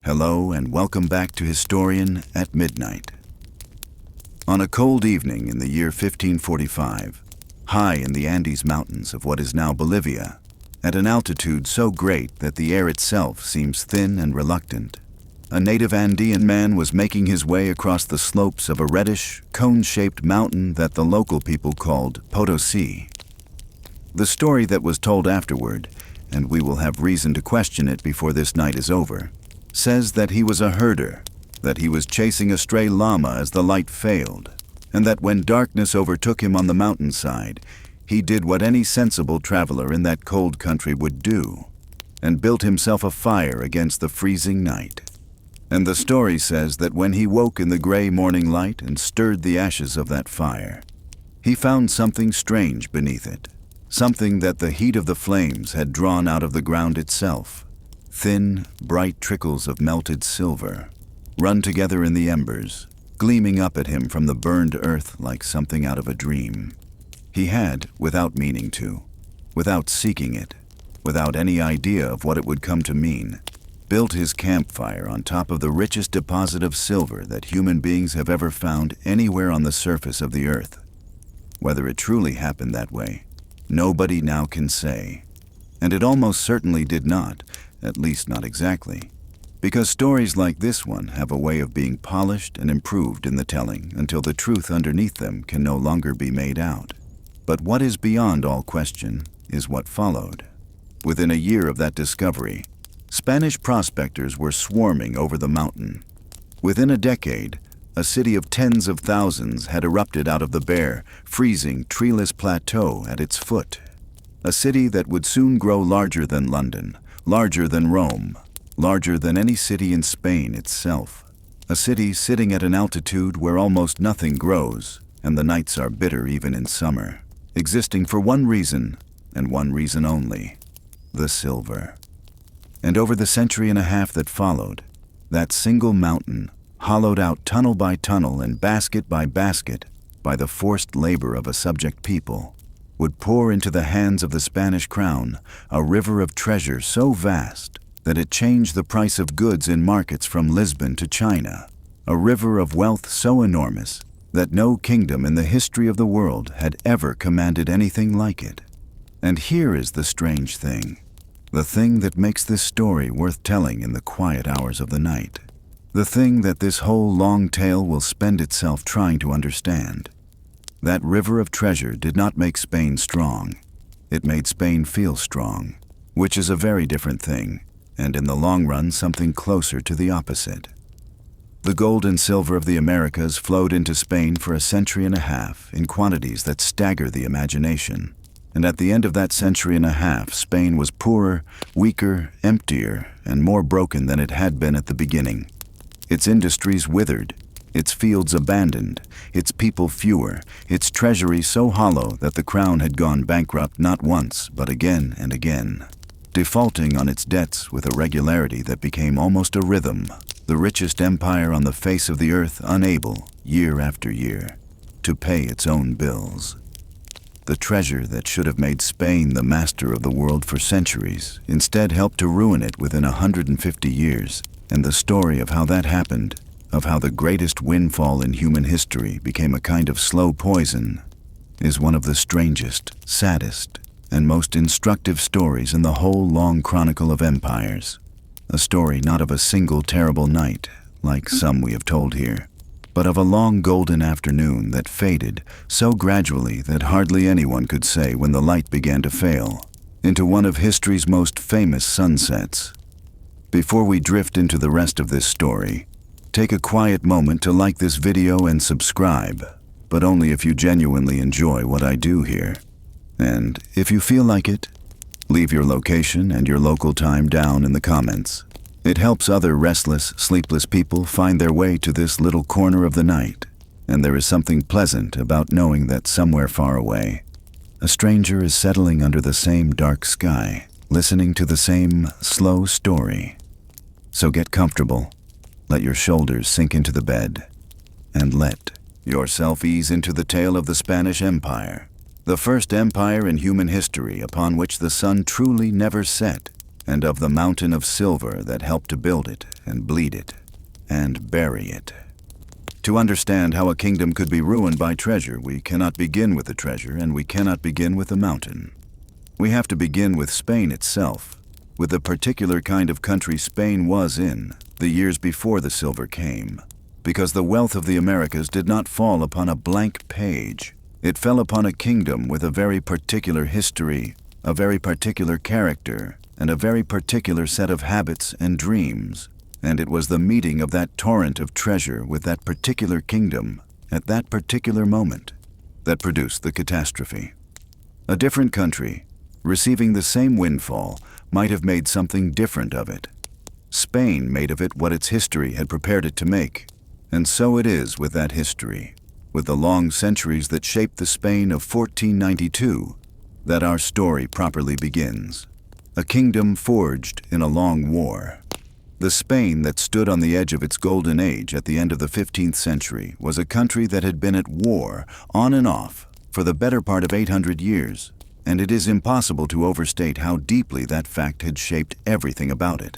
Hello and welcome back to Historian at Midnight. On a cold evening in the year 1545, high in the Andes Mountains of what is now Bolivia, at an altitude so great that the air itself seems thin and reluctant, a native Andean man was making his way across the slopes of a reddish, cone-shaped mountain that the local people called Potosí. The story that was told afterward, and we will have reason to question it before this night is over, says that he was a herder, that he was chasing a stray llama as the light failed, and that when darkness overtook him on the mountainside, he did what any sensible traveler in that cold country would do, and built himself a fire against the freezing night. And the story says that when he woke in the gray morning light and stirred the ashes of that fire, he found something strange beneath it, something that the heat of the flames had drawn out of the ground itself. Thin, bright trickles of melted silver, run together in the embers, gleaming up at him from the burned earth like something out of a dream. He had, without meaning to, without seeking it, without any idea of what it would come to mean, built his campfire on top of the richest deposit of silver that human beings have ever found anywhere on the surface of the earth. Whether it truly happened that way, nobody now can say. And it almost certainly did not, at least not exactly, because stories like this one have a way of being polished and improved in the telling until the truth underneath them can no longer be made out. But what is beyond all question is what followed. Within a year of that discovery, Spanish prospectors were swarming over the mountain. Within a decade, a city of tens of thousands had erupted out of the bare, freezing, treeless plateau at its foot. A city that would soon grow larger than London, larger than Rome, larger than any city in Spain itself. A city sitting at an altitude where almost nothing grows, and the nights are bitter even in summer, existing for one reason, and one reason only: the silver. And over the century and a half that followed, that single mountain, hollowed out tunnel by tunnel and basket by basket by the forced labor of a subject people, would pour into the hands of the Spanish crown a river of treasure so vast that it changed the price of goods in markets from Lisbon to China, a river of wealth so enormous that no kingdom in the history of the world had ever commanded anything like it. And here is the strange thing, the thing that makes this story worth telling in the quiet hours of the night, the thing that this whole long tale will spend itself trying to understand. That river of treasure did not make Spain strong. It made Spain feel strong, which is a very different thing, and in the long run something closer to the opposite. The gold and silver of the Americas flowed into Spain for a century and a half in quantities that stagger the imagination. And at the end of that century and a half, Spain was poorer, weaker, emptier, and more broken than it had been at the beginning. Its industries withered, its fields abandoned, its people fewer, its treasury so hollow that the crown had gone bankrupt not once, but again and again, defaulting on its debts with a regularity that became almost a rhythm, the richest empire on the face of the earth unable, year after year, to pay its own bills. The treasure that should have made Spain the master of the world for centuries instead helped to ruin it within 150 years, and the story of how that happened, of how the greatest windfall in human history became a kind of slow poison, is one of the strangest, saddest, and most instructive stories in the whole long chronicle of empires. A story not of a single terrible night, like some we have told here, but of a long golden afternoon that faded so gradually that hardly anyone could say when the light began to fail, into one of history's most famous sunsets. Before we drift into the rest of this story, take a quiet moment to like this video and subscribe, but only if you genuinely enjoy what I do here. And if you feel like it, leave your location and your local time down in the comments. It helps other restless, sleepless people find their way to this little corner of the night, and there is something pleasant about knowing that somewhere far away, a stranger is settling under the same dark sky, listening to the same slow story. So get comfortable, let your shoulders sink into the bed, and let yourself ease into the tale of the Spanish Empire, the first empire in human history upon which the sun truly never set, and of the mountain of silver that helped to build it and bleed it and bury it. To understand how a kingdom could be ruined by treasure, we cannot begin with the treasure and we cannot begin with the mountain. We have to begin with Spain itself, with the particular kind of country Spain was in the years before the silver came, because the wealth of the Americas did not fall upon a blank page. It fell upon a kingdom with a very particular history, a very particular character, and a very particular set of habits and dreams. And it was the meeting of that torrent of treasure with that particular kingdom at that particular moment that produced the catastrophe. A different country, receiving the same windfall, might have made something different of it. Spain made of it what its history had prepared it to make, and so it is with that history, with the long centuries that shaped the Spain of 1492, that our story properly begins. A kingdom forged in a long war. The Spain that stood on the edge of its golden age at the end of the 15th century was a country that had been at war, on and off, for the better part of 800 years, and it is impossible to overstate how deeply that fact had shaped everything about it.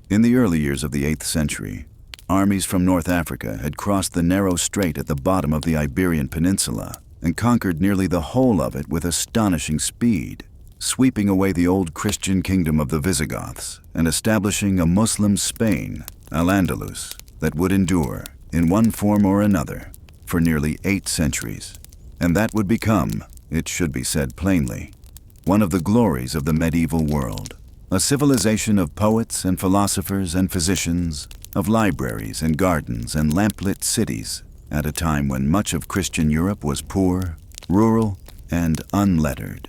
In the early years of the 8th century, armies from North Africa had crossed the narrow strait at the bottom of the Iberian Peninsula and conquered nearly the whole of it with astonishing speed, sweeping away the old Christian kingdom of the Visigoths and establishing a Muslim Spain, Al-Andalus, that would endure, in one form or another, for nearly 8 centuries. And that would become, it should be said plainly, one of the glories of the medieval world, a civilization of poets and philosophers and physicians, of libraries and gardens and lamplit cities, at a time when much of Christian Europe was poor, rural, and unlettered.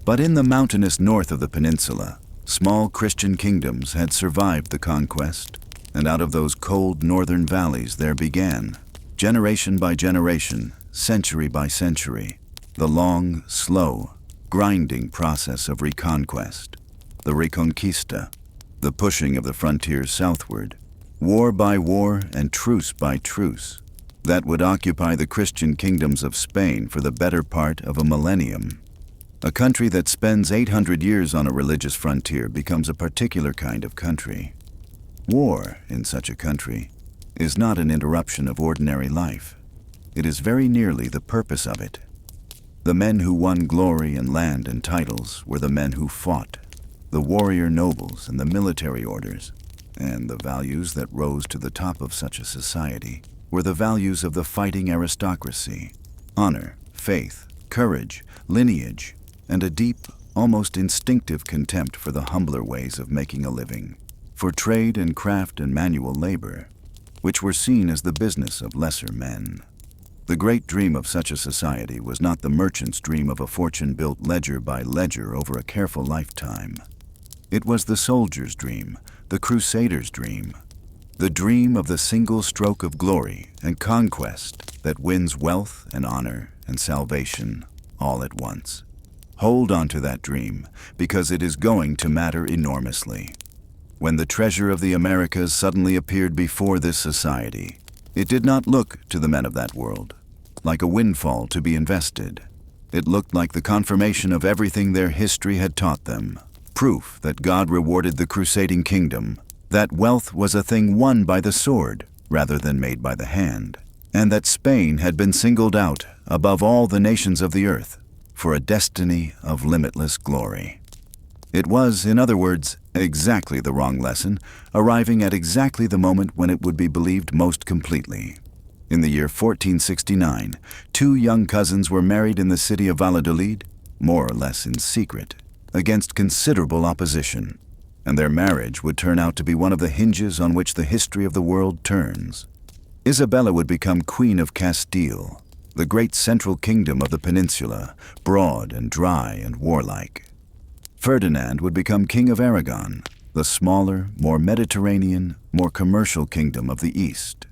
But in the mountainous north of the peninsula, small Christian kingdoms had survived the conquest, and out of those cold northern valleys there began, generation by generation, century by century, the long, slow, grinding process of reconquest, the reconquista, the pushing of the frontiers southward, war by war and truce by truce, that would occupy the Christian kingdoms of Spain for the better part of a millennium. A country that spends 800 years on a religious frontier becomes a particular kind of country. War, in such a country, is not an interruption of ordinary life. It is very nearly the purpose of it. The men who won glory and land and titles were the men who fought, the warrior nobles and the military orders, and the values that rose to the top of such a society were the values of the fighting aristocracy: honor, faith, courage, lineage, and a deep, almost instinctive contempt for the humbler ways of making a living, for trade and craft and manual labor, which were seen as the business of lesser men. The great dream of such a society was not the merchant's dream of a fortune built ledger by ledger over a careful lifetime. It was the soldier's dream, the crusader's dream, the dream of the single stroke of glory and conquest that wins wealth and honor and salvation all at once. Hold on to that dream, because it is going to matter enormously. When the treasure of the Americas suddenly appeared before this society, it did not look to the men of that world like a windfall to be invested. It looked like the confirmation of everything their history had taught them, proof that God rewarded the crusading kingdom, that wealth was a thing won by the sword rather than made by the hand, and that Spain had been singled out above all the nations of the earth for a destiny of limitless glory. It was, in other words, exactly the wrong lesson, arriving at exactly the moment when it would be believed most completely. In the year 1469, 2 young cousins were married in the city of Valladolid, more or less in secret, against considerable opposition, and their marriage would turn out to be one of the hinges on which the history of the world turns. Isabella would become Queen of Castile, the great central kingdom of the peninsula, broad and dry and warlike. Ferdinand would become King of Aragon, the smaller, more Mediterranean, more commercial kingdom of the East.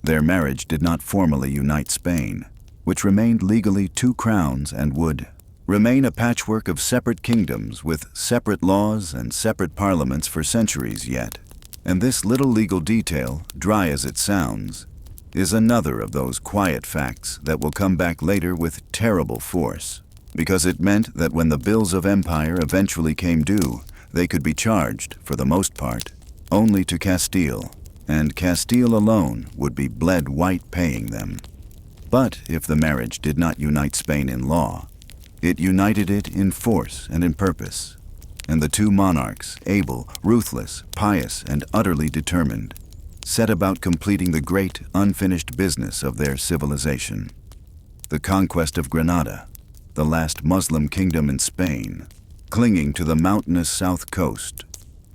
Their marriage did not formally unite Spain, which remained legally 2 crowns and would remain a patchwork of separate kingdoms with separate laws and separate parliaments for centuries yet. And this little legal detail, dry as it sounds, is another of those quiet facts that will come back later with terrible force, because it meant that when the bills of empire eventually came due, They could be charged, for the most part, only to Castile, and Castile alone would be bled white paying them. But if the marriage did not unite Spain in law, it united it in force and in purpose, and the two monarchs, able, ruthless, pious, and utterly determined, set about completing the great, unfinished business of their civilization. The conquest of Granada, the last Muslim kingdom in Spain, clinging to the mountainous south coast,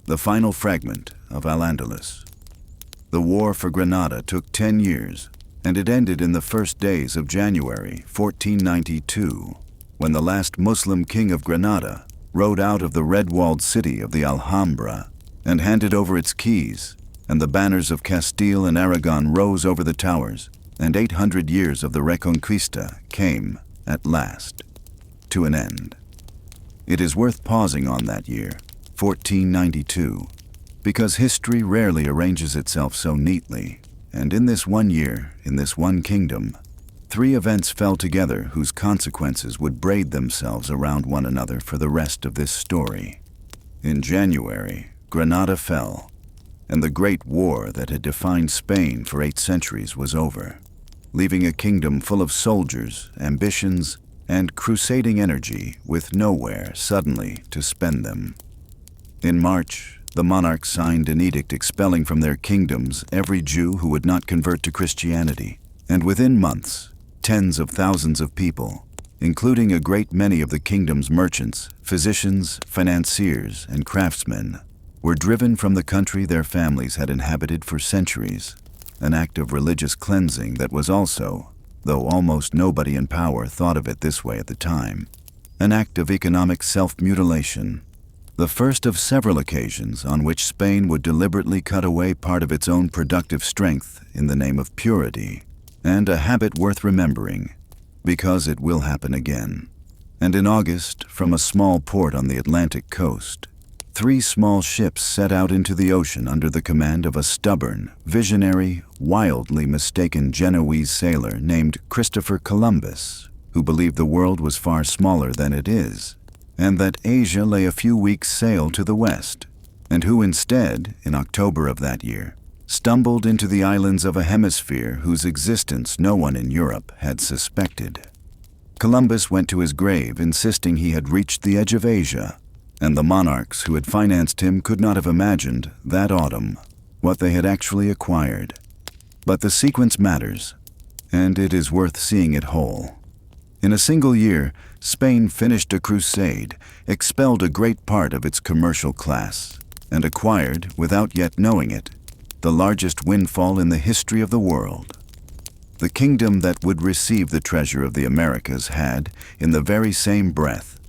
the final fragment of Al-Andalus. The war for Granada took 10 years, and it ended in the first days of January 1492, when the last Muslim king of Granada rode out of the red-walled city of the Alhambra and handed over its keys, and the banners of Castile and Aragon rose over the towers, and 800 years of the Reconquista came, at last, to an end. It is worth pausing on that year, 1492, because history rarely arranges itself so neatly, and in this one year, in this one kingdom, 3 events fell together whose consequences would braid themselves around one another for the rest of this story. In January, Granada fell, and the great war that had defined Spain for 8 centuries was over, leaving a kingdom full of soldiers, ambitions, and crusading energy with nowhere suddenly to spend them. In March, the monarchs signed an edict expelling from their kingdoms every Jew who would not convert to Christianity, and within months, tens of thousands of people, including a great many of the kingdom's merchants, physicians, financiers, and craftsmen, were driven from the country their families had inhabited for centuries, an act of religious cleansing that was also, though almost nobody in power thought of it this way at the time, an act of economic self-mutilation, the first of several occasions on which Spain would deliberately cut away part of its own productive strength in the name of purity, and a habit worth remembering, because it will happen again. And in August, from a small port on the Atlantic coast, 3 small ships set out into the ocean under the command of a stubborn, visionary, wildly mistaken Genoese sailor named Christopher Columbus, who believed the world was far smaller than it is, and that Asia lay a few weeks' sail to the west, and who instead, in October of that year, stumbled into the islands of a hemisphere whose existence no one in Europe had suspected. Columbus went to his grave insisting he had reached the edge of Asia, and the monarchs who had financed him could not have imagined, that autumn, what they had actually acquired. But the sequence matters, and it is worth seeing it whole. In a single year, Spain finished a crusade, expelled a great part of its commercial class, and acquired, without yet knowing it, the largest windfall in the history of the world. The kingdom that would receive the treasure of the Americas had, in the very same breath,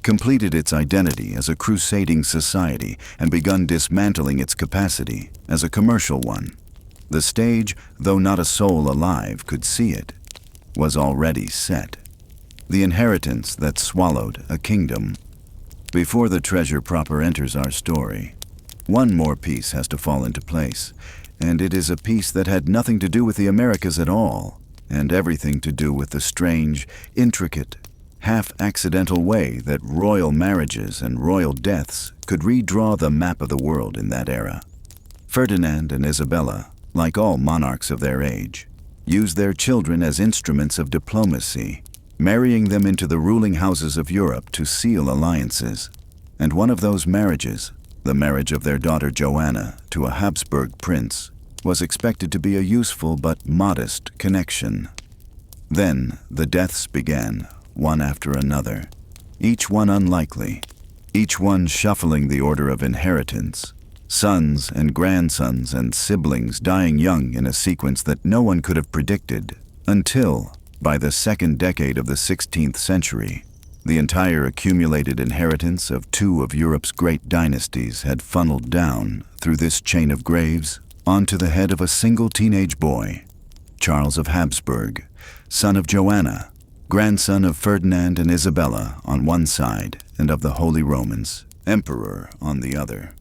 completed its identity as a crusading society and begun dismantling its capacity as a commercial one. The stage, though not a soul alive could see it, was already set. The inheritance that swallowed a kingdom. Before the treasure proper enters our story, one more piece has to fall into place, and it is a piece that had nothing to do with the Americas at all, and everything to do with the strange, intricate, half-accidental way that royal marriages and royal deaths could redraw the map of the world in that era. Ferdinand and Isabella, like all monarchs of their age, used their children as instruments of diplomacy, marrying them into the ruling houses of Europe to seal alliances, and one of those marriages, the marriage of their daughter Joanna to a Habsburg prince, was expected to be a useful but modest connection. Then the deaths began, one after another, each one unlikely, each one shuffling the order of inheritance, sons and grandsons and siblings dying young in a sequence that no one could have predicted, until, by the second decade of the 16th century, the entire accumulated inheritance of 2 of Europe's great dynasties had funneled down, through this chain of graves, onto the head of a single teenage boy, Charles of Habsburg, son of Joanna, grandson of Ferdinand and Isabella on one side and of the Holy Romans, emperor on the other.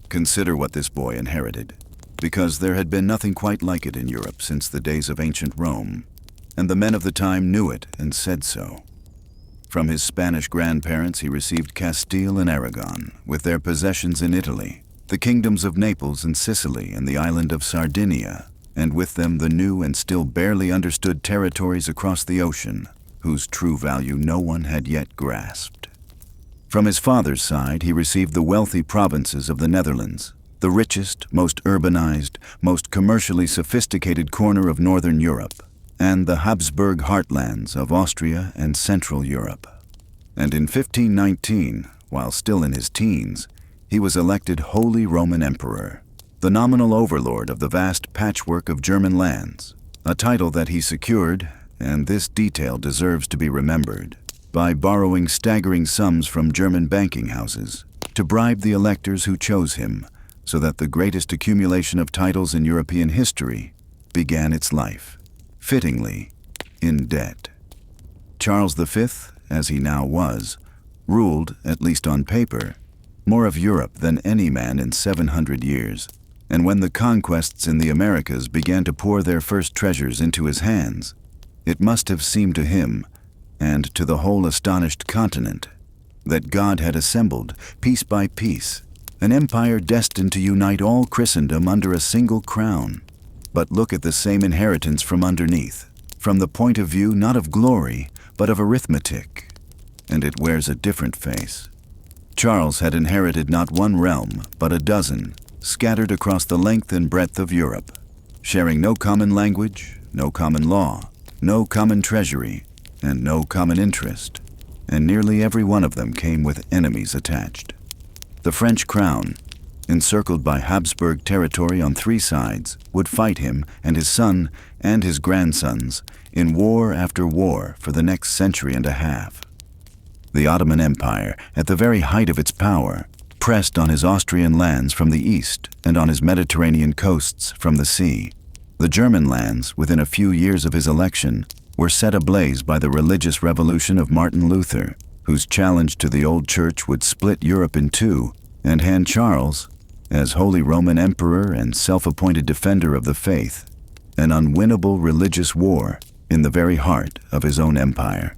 Consider what this boy inherited, because there had been nothing quite like it in Europe since the days of ancient Rome, and the men of the time knew it and said so. From his Spanish grandparents he received Castile and Aragon, with their possessions in Italy, the kingdoms of Naples and Sicily and the island of Sardinia, and with them the new and still barely understood territories across the ocean, whose true value no one had yet grasped. From his father's side he received the wealthy provinces of the Netherlands, the richest, most urbanized, most commercially sophisticated corner of northern Europe, and the Habsburg heartlands of Austria and Central Europe. And in 1519, while still in his teens, he was elected Holy Roman Emperor, the nominal overlord of the vast patchwork of German lands, a title that he secured, and this detail deserves to be remembered, by borrowing staggering sums from German banking houses to bribe the electors who chose him, so that the greatest accumulation of titles in European history began its life, fittingly, in debt. Charles V, as he now was, ruled, at least on paper, more of Europe than any man in 700 years, and when the conquests in the Americas began to pour their first treasures into his hands, it must have seemed to him, and to the whole astonished continent, that God had assembled, piece by piece, an empire destined to unite all Christendom under a single crown. But look at the same inheritance from underneath, from the point of view not of glory, but of arithmetic, and it wears a different face. Charles had inherited not one realm, but a dozen, scattered across the length and breadth of Europe, sharing no common language, no common law, no common treasury, and no common interest, and nearly every one of them came with enemies attached. The French crown, encircled by Habsburg territory on three sides, would fight him and his son and his grandsons in war after war for the next century and a half. The Ottoman Empire, at the very height of its power, pressed on his Austrian lands from the east and on his Mediterranean coasts from the sea. The German lands, within a few years of his election, were set ablaze by the religious revolution of Martin Luther, whose challenge to the old church would split Europe in two and hand Charles, as Holy Roman Emperor and self-appointed defender of the faith, an unwinnable religious war in the very heart of his own empire.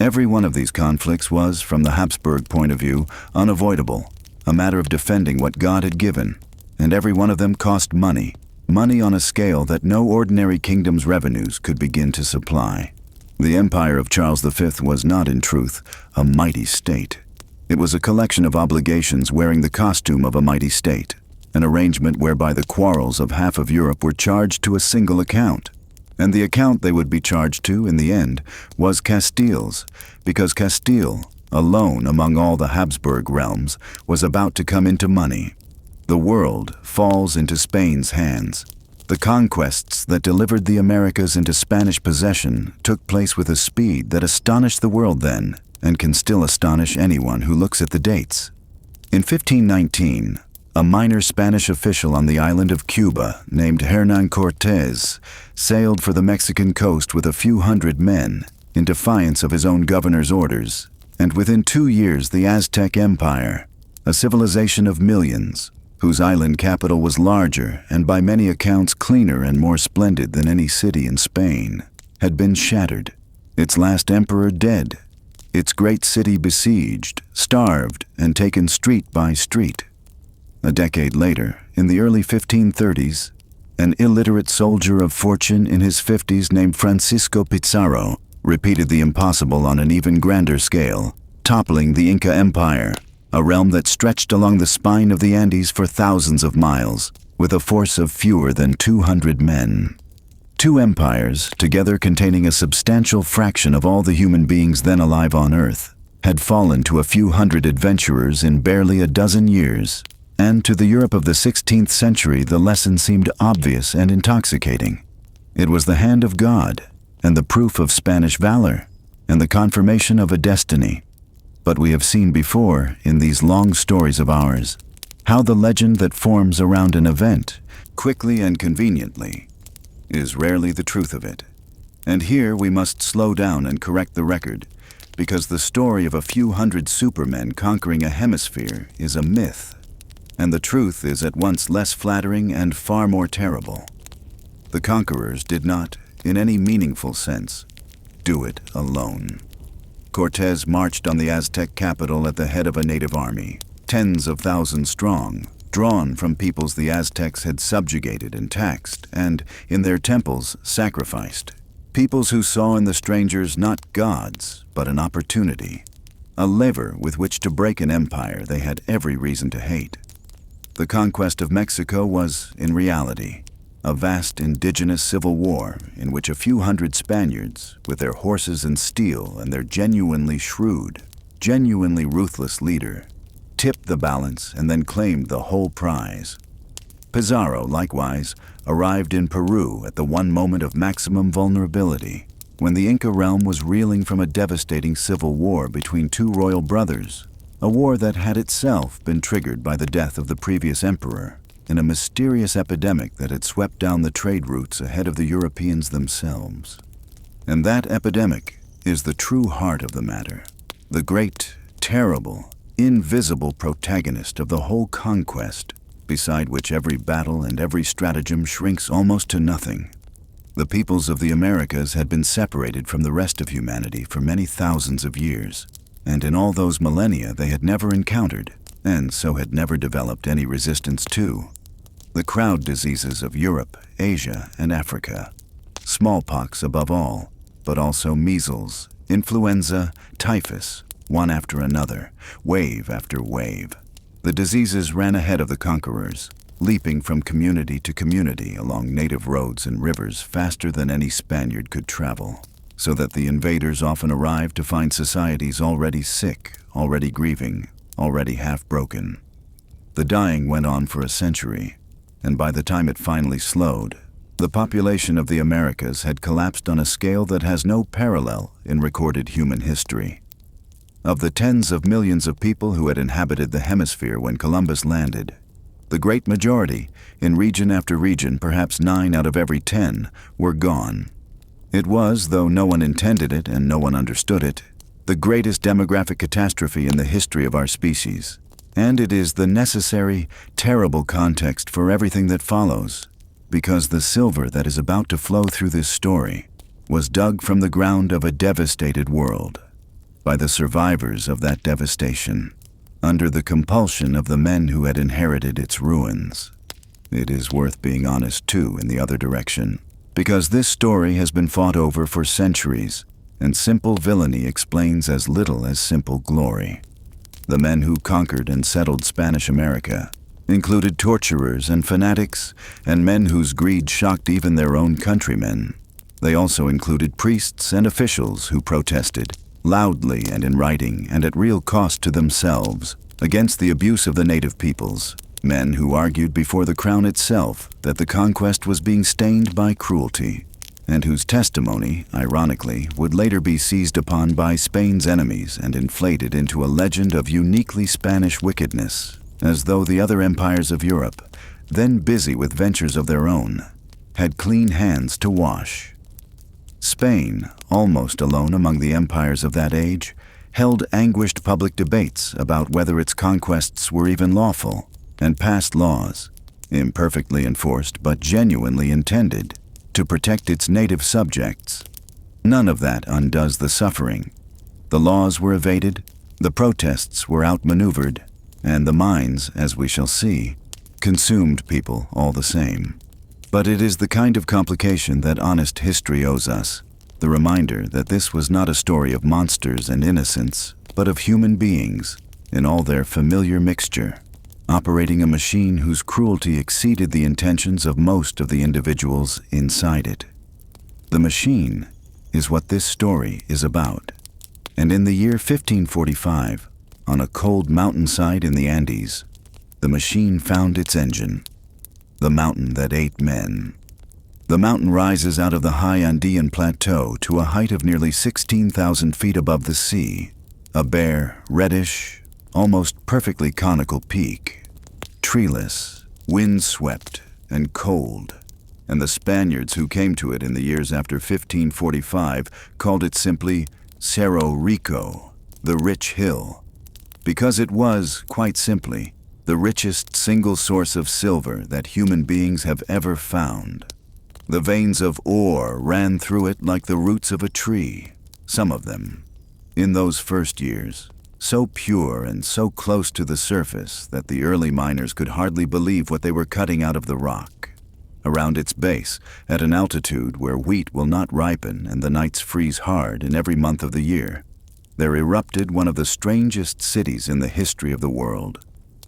Every one of these conflicts was, from the Habsburg point of view, unavoidable, a matter of defending what God had given, and every one of them cost money, money on a scale that no ordinary kingdom's revenues could begin to supply. The empire of Charles V was not, in truth, a mighty state. It was a collection of obligations wearing the costume of a mighty state, an arrangement whereby the quarrels of half of Europe were charged to a single account, and the account they would be charged to, in the end, was Castile's, because Castile, alone among all the Habsburg realms, was about to come into money. The world falls into Spain's hands. The conquests that delivered the Americas into Spanish possession took place with a speed that astonished the world then, and can still astonish anyone who looks at the dates. In 1519, a minor Spanish official on the island of Cuba named Hernán Cortés sailed for the Mexican coast with a few hundred men, in defiance of his own governor's orders, and within 2 years the Aztec Empire, a civilization of millions, whose island capital was larger and by many accounts cleaner and more splendid than any city in Spain, had been shattered, its last emperor dead, its great city besieged, starved, and taken street by street. A decade later, in the early 1530s, an illiterate soldier of fortune in his 50s named Francisco Pizarro repeated the impossible on an even grander scale, toppling the Inca Empire, a realm that stretched along the spine of the Andes for thousands of miles, with a force of fewer than 200 men. Two empires, together containing a substantial fraction of all the human beings then alive on Earth, had fallen to a few hundred adventurers in barely a dozen years, and to the Europe of the 16th century the lesson seemed obvious and intoxicating. It was the hand of God, and the proof of Spanish valor, and the confirmation of a destiny. But we have seen before, in these long stories of ours, how the legend that forms around an event, quickly and conveniently, is rarely the truth of it. And here we must slow down and correct the record, because the story of a few hundred supermen conquering a hemisphere is a myth, and the truth is at once less flattering and far more terrible. The conquerors did not, in any meaningful sense, do it alone. Cortés marched on the Aztec capital at the head of a native army, tens of thousands strong, drawn from peoples the Aztecs had subjugated and taxed, and, in their temples, sacrificed. Peoples who saw in the strangers not gods, but an opportunity, a lever with which to break an empire they had every reason to hate. The conquest of Mexico was, in reality, a vast indigenous civil war in which a few hundred Spaniards, with their horses and steel and their genuinely shrewd, genuinely ruthless leader, tipped the balance and then claimed the whole prize. Pizarro, likewise, arrived in Peru at the one moment of maximum vulnerability, when the Inca realm was reeling from a devastating civil war between two royal brothers, a war that had itself been triggered by the death of the previous emperor in a mysterious epidemic that had swept down the trade routes ahead of the Europeans themselves. And that epidemic is the true heart of the matter, the great, terrible, invisible protagonist of the whole conquest, beside which every battle and every stratagem shrinks almost to nothing. The peoples of the Americas had been separated from the rest of humanity for many thousands of years, and in all those millennia they had never encountered, and so had never developed any resistance to, the crowd diseases of Europe, Asia, and Africa. Smallpox above all, but also measles, influenza, typhus, one after another, wave after wave. The diseases ran ahead of the conquerors, leaping from community to community along native roads and rivers faster than any Spaniard could travel, so that the invaders often arrived to find societies already sick, already grieving, already half-broken. The dying went on for a century, and by the time it finally slowed, the population of the Americas had collapsed on a scale that has no parallel in recorded human history. Of the tens of millions of people who had inhabited the hemisphere when Columbus landed, the great majority, in region after region, perhaps 9 out of every 10, were gone. It was, though no one intended it and no one understood it, the greatest demographic catastrophe in the history of our species. And it is the necessary, terrible context for everything that follows, because the silver that is about to flow through this story was dug from the ground of a devastated world, by the survivors of that devastation, under the compulsion of the men who had inherited its ruins. It is worth being honest, too, in the other direction, because this story has been fought over for centuries, and simple villainy explains as little as simple glory. The men who conquered and settled Spanish America included torturers and fanatics, and men whose greed shocked even their own countrymen. They also included priests and officials who protested, loudly and in writing and at real cost to themselves, against the abuse of the native peoples, men who argued before the crown itself that the conquest was being stained by cruelty, and whose testimony, ironically, would later be seized upon by Spain's enemies and inflated into a legend of uniquely Spanish wickedness, as though the other empires of Europe, then busy with ventures of their own, had clean hands to wash. Spain, almost alone among the empires of that age, held anguished public debates about whether its conquests were even lawful, and passed laws, imperfectly enforced but genuinely intended, to protect its native subjects. None of that undoes the suffering. The laws were evaded, the protests were outmaneuvered, and the mines, as we shall see, consumed people all the same. But it is the kind of complication that honest history owes us, the reminder that this was not a story of monsters and innocents, but of human beings, in all their familiar mixture, operating a machine whose cruelty exceeded the intentions of most of the individuals inside it. The machine is what this story is about. And in the year 1545, on a cold mountainside in the Andes, the machine found its engine, the mountain that ate men. The mountain rises out of the high Andean plateau to a height of nearly 16,000 feet above the sea, a bare, reddish, almost perfectly conical peak, treeless, wind-swept, and cold, and the Spaniards who came to it in the years after 1545 called it simply Cerro Rico, the rich hill, because it was, quite simply, the richest single source of silver that human beings have ever found. The veins of ore ran through it like the roots of a tree, some of them, In those first years, so pure and so close to the surface that the early miners could hardly believe what they were cutting out of the rock. Around its base, at an altitude where wheat will not ripen and the nights freeze hard in every month of the year, there erupted one of the strangest cities in the history of the world.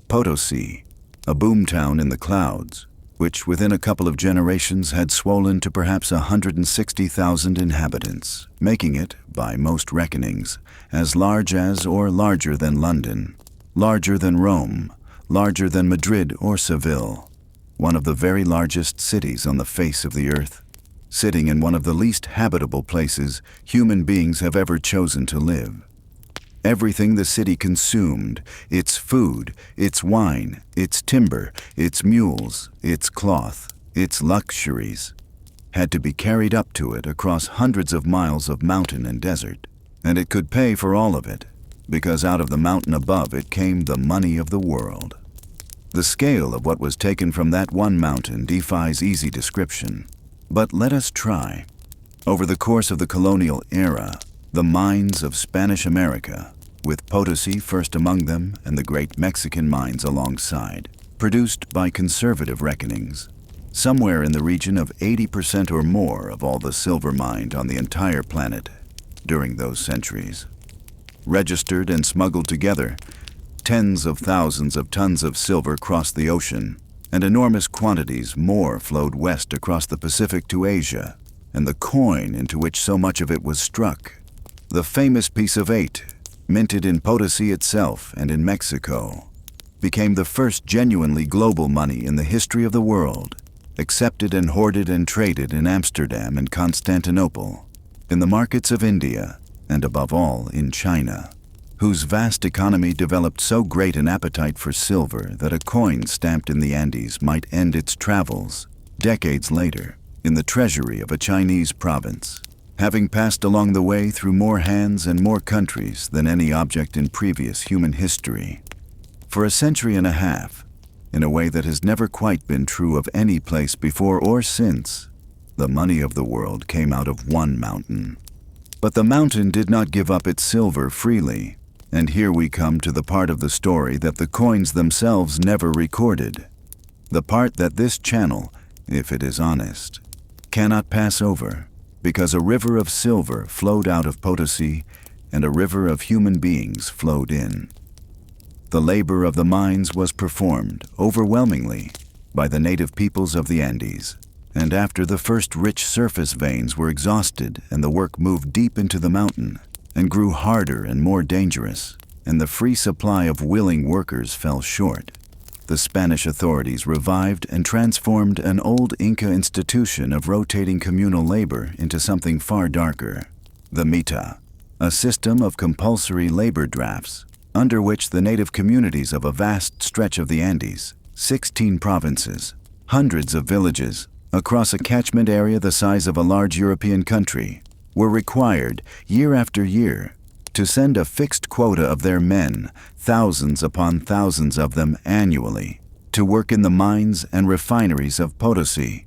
Potosí, a boomtown in the clouds, which within a couple of generations had swollen to perhaps 160,000 inhabitants, making it, by most reckonings, as large as or larger than London, larger than Rome, larger than Madrid or Seville, one of the very largest cities on the face of the earth, sitting in one of the least habitable places human beings have ever chosen to live. Everything the city consumed, its food, its wine, its timber, its mules, its cloth, its luxuries, had to be carried up to it across hundreds of miles of mountain and desert. And it could pay for all of it, because out of the mountain above it came the money of the world. The scale of what was taken from that one mountain defies easy description. But let us try. Over the course of the colonial era, the mines of Spanish America, with Potosí first among them and the great Mexican mines alongside, produced by conservative reckonings somewhere in the region of 80% or more of all the silver mined on the entire planet during those centuries. Registered and smuggled together, tens of thousands of tons of silver crossed the ocean, and enormous quantities more flowed west across the Pacific to Asia, and the coin into which so much of it was struck, the famous piece of 8, minted in Potosí itself and in Mexico, became the first genuinely global money in the history of the world, accepted and hoarded and traded in Amsterdam and Constantinople, in the markets of India, and above all in China, whose vast economy developed so great an appetite for silver that a coin stamped in the Andes might end its travels, decades later, in the treasury of a Chinese province, having passed along the way through more hands and more countries than any object in previous human history. For a century and a half, in a way that has never quite been true of any place before or since, the money of the world came out of one mountain. But the mountain did not give up its silver freely, and here we come to the part of the story that the coins themselves never recorded, the part that this channel, if it is honest, cannot pass over, because a river of silver flowed out of Potosí and a river of human beings flowed in. The labor of the mines was performed, overwhelmingly, by the native peoples of the Andes, and after the first rich surface veins were exhausted and the work moved deep into the mountain and grew harder and more dangerous, and the free supply of willing workers fell short, the Spanish authorities revived and transformed an old Inca institution of rotating communal labor into something far darker, the mita, a system of compulsory labor drafts under which the native communities of a vast stretch of the Andes, 16 provinces, hundreds of villages, across a catchment area the size of a large European country, were required, year after year, to send a fixed quota of their men, thousands upon thousands of them annually, to work in the mines and refineries of Potosí.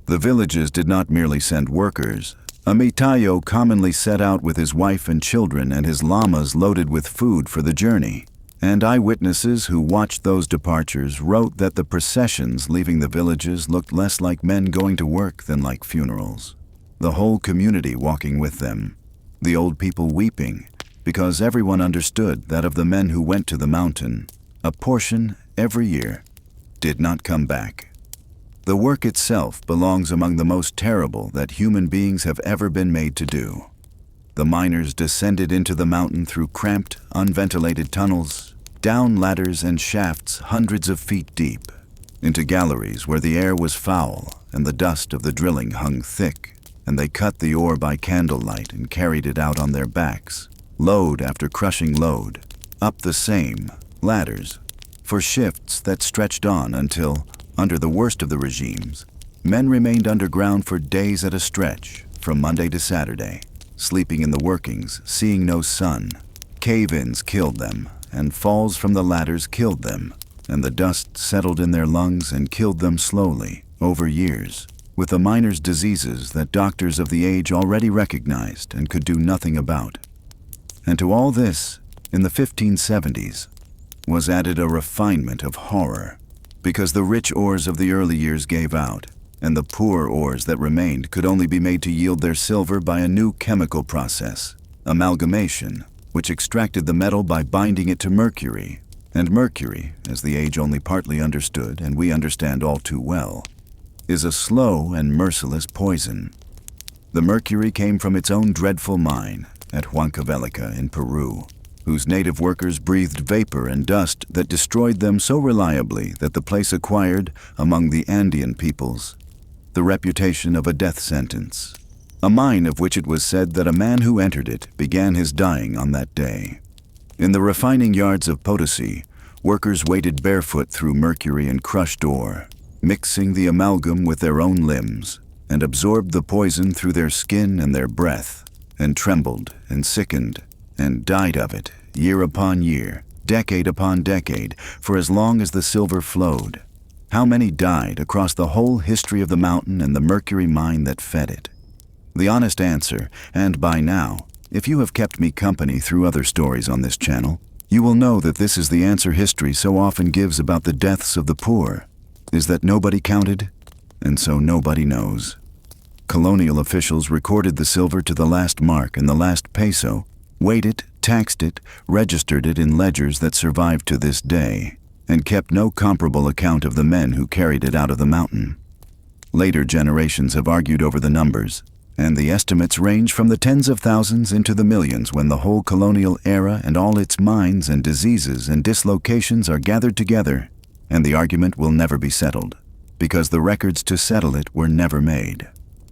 The villages did not merely send workers. A mitayo commonly set out with his wife and children and his llamas loaded with food for the journey, and eyewitnesses who watched those departures wrote that the processions leaving the villages looked less like men going to work than like funerals, the whole community walking with them, the old people weeping, because everyone understood that of the men who went to the mountain, a portion every year did not come back. The work itself belongs among the most terrible that human beings have ever been made to do. The miners descended into the mountain through cramped, unventilated tunnels, down ladders and shafts hundreds of feet deep, into galleries where the air was foul and the dust of the drilling hung thick, and they cut the ore by candlelight and carried it out on their backs, load after crushing load, up the same ladders, for shifts that stretched on until, under the worst of the regimes, men remained underground for days at a stretch, from Monday to Saturday, sleeping in the workings, seeing no sun. Cave-ins killed them, and falls from the ladders killed them, and the dust settled in their lungs and killed them slowly, over years, with the miners' diseases that doctors of the age already recognized and could do nothing about. And to all this, in the 1570s, was added a refinement of horror, because the rich ores of the early years gave out, and the poor ores that remained could only be made to yield their silver by a new chemical process, amalgamation, which extracted the metal by binding it to mercury. And mercury, as the age only partly understood and we understand all too well, is a slow and merciless poison. The mercury came from its own dreadful mine at Huancavelica in Peru, whose native workers breathed vapor and dust that destroyed them so reliably that the place acquired, among the Andean peoples, the reputation of a death sentence, a mine of which it was said that a man who entered it began his dying on that day. In the refining yards of Potosí, workers waded barefoot through mercury and crushed ore, mixing the amalgam with their own limbs, and absorbed the poison through their skin and their breath, and trembled and sickened, and died of it, year upon year, decade upon decade, for as long as the silver flowed. How many died across the whole history of the mountain and the mercury mine that fed it? The honest answer, and by now, if you have kept me company through other stories on this channel, you will know that this is the answer history so often gives about the deaths of the poor, is that nobody counted, and so nobody knows. Colonial officials recorded the silver to the last mark and the last peso, weighed it, taxed it, registered it in ledgers that survive to this day, and kept no comparable account of the men who carried it out of the mountain. Later generations have argued over the numbers, and the estimates range from the tens of thousands into the millions when the whole colonial era and all its mines and diseases and dislocations are gathered together, and the argument will never be settled, because the records to settle it were never made.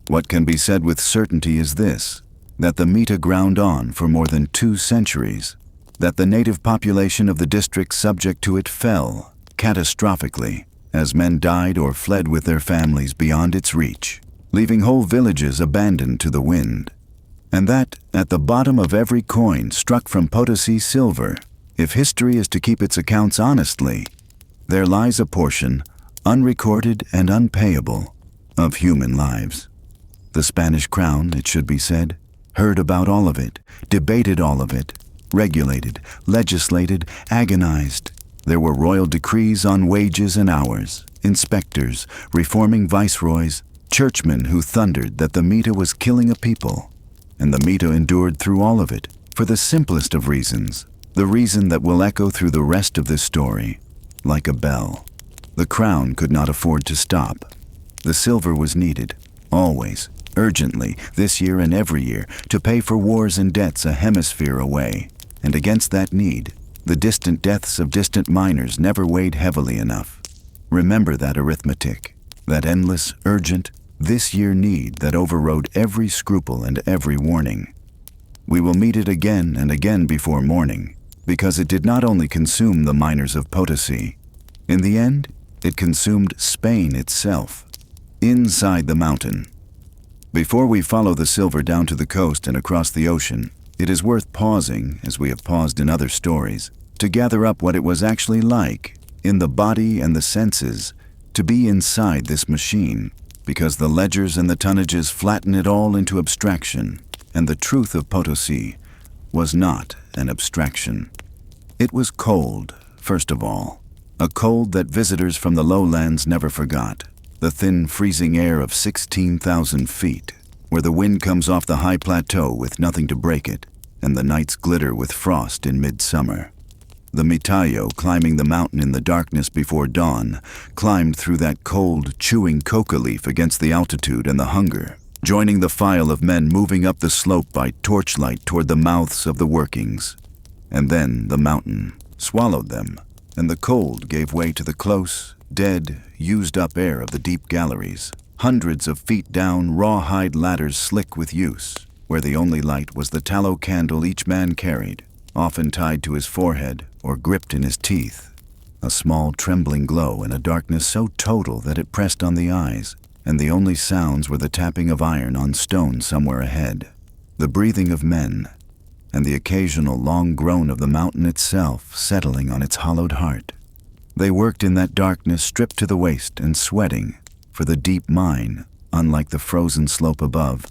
What can be said with certainty is this, that the Mita ground on for more than 2 centuries, that the native population of the districts subject to it fell, catastrophically, as men died or fled with their families beyond its reach, leaving whole villages abandoned to the wind. And that, at the bottom of every coin struck from Potosí silver, if history is to keep its accounts honestly, there lies a portion, unrecorded and unpayable, of human lives. The Spanish crown, it should be said, heard about all of it, debated all of it, regulated, legislated, agonized. There were royal decrees on wages and hours, inspectors, reforming viceroys, churchmen who thundered that the Mita was killing a people. And the Mita endured through all of it, for the simplest of reasons, the reason that will echo through the rest of this story, like a bell. The crown could not afford to stop. The silver was needed, always, urgently, this year and every year, to pay for wars and debts a hemisphere away. And against that need, the distant deaths of distant miners never weighed heavily enough. Remember that arithmetic, that endless, urgent, this-year need that overrode every scruple and every warning. We will meet it again and again before morning, because it did not only consume the miners of Potosí. In the end, it consumed Spain itself, inside the mountain. Before we follow the silver down to the coast and across the ocean, it is worth pausing, as we have paused in other stories, to gather up what it was actually like, in the body and the senses, to be inside this machine, because the ledgers and the tonnages flatten it all into abstraction, and the truth of Potosí was not an abstraction. It was cold, first of all, a cold that visitors from the lowlands never forgot, the thin freezing air of 16,000 feet, where the wind comes off the high plateau with nothing to break it, and the nights glitter with frost in midsummer. The mitayo, climbing the mountain in the darkness before dawn, climbed through that cold, chewing coca leaf against the altitude and the hunger, joining the file of men moving up the slope by torchlight toward the mouths of the workings. And then the mountain swallowed them, and the cold gave way to the close, dead, used-up air of the deep galleries, hundreds of feet down rawhide ladders slick with use, where the only light was the tallow candle each man carried, often tied to his forehead or gripped in his teeth, a small trembling glow in a darkness so total that it pressed on the eyes, and the only sounds were the tapping of iron on stone somewhere ahead, the breathing of men, and the occasional long groan of the mountain itself settling on its hollowed heart. They worked in that darkness stripped to the waist and sweating, for the deep mine, unlike the frozen slope above,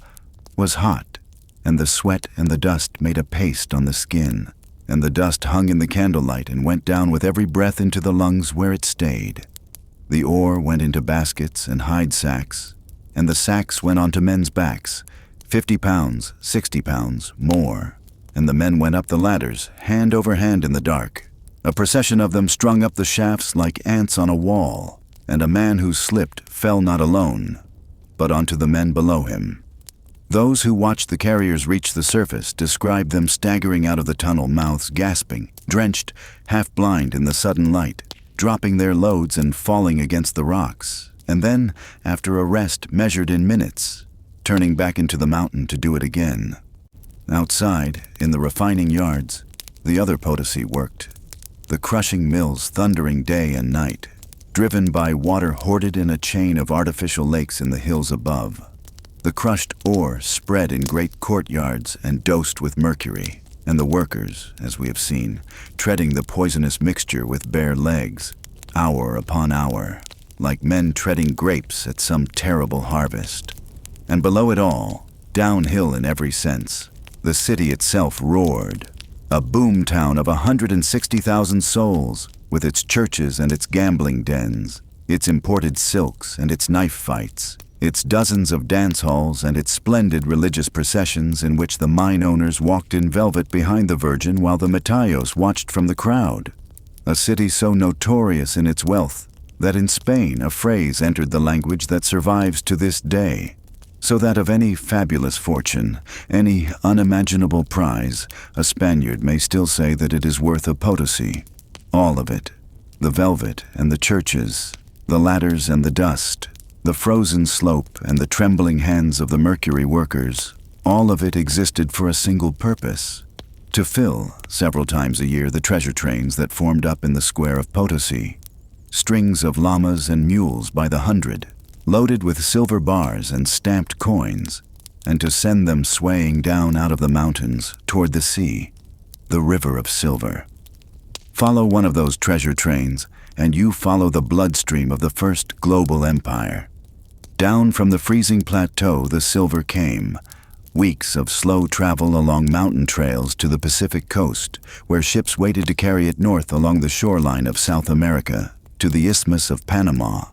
was hot, and the sweat and the dust made a paste on the skin, and the dust hung in the candlelight and went down with every breath into the lungs where it stayed. The ore went into baskets and hide sacks, and the sacks went onto men's backs, 50 pounds, 60 pounds, more, and the men went up the ladders, hand over hand in the dark. A procession of them strung up the shafts like ants on a wall, and a man who slipped fell not alone, but onto the men below him. Those who watched the carriers reach the surface described them staggering out of the tunnel, mouths gasping, drenched, half blind in the sudden light, dropping their loads and falling against the rocks, and then, after a rest measured in minutes, turning back into the mountain to do it again. Outside, in the refining yards, the other Potosí worked, the crushing mills thundering day and night, driven by water hoarded in a chain of artificial lakes in the hills above. The crushed ore spread in great courtyards and dosed with mercury, and the workers, as we have seen, treading the poisonous mixture with bare legs, hour upon hour, like men treading grapes at some terrible harvest. And below it all, downhill in every sense, the city itself roared, a boom town of 160,000 souls, with its churches and its gambling dens, its imported silks and its knife fights, its dozens of dance halls and its splendid religious processions in which the mine owners walked in velvet behind the Virgin while the Matayos watched from the crowd. A city so notorious in its wealth that in Spain a phrase entered the language that survives to this day, so that of any fabulous fortune, any unimaginable prize, a Spaniard may still say that it is worth a Potosí. All of it, the velvet and the churches, the ladders and the dust, the frozen slope and the trembling hands of the mercury workers, all of it existed for a single purpose: to fill, several times a year, the treasure trains that formed up in the square of Potosí, strings of llamas and mules by the hundred, loaded with silver bars and stamped coins, and to send them swaying down out of the mountains toward the sea, the river of silver. Follow one of those treasure trains, and you follow the bloodstream of the first global empire. Down from the freezing plateau the silver came, weeks of slow travel along mountain trails to the Pacific coast, where ships waited to carry it north along the shoreline of South America, to the Isthmus of Panama,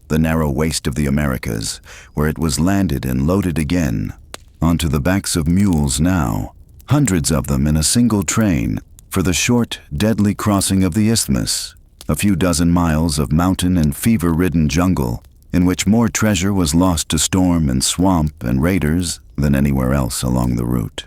the narrow waist of the Americas, where it was landed and loaded again, onto the backs of mules now, hundreds of them in a single train, for the short, deadly crossing of the isthmus, a few dozen miles of mountain and fever-ridden jungle, in which more treasure was lost to storm and swamp and raiders than anywhere else along the route.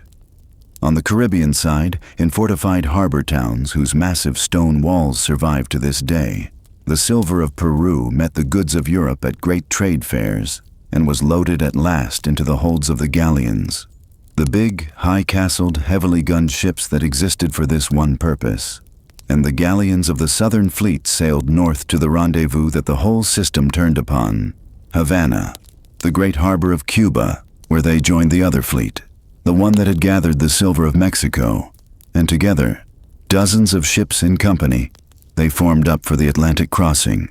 On the Caribbean side, in fortified harbor towns whose massive stone walls survive to this day, the silver of Peru met the goods of Europe at great trade fairs and was loaded at last into the holds of the galleons, the big, high-castled, heavily gunned ships that existed for this one purpose. And the galleons of the southern fleet sailed north to the rendezvous that the whole system turned upon, Havana, the great harbor of Cuba, where they joined the other fleet, the one that had gathered the silver of Mexico, and together, dozens of ships in company, they formed up for the Atlantic crossing.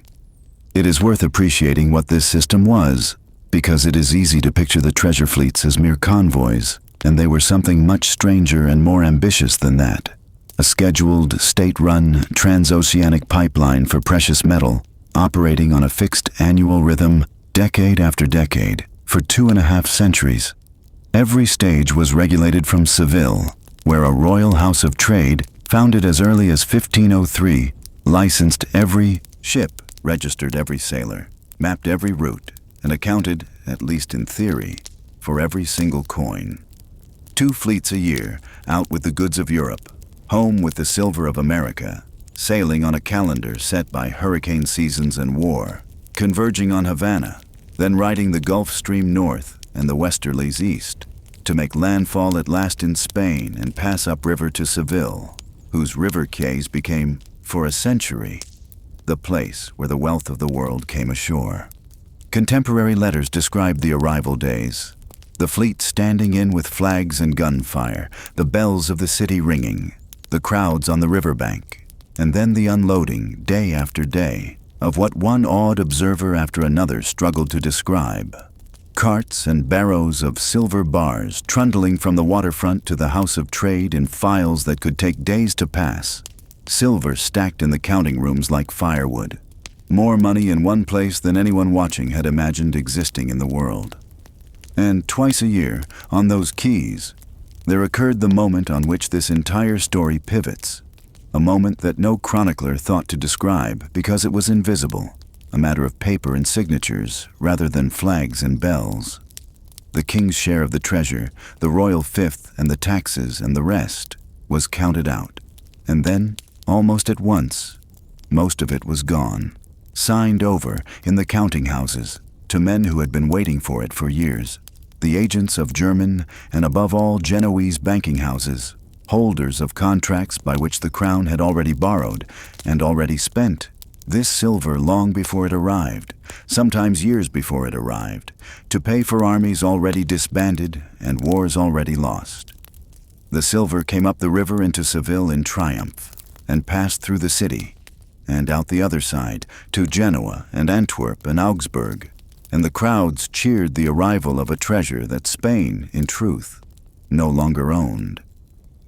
It is worth appreciating what this system was, because it is easy to picture the treasure fleets as mere convoys, and they were something much stranger and more ambitious than that. A scheduled, state-run, transoceanic pipeline for precious metal, operating on a fixed annual rhythm, decade after decade, for 2.5 centuries. Every stage was regulated from Seville, where a royal house of trade, founded as early as 1503, licensed every ship, registered every sailor, mapped every route, and accounted, at least in theory, for every single coin. 2 fleets a year, out with the goods of Europe, home with the silver of America, sailing on a calendar set by hurricane seasons and war, converging on Havana, then riding the Gulf Stream north and the westerlies east, to make landfall at last in Spain and pass upriver to Seville, whose river quays became, for a century, the place where the wealth of the world came ashore. Contemporary letters described the arrival days, the fleet standing in with flags and gunfire, the bells of the city ringing, the crowds on the riverbank, and then the unloading, day after day, of what one awed observer after another struggled to describe: Carts and barrows of silver bars trundling from the waterfront to the house of trade in files that could take days to pass. Silver stacked in the counting rooms like firewood. More money in one place than anyone watching had imagined existing in the world. And twice a year, on those quays, there occurred the moment on which this entire story pivots. A moment that no chronicler thought to describe because it was invisible, a matter of paper and signatures rather than flags and bells. The king's share of the treasure, the royal fifth and the taxes and the rest, was counted out. And then, almost at once, most of it was gone, signed over in the counting houses to men who had been waiting for it for years. The agents of German and above all Genoese banking houses, holders of contracts by which the crown had already borrowed and already spent this silver long before it arrived, sometimes years before it arrived, to pay for armies already disbanded and wars already lost. The silver came up the river into Seville in triumph and passed through the city and out the other side to Genoa and Antwerp and Augsburg, and the crowds cheered the arrival of a treasure that Spain, in truth, no longer owned.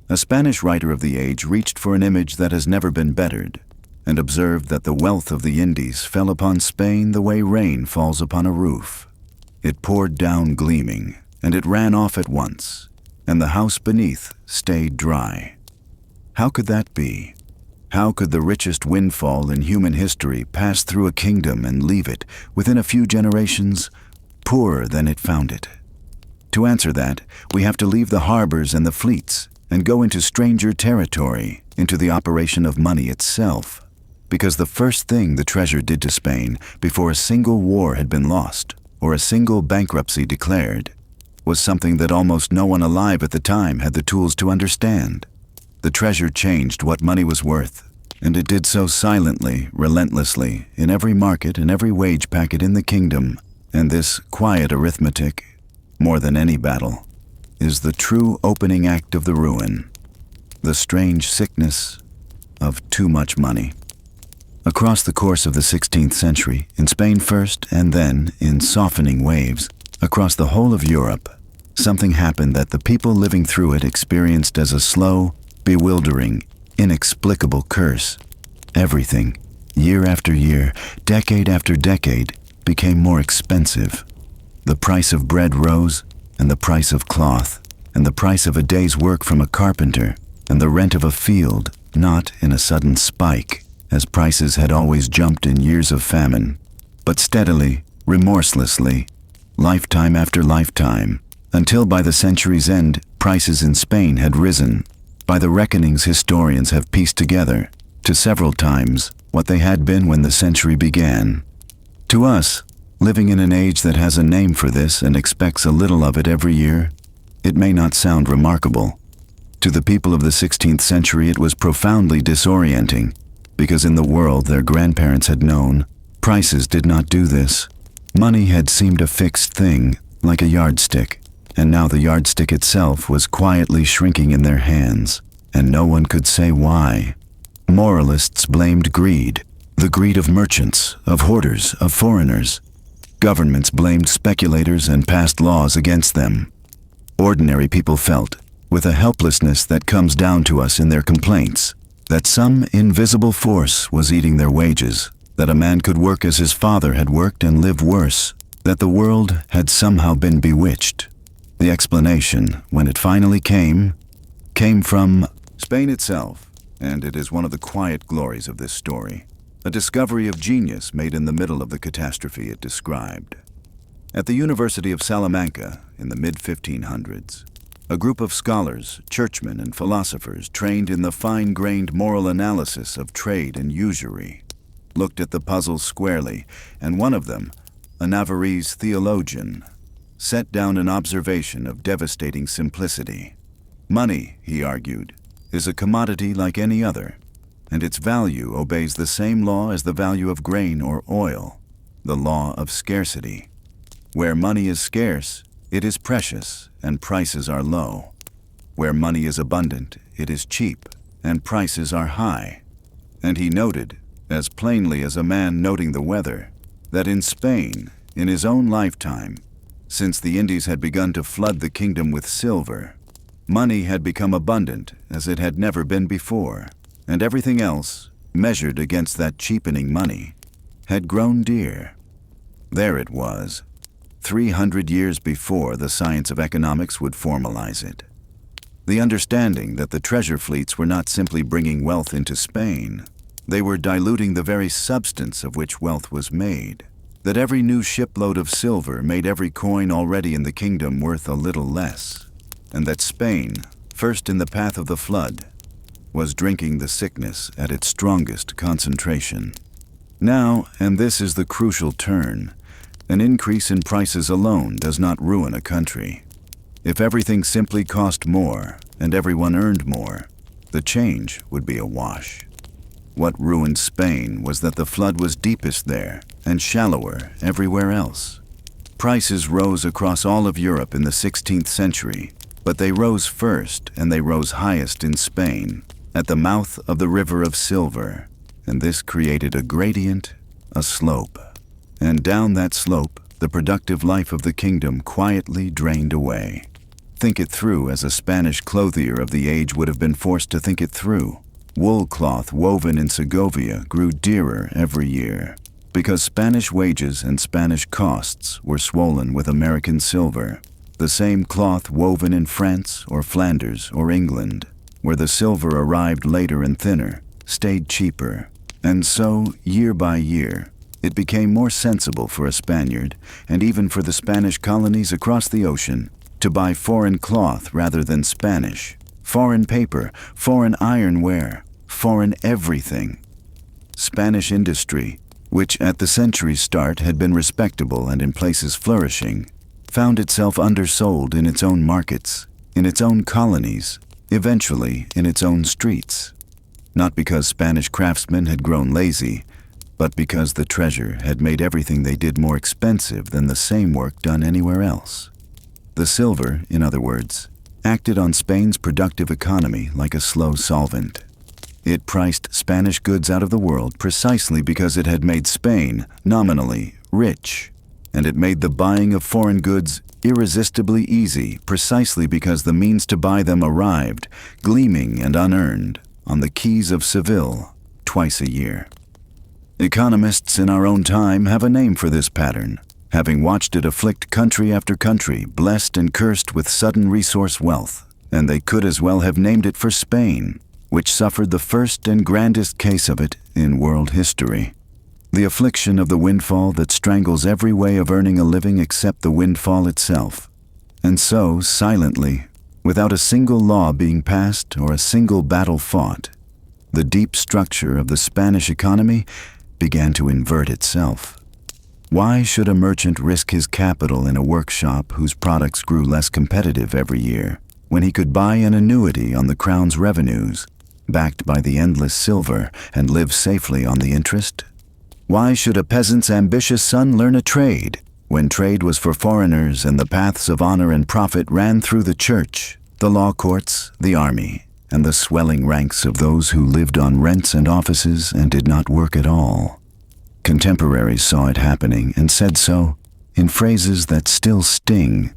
A Spanish writer of the age reached for an image that has never been bettered, and observed that the wealth of the Indies fell upon Spain the way rain falls upon a roof. It poured down gleaming, and it ran off at once, and the house beneath stayed dry. How could that be? How could the richest windfall in human history pass through a kingdom and leave it, within a few generations, poorer than it found it? To answer that, we have to leave the harbors and the fleets and go into stranger territory, into the operation of money itself. Because the first thing the treasure did to Spain before a single war had been lost or a single bankruptcy declared was something that almost no one alive at the time had the tools to understand. The treasure changed what money was worth, and it did so silently, relentlessly, in every market and every wage packet in the kingdom. And this quiet arithmetic, more than any battle, is the true opening act of the ruin, the strange sickness of too much money. Across the course of the 16th century, in Spain first and then, in softening waves, across the whole of Europe, something happened that the people living through it experienced as a slow, bewildering, inexplicable curse. Everything, year after year, decade after decade, became more expensive. The price of bread rose, and the price of cloth, and the price of a day's work from a carpenter, and the rent of a field, not in a sudden spike, as prices had always jumped in years of famine, but steadily, remorselessly, lifetime after lifetime, until by the century's end, prices in Spain had risen, by the reckonings historians have pieced together, to several times what they had been when the century began. To us, living in an age that has a name for this and expects a little of it every year, it may not sound remarkable. To the people of the 16th century it was profoundly disorienting, because in the world their grandparents had known, prices did not do this. Money had seemed a fixed thing, like a yardstick, and now the yardstick itself was quietly shrinking in their hands, and no one could say why. Moralists blamed greed, the greed of merchants, of hoarders, of foreigners. Governments blamed speculators and passed laws against them. Ordinary people felt, with a helplessness that comes down to us in their complaints, that some invisible force was eating their wages, that a man could work as his father had worked and live worse, that the world had somehow been bewitched. The explanation, when it finally came from Spain itself, and it is one of the quiet glories of this story, a discovery of genius made in the middle of the catastrophe it described. At the University of Salamanca in the mid-1500s, a group of scholars, churchmen, and philosophers trained in the fine-grained moral analysis of trade and usury looked at the puzzle squarely, and one of them, a Navarrese theologian, set down an observation of devastating simplicity. Money, he argued, is a commodity like any other, and its value obeys the same law as the value of grain or oil, the law of scarcity. Where money is scarce, it is precious, and prices are low. Where money is abundant, it is cheap, and prices are high. And he noted, as plainly as a man noting the weather, that in Spain, in his own lifetime, Since the Indies had begun to flood the kingdom with silver, money had become abundant as it had never been before, and everything else, measured against that cheapening money, had grown dear. There it was, 300 years before the science of economics would formalize it. The understanding that the treasure fleets were not simply bringing wealth into Spain, they were diluting the very substance of which wealth was made. That every new shipload of silver made every coin already in the kingdom worth a little less, and that Spain, first in the path of the flood, was drinking the sickness at its strongest concentration. Now, and this is the crucial turn, an increase in prices alone does not ruin a country. If everything simply cost more and everyone earned more, the change would be a wash. What ruined Spain was that the flood was deepest there and shallower everywhere else. Prices rose across all of Europe in the 16th century, but they rose first and they rose highest in Spain, at the mouth of the River of Silver, and this created a gradient, a slope. And down that slope, the productive life of the kingdom quietly drained away. Think it through as a Spanish clothier of the age would have been forced to think it through. Wool cloth woven in Segovia grew dearer every year because Spanish wages and Spanish costs were swollen with American silver. The same cloth woven in France or Flanders or England, where the silver arrived later and thinner, stayed cheaper. And so, year by year, it became more sensible for a Spaniard, and even for the Spanish colonies across the ocean, to buy foreign cloth rather than Spanish. Foreign paper, foreign ironware, foreign everything. Spanish industry, which at the century's start had been respectable and in places flourishing, found itself undersold in its own markets, in its own colonies, eventually in its own streets. Not because Spanish craftsmen had grown lazy, but because the treasure had made everything they did more expensive than the same work done anywhere else. The silver, in other words, acted on Spain's productive economy like a slow solvent. It priced Spanish goods out of the world precisely because it had made Spain, nominally, rich, and it made the buying of foreign goods irresistibly easy precisely because the means to buy them arrived, gleaming and unearned, on the quays of Seville twice a year. Economists in our own time have a name for this pattern, having watched it afflict country after country, blessed and cursed with sudden resource wealth, and they could as well have named it for Spain, which suffered the first and grandest case of it in world history. The affliction of the windfall that strangles every way of earning a living except the windfall itself. And so, silently, without a single law being passed or a single battle fought, the deep structure of the Spanish economy began to invert itself. Why should a merchant risk his capital in a workshop whose products grew less competitive every year, when he could buy an annuity on the crown's revenues, backed by the endless silver, and live safely on the interest? Why should a peasant's ambitious son learn a trade, when trade was for foreigners and the paths of honor and profit ran through the church, the law courts, the army, and the swelling ranks of those who lived on rents and offices and did not work at all? Contemporaries saw it happening and said so, in phrases that still sting,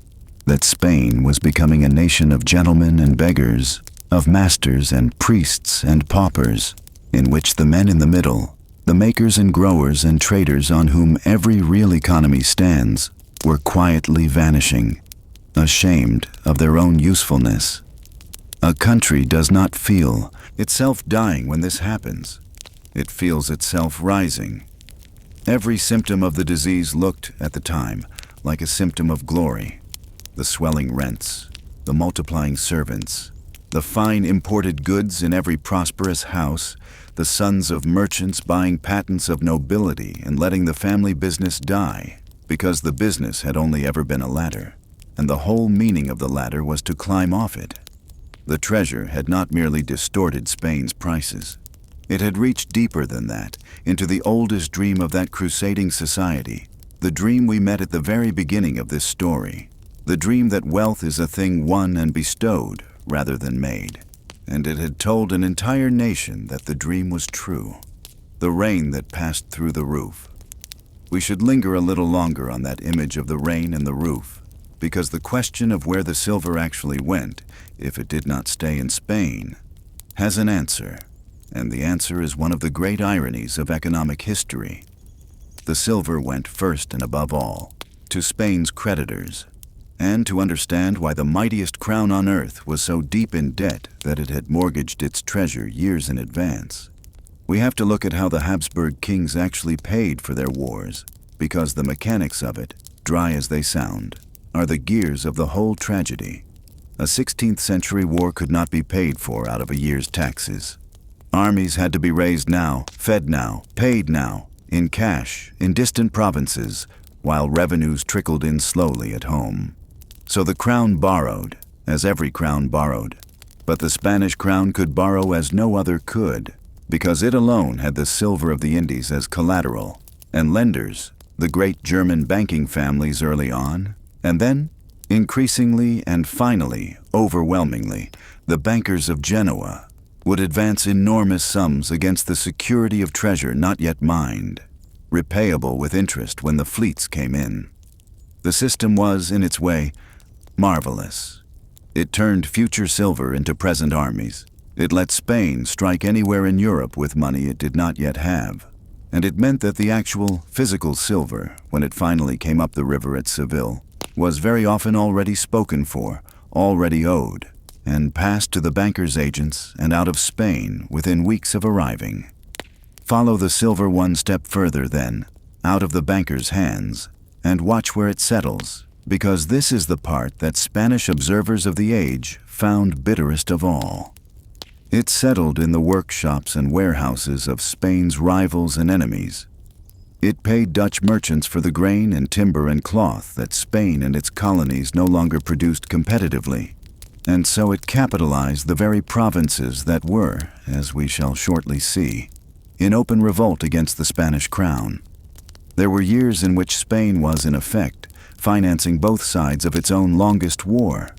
that Spain was becoming a nation of gentlemen and beggars, of masters and priests and paupers, in which the men in the middle, the makers and growers and traders on whom every real economy stands, were quietly vanishing, ashamed of their own usefulness. A country does not feel itself dying when this happens. It feels itself rising. Every symptom of the disease looked, at the time, like a symptom of glory. The swelling rents, the multiplying servants, the fine imported goods in every prosperous house, the sons of merchants buying patents of nobility and letting the family business die, because the business had only ever been a ladder, and the whole meaning of the ladder was to climb off it. The treasure had not merely distorted Spain's prices. It had reached deeper than that, into the oldest dream of that crusading society, the dream we met at the very beginning of this story, the dream that wealth is a thing won and bestowed rather than made. And it had told an entire nation that the dream was true. The rain that passed through the roof. We should linger a little longer on that image of the rain and the roof, because the question of where the silver actually went, if it did not stay in Spain, has an answer, and the answer is one of the great ironies of economic history. The silver went first and above all to Spain's creditors, and to understand why the mightiest crown on earth was so deep in debt that it had mortgaged its treasure years in advance, we have to look at how the Habsburg kings actually paid for their wars, because the mechanics of it, dry as they sound, are the gears of the whole tragedy. A 16th century war could not be paid for out of a year's taxes. Armies had to be raised now, fed now, paid now, in cash, in distant provinces, while revenues trickled in slowly at home. So the crown borrowed, as every crown borrowed. But the Spanish crown could borrow as no other could, because it alone had the silver of the Indies as collateral, and lenders, the great German banking families early on, and then, increasingly and finally, overwhelmingly, the bankers of Genoa, would advance enormous sums against the security of treasure not yet mined, repayable with interest when the fleets came in. The system was, in its way, marvelous. It turned future silver into present armies. It let Spain strike anywhere in Europe with money it did not yet have. And it meant that the actual physical silver, when it finally came up the river at Seville, was very often already spoken for, already owed, and passed to the bankers' agents and out of Spain within weeks of arriving. Follow the silver one step further then, out of the bankers' hands, and watch where it settles, because this is the part that Spanish observers of the age found bitterest of all. It settled in the workshops and warehouses of Spain's rivals and enemies. It paid Dutch merchants for the grain and timber and cloth that Spain and its colonies no longer produced competitively, and so it capitalized the very provinces that were, as we shall shortly see, in open revolt against the Spanish crown. There were years in which Spain was, in effect, financing both sides of its own longest war.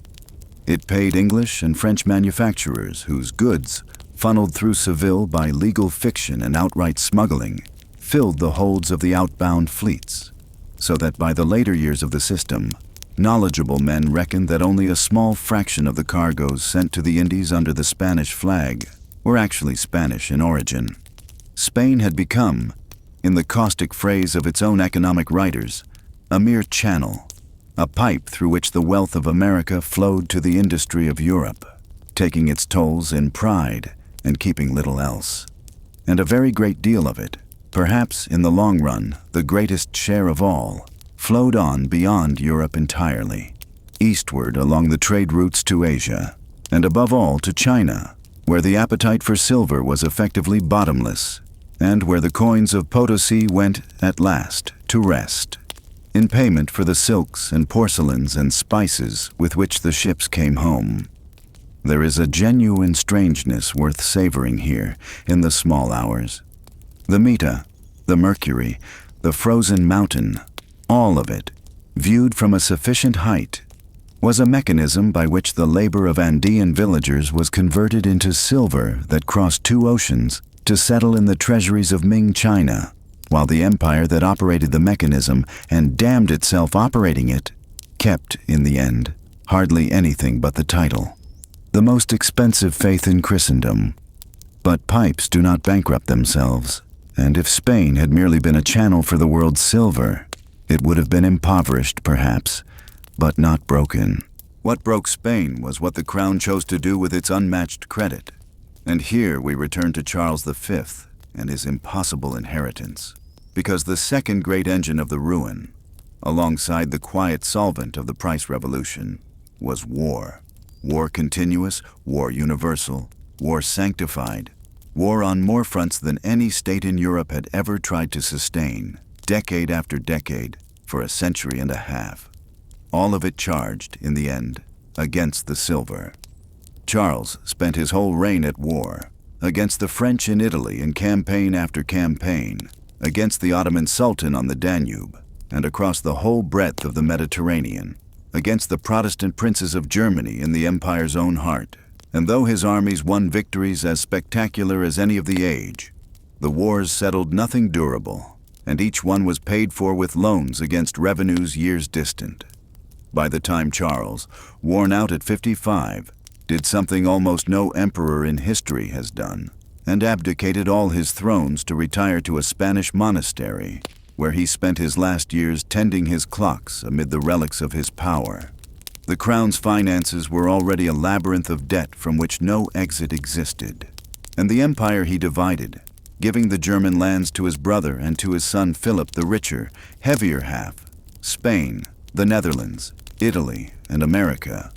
It paid English and French manufacturers whose goods, funneled through Seville by legal fiction and outright smuggling, filled the holds of the outbound fleets, so that by the later years of the system, knowledgeable men reckoned that only a small fraction of the cargoes sent to the Indies under the Spanish flag were actually Spanish in origin. Spain had become, in the caustic phrase of its own economic writers, a mere channel, a pipe through which the wealth of America flowed to the industry of Europe, taking its tolls in pride and keeping little else. And a very great deal of it, perhaps in the long run the greatest share of all, flowed on beyond Europe entirely, eastward along the trade routes to Asia, and above all to China, where the appetite for silver was effectively bottomless, and where the coins of Potosí went, at last, to rest, in payment for the silks and porcelains and spices with which the ships came home. There is a genuine strangeness worth savoring here in the small hours. The Meta, the Mercury, the frozen mountain, all of it, viewed from a sufficient height, was a mechanism by which the labor of Andean villagers was converted into silver that crossed two oceans to settle in the treasuries of Ming China, while the empire that operated the mechanism and damned itself operating it kept, in the end, hardly anything but the title. The most expensive faith in Christendom. But pipes do not bankrupt themselves, and if Spain had merely been a channel for the world's silver, it would have been impoverished, perhaps, but not broken. What broke Spain was what the crown chose to do with its unmatched credit. And here we return to Charles V and his impossible inheritance, because the second great engine of the ruin, alongside the quiet solvent of the price revolution, was war. War continuous, war universal, war sanctified, war on more fronts than any state in Europe had ever tried to sustain, decade after decade, for a century and a half. All of it charged, in the end, against the silver. Charles spent his whole reign at war, against the French in Italy in campaign after campaign, against the Ottoman Sultan on the Danube, and across the whole breadth of the Mediterranean, against the Protestant princes of Germany in the empire's own heart. And though his armies won victories as spectacular as any of the age, the wars settled nothing durable, and each one was paid for with loans against revenues years distant. by the time Charles, worn out at 55, did something almost no emperor in history has done, and abdicated all his thrones to retire to a Spanish monastery, where he spent his last years tending his clocks amid the relics of his power. The crown's finances were already a labyrinth of debt from which no exit existed, and the empire he divided, giving the German lands to his brother and to his son Philip the richer, heavier half, Spain, the Netherlands, Italy, and America,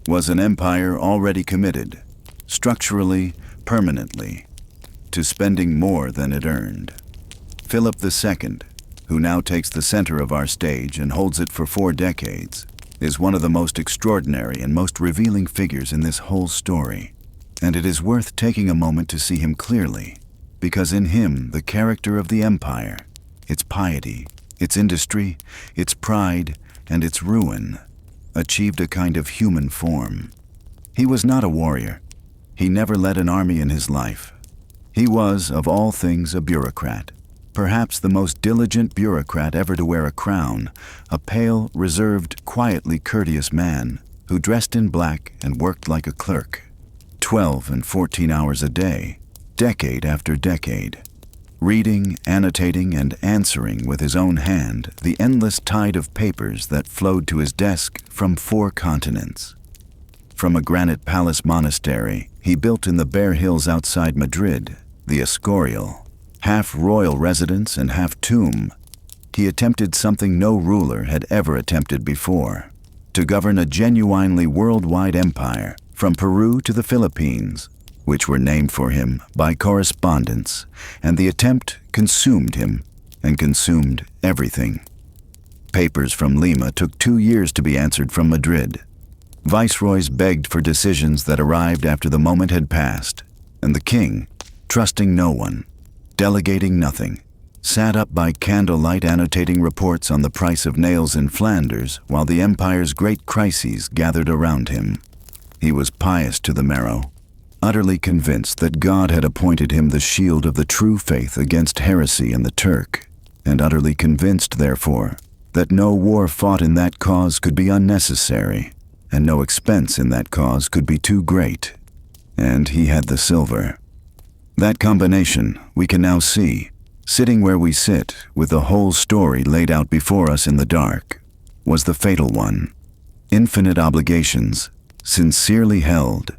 was an empire already committed, structurally, permanently, to spending more than it earned. Philip II, who now takes the center of our stage and holds it for 4 decades, is one of the most extraordinary and most revealing figures in this whole story, and it is worth taking a moment to see him clearly, because in him the character of the empire, its piety, its industry, its pride, and its ruin, achieved a kind of human form. He was not a warrior. He never led an army in his life. He was, of all things, a bureaucrat, perhaps the most diligent bureaucrat ever to wear a crown, a pale, reserved, quietly courteous man who dressed in black and worked like a clerk, 12 and 14 hours a day, decade after decade, reading, annotating, and answering with his own hand the endless tide of papers that flowed to his desk from 4 continents. From a granite palace monastery he built in the bare hills outside Madrid, the Escorial, half royal residence and half tomb, he attempted something no ruler had ever attempted before: to govern a genuinely worldwide empire from Peru to the Philippines, which were named for him by correspondence, and the attempt consumed him and consumed everything. Papers from Lima took 2 years to be answered from Madrid. Viceroys begged for decisions that arrived after the moment had passed, and the king, trusting no one, delegating nothing, sat up by candlelight annotating reports on the price of nails in Flanders while the empire's great crises gathered around him. He was pious to the marrow, utterly convinced that God had appointed him the shield of the true faith against heresy and the Turk, and utterly convinced, therefore, that no war fought in that cause could be unnecessary, and no expense in that cause could be too great. And he had the silver. That combination, we can now see, sitting where we sit, with the whole story laid out before us in the dark, was the fatal one. Infinite obligations, sincerely held,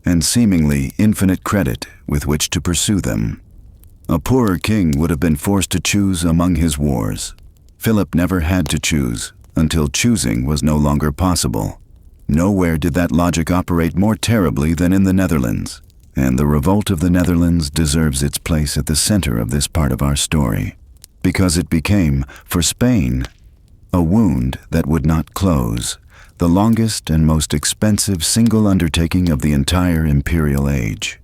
and seemingly infinite credit with which to pursue them. A poorer king would have been forced to choose among his wars. Philip never had to choose, until choosing was no longer possible. Nowhere did that logic operate more terribly than in the Netherlands, and the revolt of the Netherlands deserves its place at the center of this part of our story, because it became, for Spain, a wound that would not close, the longest and most expensive single undertaking of the entire imperial age.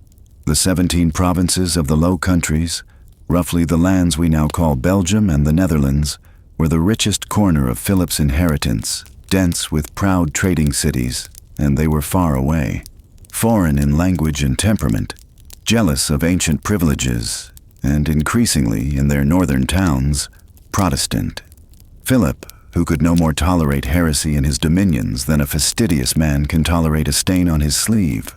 The 17 provinces of the Low Countries, roughly the lands we now call Belgium and the Netherlands, were the richest corner of Philip's inheritance, dense with proud trading cities, and they were far away, foreign in language and temperament, jealous of ancient privileges, and increasingly, in their northern towns, Protestant. Philip, who could no more tolerate heresy in his dominions than a fastidious man can tolerate a stain on his sleeve,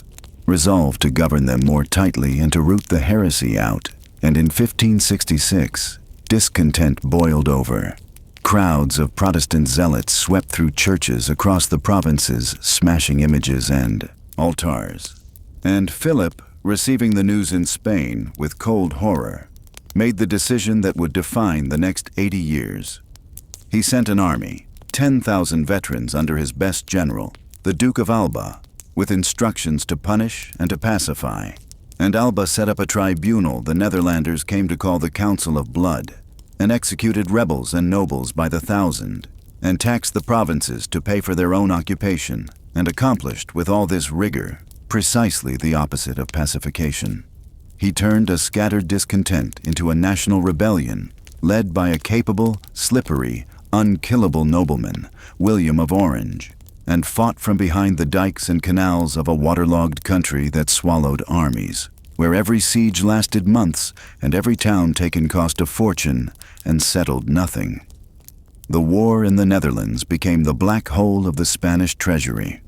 resolved to govern them more tightly and to root the heresy out, and in 1566, discontent boiled over. Crowds of Protestant zealots swept through churches across the provinces, smashing images and altars. And Philip, receiving the news in Spain with cold horror, made the decision that would define the next 80 years. He sent an army, 10,000 veterans under his best general, the Duke of Alba, with instructions to punish and to pacify. And Alba set up a tribunal the Netherlanders came to call the Council of Blood, and executed rebels and nobles by the thousand, and taxed the provinces to pay for their own occupation, and accomplished with all this rigor precisely the opposite of pacification. He turned a scattered discontent into a national rebellion led by a capable, slippery, unkillable nobleman, William of Orange, and fought from behind the dikes and canals of a waterlogged country that swallowed armies, where every siege lasted months and every town taken cost a fortune and settled nothing. The war in the Netherlands became the black hole of the Spanish treasury.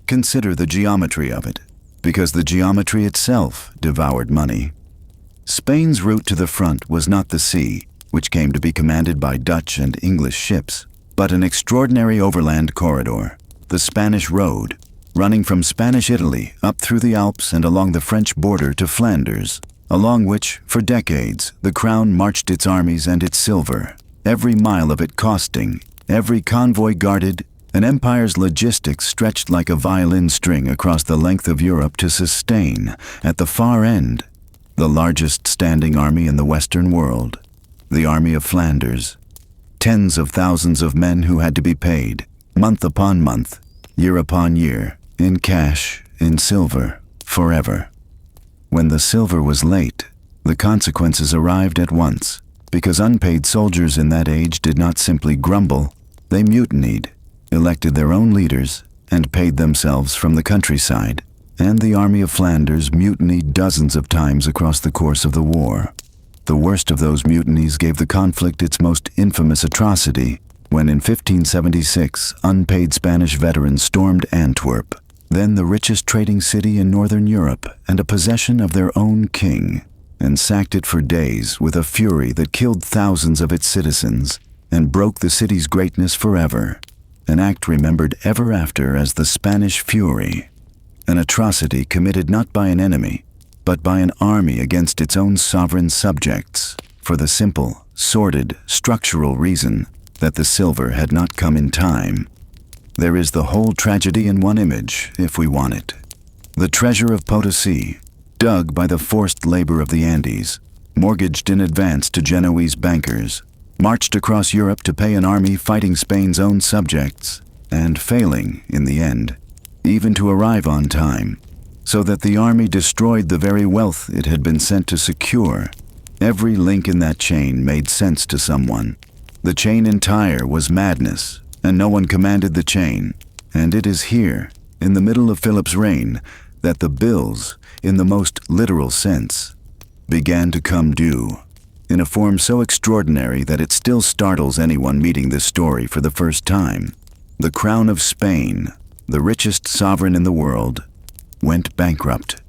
Consider the geometry of it, because the geometry itself devoured money. Spain's route to the front was not the sea, which came to be commanded by Dutch and English ships, but an extraordinary overland corridor, the Spanish Road, running from Spanish Italy up through the Alps and along the French border to Flanders, along which, for decades, the crown marched its armies and its silver, every mile of it costing, every convoy guarded, an empire's logistics stretched like a violin string across the length of Europe to sustain, at the far end, the largest standing army in the Western world, the Army of Flanders. Tens of thousands of men who had to be paid, month upon month, year upon year, in cash, in silver, forever. When the silver was late, the consequences arrived at once, because unpaid soldiers in that age did not simply grumble, they mutinied, elected their own leaders, and paid themselves from the countryside, and the Army of Flanders mutinied dozens of times across the course of the war. The worst of those mutinies gave the conflict its most infamous atrocity, when in 1576 unpaid Spanish veterans stormed Antwerp, then the richest trading city in northern Europe and a possession of their own king, and sacked it for days with a fury that killed thousands of its citizens and broke the city's greatness forever, an act remembered ever after as the Spanish Fury, an atrocity committed not by an enemy, but by an army against its own sovereign subjects, for the simple, sordid, structural reason that the silver had not come in time. There is the whole tragedy in one image, if we want it. The treasure of Potosí, dug by the forced labor of the Andes, mortgaged in advance to Genoese bankers, marched across Europe to pay an army fighting Spain's own subjects, and failing, in the end, even to arrive on time, so that the army destroyed the very wealth it had been sent to secure. Every link in that chain made sense to someone. The chain entire was madness, and no one commanded the chain, and it is here, in the middle of Philip's reign, that the bills, in the most literal sense, began to come due, in a form so extraordinary that it still startles anyone meeting this story for the first time. The crown of Spain, the richest sovereign in the world, went bankrupt.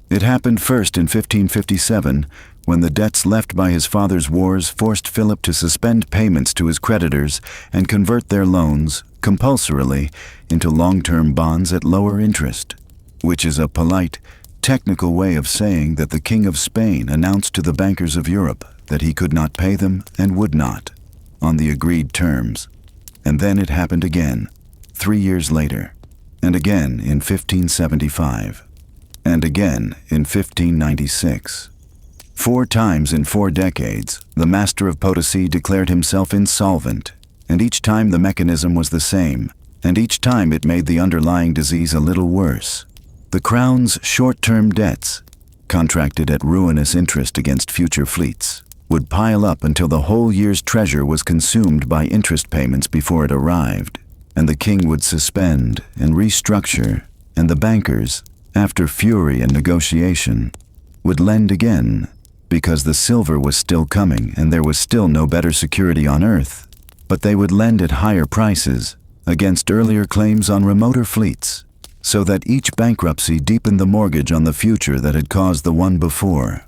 It happened first in 1557, when the debts left by his father's wars forced Philip to suspend payments to his creditors and convert their loans, compulsorily, into long-term bonds at lower interest, which is a polite, technical way of saying that the King of Spain announced to the bankers of Europe that he could not pay them and would not, on the agreed terms. And then it happened again, 3 years later, and again in 1575, and again in 1596. 4 times in 4 decades, the master of Potosí declared himself insolvent, and each time the mechanism was the same, and each time it made the underlying disease a little worse. The crown's short-term debts, contracted at ruinous interest against future fleets, would pile up until the whole year's treasure was consumed by interest payments before it arrived, and the king would suspend and restructure, and the bankers, after fury and negotiation, would lend again, because the silver was still coming and there was still no better security on earth, but they would lend at higher prices against earlier claims on remoter fleets, so that each bankruptcy deepened the mortgage on the future that had caused the one before.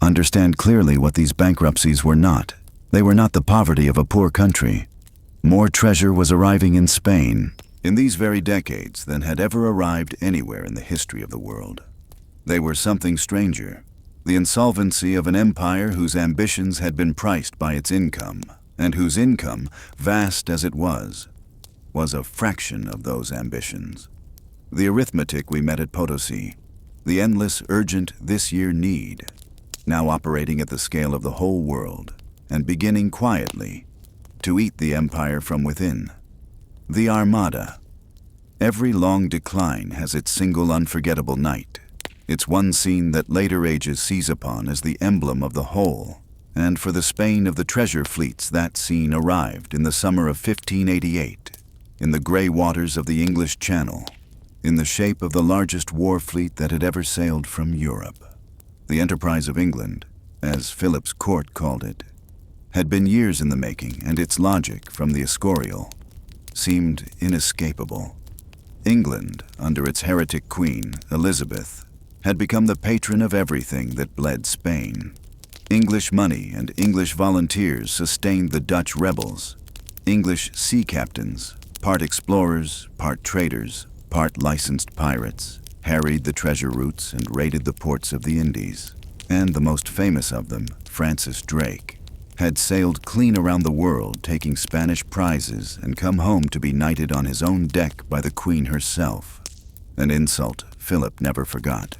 Understand clearly what these bankruptcies were not. They were not the poverty of a poor country. More treasure was arriving in Spain in these very decades than had ever arrived anywhere in the history of the world. They were something stranger, the insolvency of an empire whose ambitions had been priced by its income, and whose income, vast as it was a fraction of those ambitions. The arithmetic we met at Potosí, the endless, urgent, this-year need, now operating at the scale of the whole world, and beginning quietly to eat the empire from within. The Armada. Every long decline has its single unforgettable night. It's one scene that later ages seize upon as the emblem of the whole, and for the Spain of the treasure fleets that scene arrived in the summer of 1588, in the grey waters of the English Channel, in the shape of the largest war fleet that had ever sailed from Europe. The enterprise of England, as Philip's court called it. had been years in the making, and its logic from the Escorial seemed inescapable. England, under its heretic queen, Elizabeth, had become the patron of everything that bled Spain. English money and English volunteers sustained the Dutch rebels. English sea captains, part explorers, part traders, part licensed pirates, harried the treasure routes and raided the ports of the Indies. And the most famous of them, Francis Drake, had sailed clean around the world, taking Spanish prizes, and come home to be knighted on his own deck by the Queen herself. An insult Philip never forgot.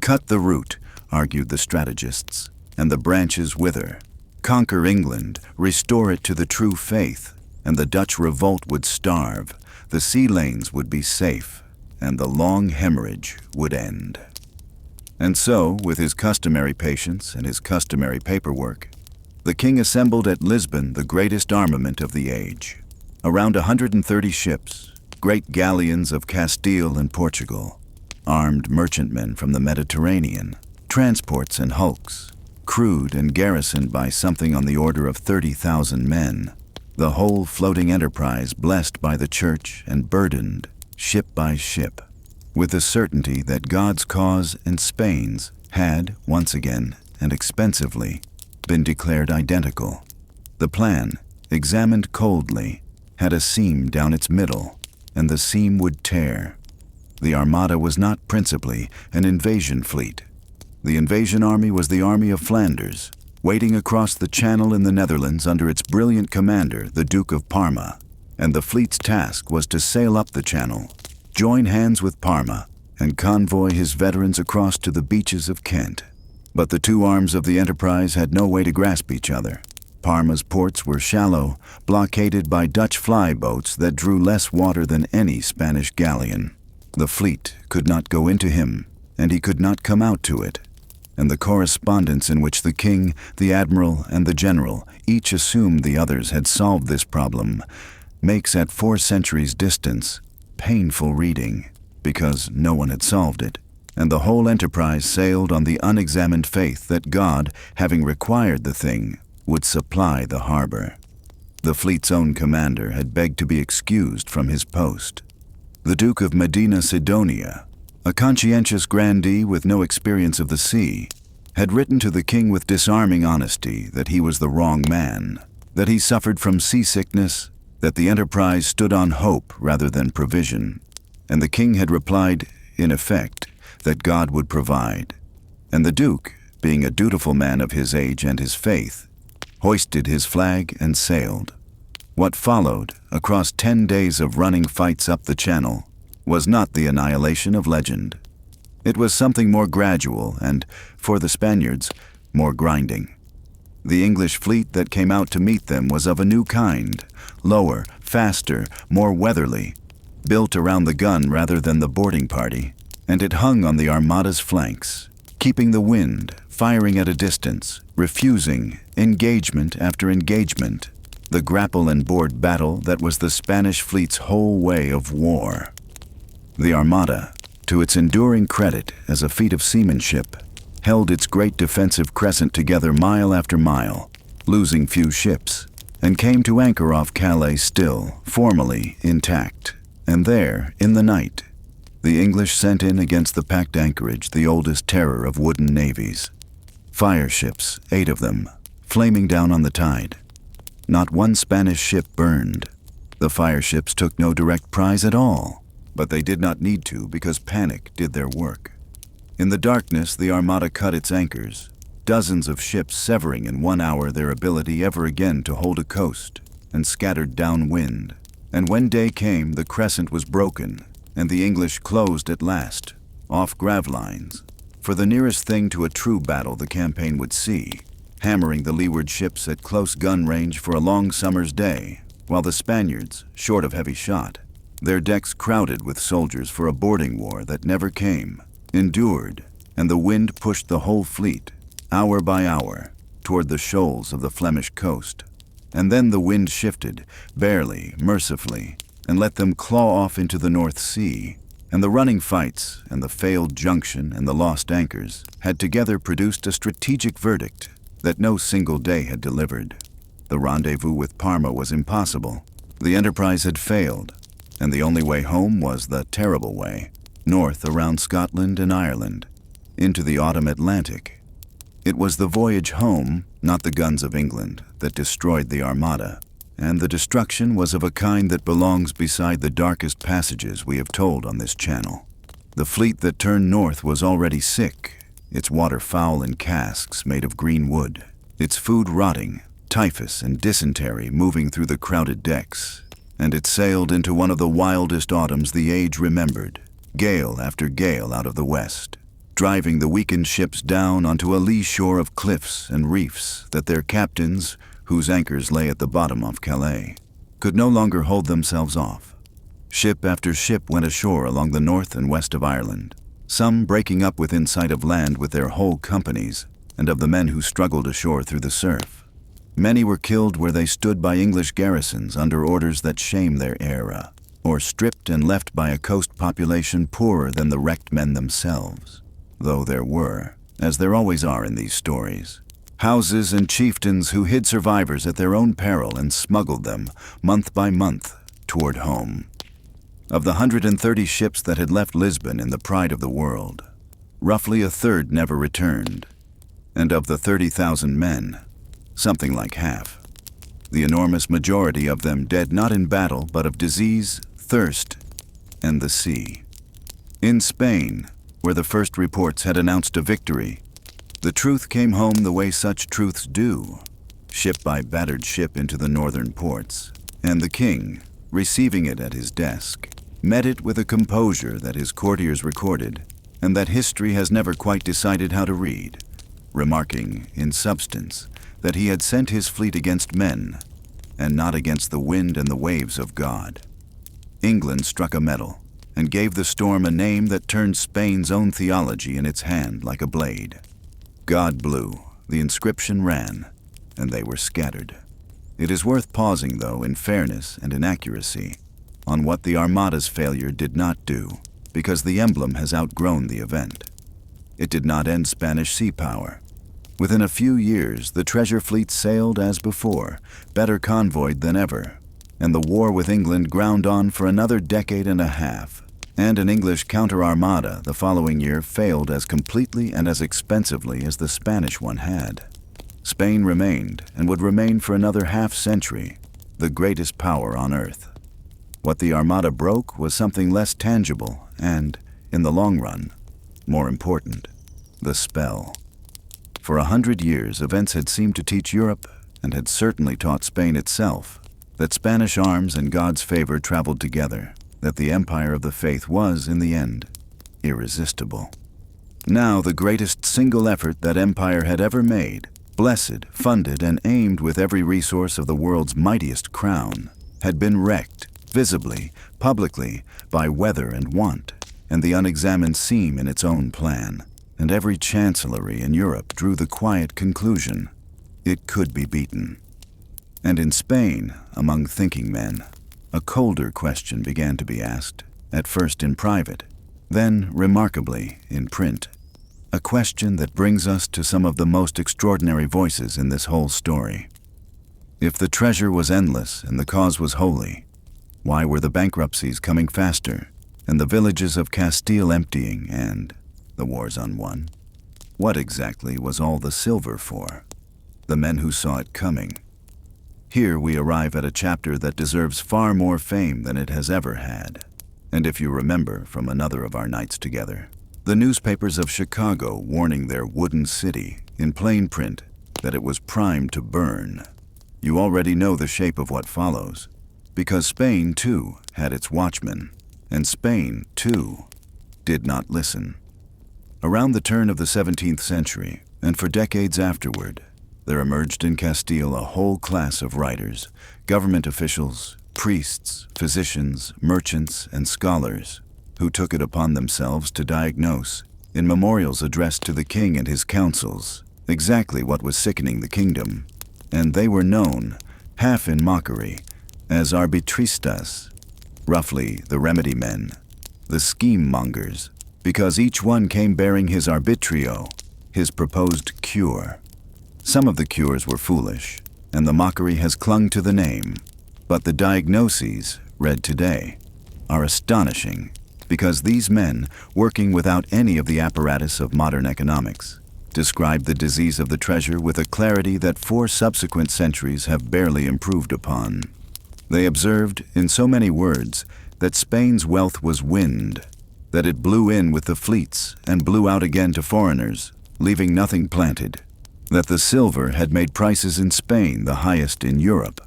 Cut the root, argued the strategists, and the branches wither. Conquer England, restore it to the true faith, and the Dutch revolt would starve, the sea lanes would be safe, and the long hemorrhage would end. And so, with his customary patience and his customary paperwork, the king assembled at Lisbon the greatest armament of the age. Around 130 ships, great galleons of Castile and Portugal, armed merchantmen from the Mediterranean, transports and hulks, crewed and garrisoned by something on the order of 30,000 men, the whole floating enterprise blessed by the church and burdened, ship by ship, with the certainty that God's cause and Spain's had, once again and expensively, been declared identical. The plan, examined coldly, had a seam down its middle, and the seam would tear. The Armada was not principally an invasion fleet. The invasion army was the Army of Flanders, waiting across the Channel in the Netherlands under its brilliant commander, the Duke of Parma, and the fleet's task was to sail up the Channel, join hands with Parma, and convoy his veterans across to the beaches of Kent. But the two arms of the enterprise had no way to grasp each other. Parma's ports were shallow, blockaded by Dutch fly-boats that drew less water than any Spanish galleon. The fleet could not go into him, and he could not come out to it. And the correspondence in which the king, the admiral, and the general each assumed the others had solved this problem makes at 4 centuries' distance painful reading, because no one had solved it, and the whole enterprise sailed on the unexamined faith that God, having required the thing, would supply the harbor. The fleet's own commander had begged to be excused from his post. The Duke of Medina Sidonia, a conscientious grandee with no experience of the sea, had written to the king with disarming honesty that he was the wrong man, that he suffered from seasickness, that the enterprise stood on hope rather than provision, and the king had replied, in effect, that God would provide. And the Duke, being a dutiful man of his age and his faith, hoisted his flag and sailed. What followed, across 10 days of running fights up the Channel, was not the annihilation of legend. It was something more gradual and, for the Spaniards, more grinding. The English fleet that came out to meet them was of a new kind, lower, faster, more weatherly, built around the gun rather than the boarding party, and it hung on the Armada's flanks, keeping the wind, firing at a distance, refusing engagement after engagement, the grapple and board battle that was the Spanish fleet's whole way of war. The Armada, to its enduring credit as a feat of seamanship, held its great defensive crescent together mile after mile, losing few ships, and came to anchor off Calais still, formally intact. And there, in the night, the English sent in against the packed anchorage the oldest terror of wooden navies. Fire ships, 8 of them, flaming down on the tide. Not one Spanish ship burned. The fire ships took no direct prize at all, but they did not need to because panic did their work. In the darkness, the Armada cut its anchors, dozens of ships severing in 1 hour their ability ever again to hold a coast, and scattered downwind. And when day came, the crescent was broken, and the English closed at last, off Gravelines, for the nearest thing to a true battle the campaign would see, hammering the leeward ships at close gun range for a long summer's day, while the Spaniards, short of heavy shot, their decks crowded with soldiers for a boarding war that never came, endured, and the wind pushed the whole fleet, hour by hour, toward the shoals of the Flemish coast. And then the wind shifted, barely, mercifully, and let them claw off into the North Sea, and the running fights, and the failed junction, and the lost anchors had together produced a strategic verdict that no single day had delivered. The rendezvous with Parma was impossible. The enterprise had failed, and the only way home was the terrible way, north around Scotland and Ireland, into the autumn Atlantic. It was the voyage home, not the guns of England, that destroyed the Armada, and the destruction was of a kind that belongs beside the darkest passages we have told on this channel. The fleet that turned north was already sick, its water foul in casks made of green wood, its food rotting, typhus and dysentery moving through the crowded decks, and it sailed into one of the wildest autumns the age remembered, gale after gale out of the west, driving the weakened ships down onto a lee shore of cliffs and reefs that their captains, whose anchors lay at the bottom of Calais, could no longer hold themselves off. Ship after ship went ashore along the north and west of Ireland, some breaking up within sight of land with their whole companies and of the men who struggled ashore through the surf. Many were killed where they stood by English garrisons under orders that shame their era, or stripped and left by a coast population poorer than the wrecked men themselves, though there were, as there always are in these stories, houses and chieftains who hid survivors at their own peril and smuggled them, month by month, toward home. Of the 130 ships that had left Lisbon in the pride of the world, roughly a third never returned, and of the 30,000 men, something like half, the enormous majority of them dead not in battle but of disease, thirst, and the sea. In Spain, where the first reports had announced a victory, the truth came home the way such truths do, ship by battered ship into the northern ports, and the king, receiving it at his desk, met it with a composure that his courtiers recorded and that history has never quite decided how to read, remarking, in substance, that he had sent his fleet against men and not against the wind and the waves of God. England struck a medal and gave the storm a name that turned Spain's own theology in its hand like a blade. God blew, the inscription ran, and they were scattered. It is worth pausing, though, in fairness and in accuracy, on what the Armada's failure did not do, because the emblem has outgrown the event. It did not end Spanish sea power. Within a few years, the treasure fleet sailed as before, better convoyed than ever, and the war with England ground on for another decade and a half, and an English counter-armada the following year failed as completely and as expensively as the Spanish one had. Spain remained, and would remain for another half-century, the greatest power on earth. What the Armada broke was something less tangible and, in the long run, more important: the spell. For 100 years, events had seemed to teach Europe, and had certainly taught Spain itself, that Spanish arms and God's favor traveled together, that the empire of the faith was, in the end, irresistible. Now the greatest single effort that empire had ever made, blessed, funded, and aimed with every resource of the world's mightiest crown, had been wrecked, visibly, publicly, by weather and want, and the unexamined seam in its own plan, and every chancellery in Europe drew the quiet conclusion: it could be beaten. And in Spain, among thinking men, a colder question began to be asked, at first in private, then, remarkably, in print. A question that brings us to some of the most extraordinary voices in this whole story. If the treasure was endless and the cause was holy, why were the bankruptcies coming faster, and the villages of Castile emptying, and the wars unwon? What exactly was all the silver for? The men who saw it coming. Here we arrive at a chapter that deserves far more fame than it has ever had. And if you remember from another of our nights together, the newspapers of Chicago warning their wooden city, in plain print, that it was primed to burn, you already know the shape of what follows, because Spain, too, had its watchmen, and Spain, too, did not listen. Around the turn of the 17th century, and for decades afterward, there emerged in Castile a whole class of writers, government officials, priests, physicians, merchants, and scholars, who took it upon themselves to diagnose, in memorials addressed to the king and his councils, exactly what was sickening the kingdom, and they were known, half in mockery, as arbitristas, roughly the remedy men, the scheme-mongers, because each one came bearing his arbitrio, his proposed cure. Some of the cures were foolish, and the mockery has clung to the name. But the diagnoses, read today, are astonishing, because these men, working without any of the apparatus of modern economics, describe the disease of the treasure with a clarity that 4 subsequent centuries have barely improved upon. They observed, in so many words, that Spain's wealth was wind, that it blew in with the fleets and blew out again to foreigners, leaving nothing planted, that the silver had made prices in Spain the highest in Europe,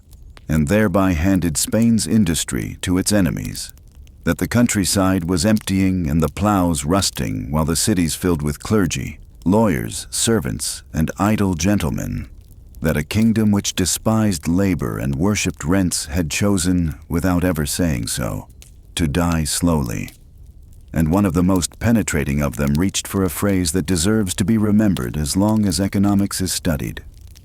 and thereby handed Spain's industry to its enemies, that the countryside was emptying and the plows rusting while the cities filled with clergy, lawyers, servants, and idle gentlemen, that a kingdom which despised labor and worshipped rents had chosen, without ever saying so, to die slowly. And one of the most penetrating of them reached for a phrase that deserves to be remembered as long as economics is studied,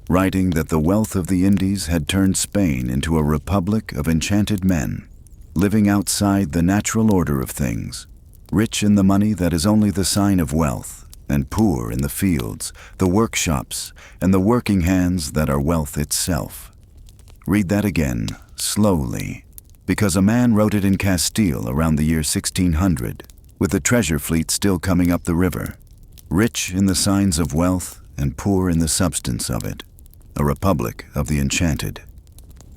writing that the wealth of the Indies had turned Spain into a republic of enchanted men, living outside the natural order of things, rich in the money that is only the sign of wealth, and poor in the fields, the workshops, and the working hands that are wealth itself. Read that again, slowly, because a man wrote it in Castile around the year 1600, with the treasure fleet still coming up the river, rich in the signs of wealth and poor in the substance of it, a republic of the enchanted.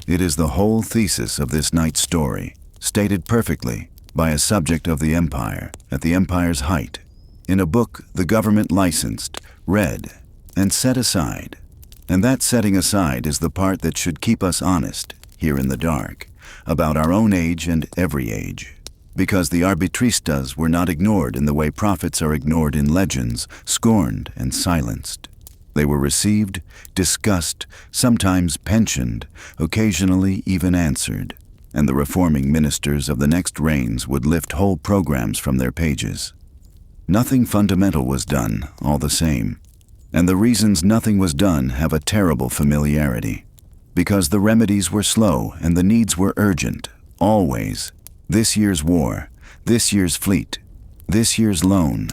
It is the whole thesis of this night's story, stated perfectly by a subject of the empire at the empire's height, in a book the government licensed, read, and set aside. And that setting aside is the part that should keep us honest, here in the dark, about our own age and every age. Because the arbitristas were not ignored in the way prophets are ignored in legends, scorned and silenced. They were received, discussed, sometimes pensioned, occasionally even answered, and the reforming ministers of the next reigns would lift whole programs from their pages. Nothing fundamental was done, all the same, and the reasons nothing was done have a terrible familiarity. Because the remedies were slow and the needs were urgent, always. This year's war, this year's fleet, this year's loan.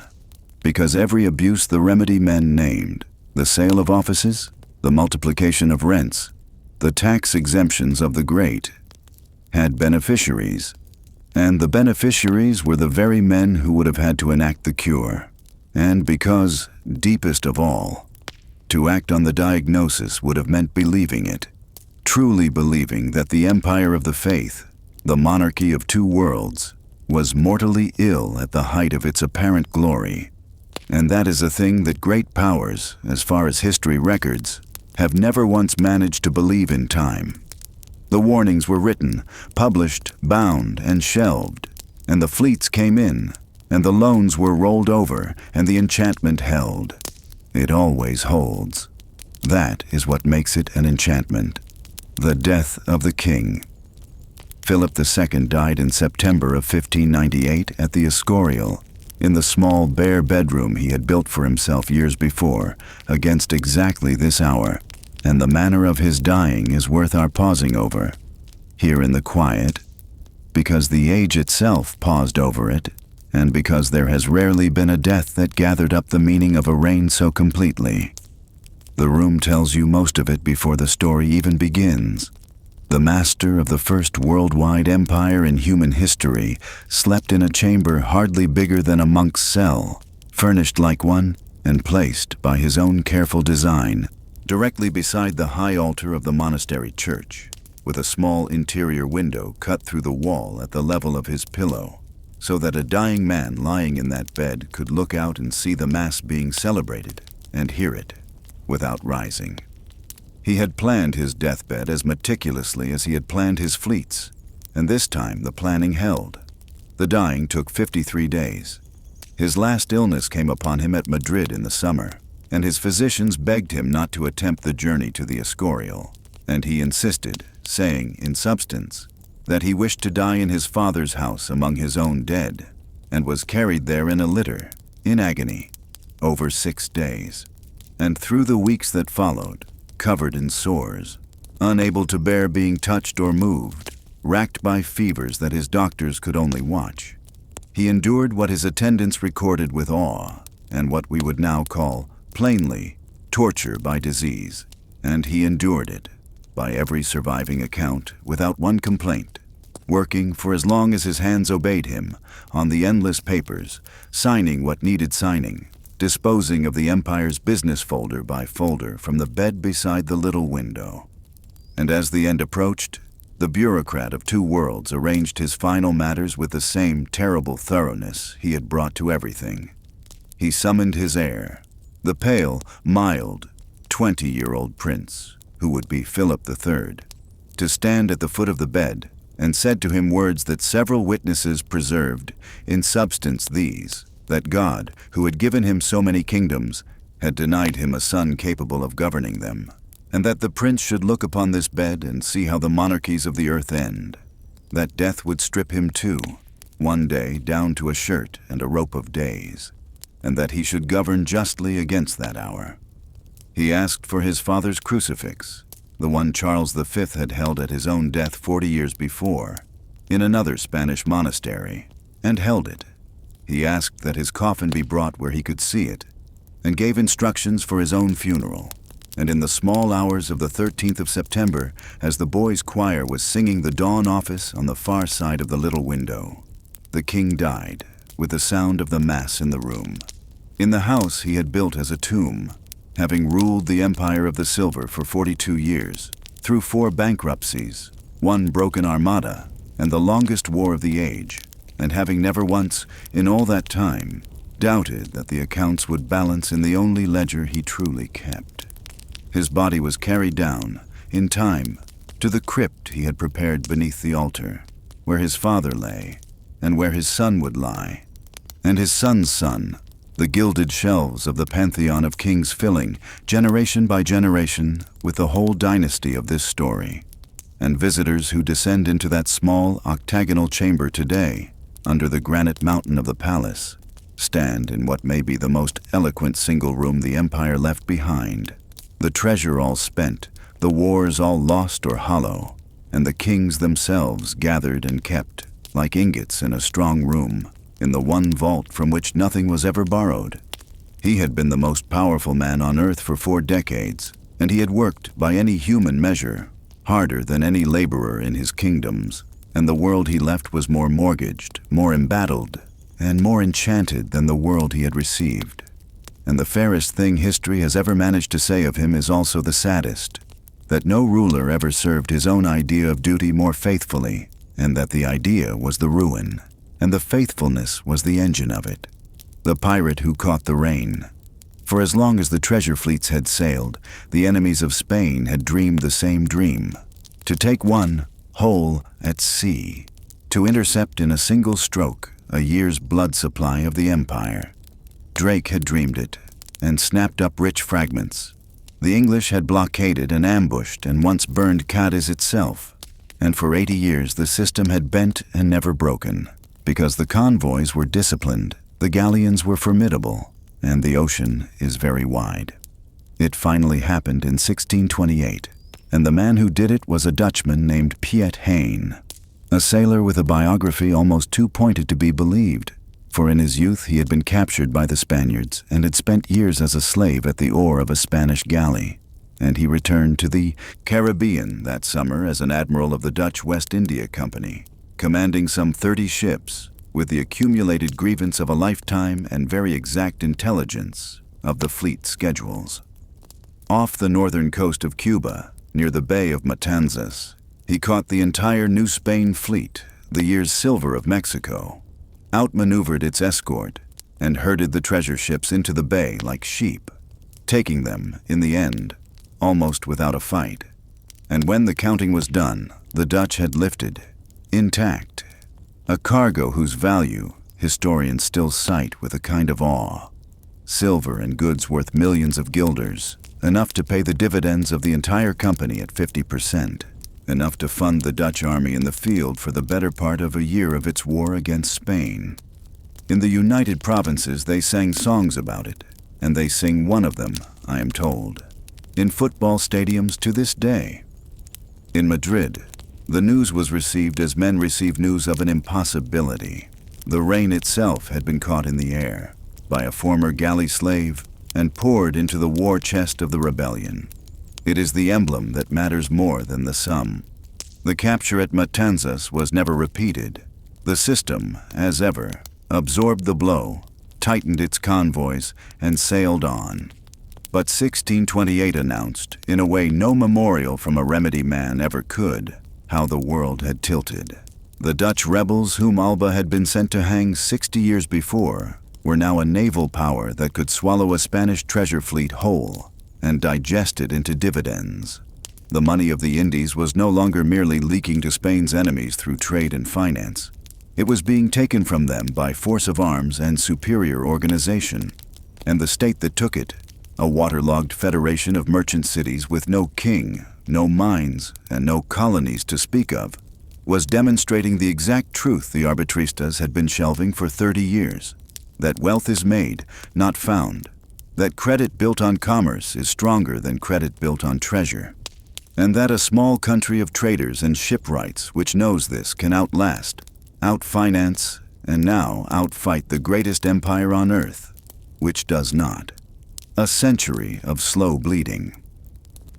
Because every abuse the remedy men named, the sale of offices, the multiplication of rents, the tax exemptions of the great, had beneficiaries, and the beneficiaries were the very men who would have had to enact the cure. And because, deepest of all, to act on the diagnosis would have meant believing it, truly believing that the empire of the faith, the monarchy of 2 worlds, was mortally ill at the height of its apparent glory. And that is a thing that great powers, as far as history records, have never once managed to believe in time. The warnings were written, published, bound, and shelved, and the fleets came in, and the loans were rolled over, and the enchantment held. It always holds. That is what makes it an enchantment. The death of the king. Philip II died in September of 1598 at the Escorial, in the small bare bedroom he had built for himself years before, against exactly this hour, and the manner of his dying is worth our pausing over, here in the quiet, because the age itself paused over it, and because there has rarely been a death that gathered up the meaning of a reign so completely. The room tells you most of it before the story even begins. The master of the first worldwide empire in human history slept in a chamber hardly bigger than a monk's cell, furnished like one and placed by his own careful design, directly beside the high altar of the monastery church, with a small interior window cut through the wall at the level of his pillow, so that a dying man lying in that bed could look out and see the Mass being celebrated and hear it without rising. He had planned his deathbed as meticulously as he had planned his fleets, and this time the planning held. The dying took 53 days. His last illness came upon him at Madrid in the summer, and his physicians begged him not to attempt the journey to the Escorial, and he insisted, saying, in substance, that he wished to die in his father's house among his own dead, and was carried there in a litter, in agony, over 6 days. And through the weeks that followed, covered in sores, unable to bear being touched or moved, racked by fevers that his doctors could only watch, he endured what his attendants recorded with awe, and what we would now call, plainly, torture by disease, and he endured it, by every surviving account, without one complaint, working for as long as his hands obeyed him, on the endless papers, signing what needed signing, disposing of the empire's business folder by folder from the bed beside the little window. And as the end approached, the bureaucrat of two worlds arranged his final matters with the same terrible thoroughness he had brought to everything. He summoned his heir, the pale, mild, 20-year-old prince, who would be Philip III, to stand at the foot of the bed, and said to him words that several witnesses preserved, in substance these, that God, who had given him so many kingdoms, had denied him a son capable of governing them, and that the prince should look upon this bed and see how the monarchies of the earth end, that death would strip him too, one day down to a shirt and a rope of days, and that he should govern justly against that hour. He asked for his father's crucifix, the one Charles V had held at his own death 40 years before, in another Spanish monastery, and held it. He asked that his coffin be brought where he could see it, and gave instructions for his own funeral. And in the small hours of the 13th of September, as the boys' choir was singing the dawn office on the far side of the little window, the king died, with the sound of the mass in the room. In the house he had built as a tomb, having ruled the empire of the silver for 42 years, through 4 bankruptcies, 1 broken Armada, and the longest war of the age, and having never once, in all that time, doubted that the accounts would balance in the only ledger he truly kept. His body was carried down, in time, to the crypt he had prepared beneath the altar, where his father lay, and where his son would lie, and his son's son, the gilded shelves of the pantheon of kings filling, generation by generation, with the whole dynasty of this story. And visitors who descend into that small octagonal chamber today, under the granite mountain of the palace, stand in what may be the most eloquent single room the empire left behind, the treasure all spent, the wars all lost or hollow, and the kings themselves gathered and kept, like ingots in a strong room, in the one vault from which nothing was ever borrowed. He had been the most powerful man on earth for 4 decades, and he had worked, by any human measure, harder than any laborer in his kingdoms, and the world he left was more mortgaged, more embattled, and more enchanted than the world he had received. And the fairest thing history has ever managed to say of him is also the saddest, that no ruler ever served his own idea of duty more faithfully, and that the idea was the ruin, and the faithfulness was the engine of it. The pirate who caught the rain. For as long as the treasure fleets had sailed, the enemies of Spain had dreamed the same dream, to take one whole at sea, to intercept in a single stroke a year's blood supply of the empire. Drake had dreamed it, and snapped up rich fragments. The English had blockaded and ambushed and once burned Cadiz itself, and for 80 years the system had bent and never broken, because the convoys were disciplined, the galleons were formidable, and the ocean is very wide. It finally happened in 1628, and the man who did it was a Dutchman named Piet Hein, a sailor with a biography almost too pointed to be believed, for in his youth he had been captured by the Spaniards and had spent years as a slave at the oar of a Spanish galley, and he returned to the Caribbean that summer as an admiral of the Dutch West India Company, commanding some 30 ships, with the accumulated grievance of a lifetime and very exact intelligence of the fleet schedules. Off the northern coast of Cuba, near the Bay of Matanzas, he caught the entire New Spain fleet, the year's silver of Mexico, outmaneuvered its escort, and herded the treasure ships into the bay like sheep, taking them, in the end, almost without a fight. And when the counting was done, the Dutch had lifted, intact, a cargo whose value historians still cite with a kind of awe. Silver and goods worth millions of guilders, enough to pay the dividends of the entire company at 50%, enough to fund the Dutch army in the field for the better part of a year of its war against Spain. In the United Provinces they sang songs about it, and they sing one of them, I am told, in football stadiums to this day. In Madrid, the news was received as men receive news of an impossibility. The rain itself had been caught in the air by a former galley slave and poured into the war chest of the rebellion. It is the emblem that matters more than the sum. The capture at Matanzas was never repeated. The system, as ever, absorbed the blow, tightened its convoys, and sailed on. But 1628 announced, in a way no memorial from a remedy man ever could, how the world had tilted. The Dutch rebels whom Alba had been sent to hang 60 years before were now a naval power that could swallow a Spanish treasure fleet whole and digest it into dividends. The money of the Indies was no longer merely leaking to Spain's enemies through trade and finance. It was being taken from them by force of arms and superior organization. And the state that took it, a waterlogged federation of merchant cities with no king, no mines, and no colonies to speak of, was demonstrating the exact truth the arbitristas had been shelving for 30 years, that wealth is made, not found, that credit built on commerce is stronger than credit built on treasure, and that a small country of traders and shipwrights which knows this can outlast, outfinance, and now outfight the greatest empire on earth, which does not. A century of slow bleeding.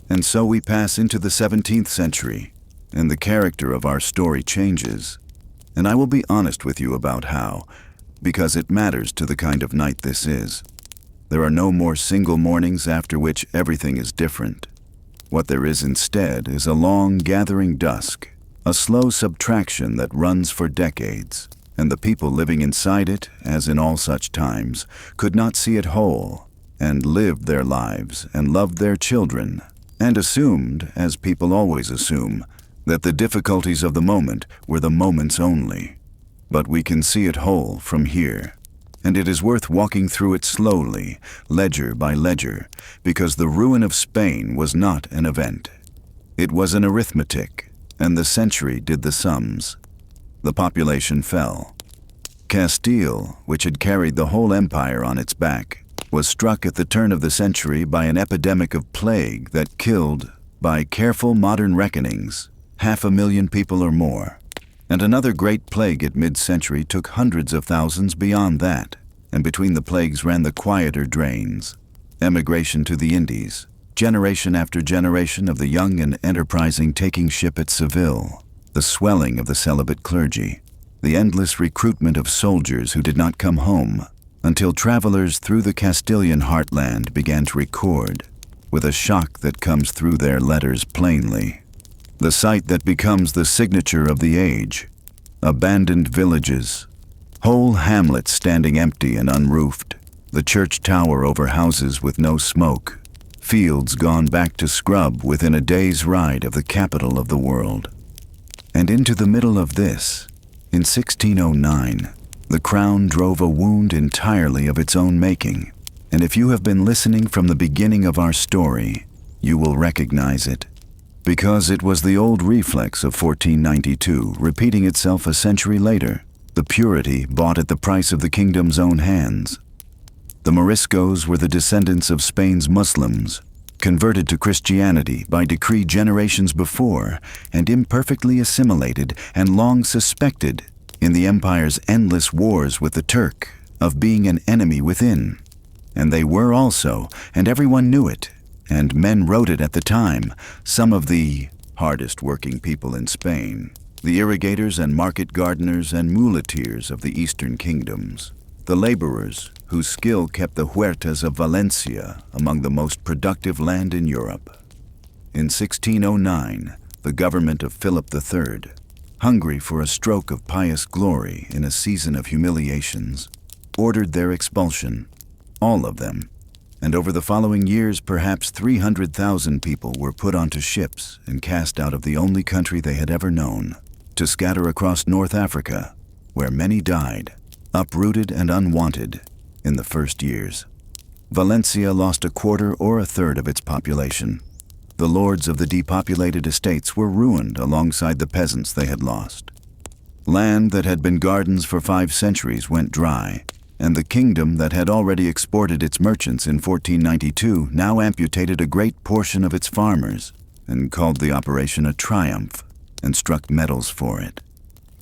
And so we pass into the 17th century, and the character of our story changes. And I will be honest with you about how, because it matters to the kind of night this is. There are no more single mornings after which everything is different. What there is instead is a long gathering dusk, a slow subtraction that runs for decades, and the people living inside it, as in all such times, could not see it whole, and lived their lives and loved their children, and assumed, as people always assume, that the difficulties of the moment were the moments only. But we can see it whole from here, and it is worth walking through it slowly, ledger by ledger, because the ruin of Spain was not an event. It was an arithmetic, and the century did the sums. The population fell. Castile, which had carried the whole empire on its back, was struck at the turn of the century by an epidemic of plague that killed, by careful modern reckonings, 500,000 people or more. And another great plague at mid-century took hundreds of thousands beyond that, and between the plagues ran the quieter drains. Emigration to the Indies, generation after generation of the young and enterprising taking ship at Seville, the swelling of the celibate clergy, the endless recruitment of soldiers who did not come home, until travelers through the Castilian heartland began to record, with a shock that comes through their letters plainly. The sight that becomes the signature of the age, abandoned villages, whole hamlets standing empty and unroofed, the church tower over houses with no smoke, fields gone back to scrub within a day's ride of the capital of the world. And into the middle of this, in 1609, the crown drove a wound entirely of its own making, and if you have been listening from the beginning of our story, you will recognize it. Because it was the old reflex of 1492 repeating itself a century later, the purity bought at the price of the kingdom's own hands. The Moriscos were the descendants of Spain's Muslims, converted to Christianity by decree generations before and imperfectly assimilated and long suspected in the empire's endless wars with the Turk of being an enemy within. And they were also, and everyone knew it, and men wrote it at the time, some of the hardest working people in Spain, the irrigators and market gardeners and muleteers of the eastern kingdoms, the laborers whose skill kept the huertas of Valencia among the most productive land in Europe. In 1609, the government of Philip III, hungry for a stroke of pious glory in a season of humiliations, ordered their expulsion, all of them. And over the following years, perhaps 300,000 people were put onto ships and cast out of the only country they had ever known, to scatter across North Africa, where many died, uprooted and unwanted, in the first years. Valencia lost a quarter or a third of its population. The lords of the depopulated estates were ruined alongside the peasants they had lost. Land that had been gardens for 5 centuries went dry, and the kingdom that had already exported its merchants in 1492 now amputated a great portion of its farmers and called the operation a triumph and struck medals for it.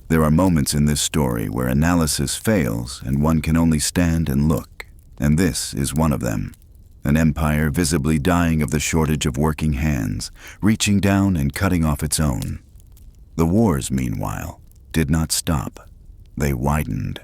There are moments in this story where analysis fails and one can only stand and look, and this is one of them. an empire visibly dying of the shortage of working hands, reaching down and cutting off its own. The wars, meanwhile, did not stop. They widened.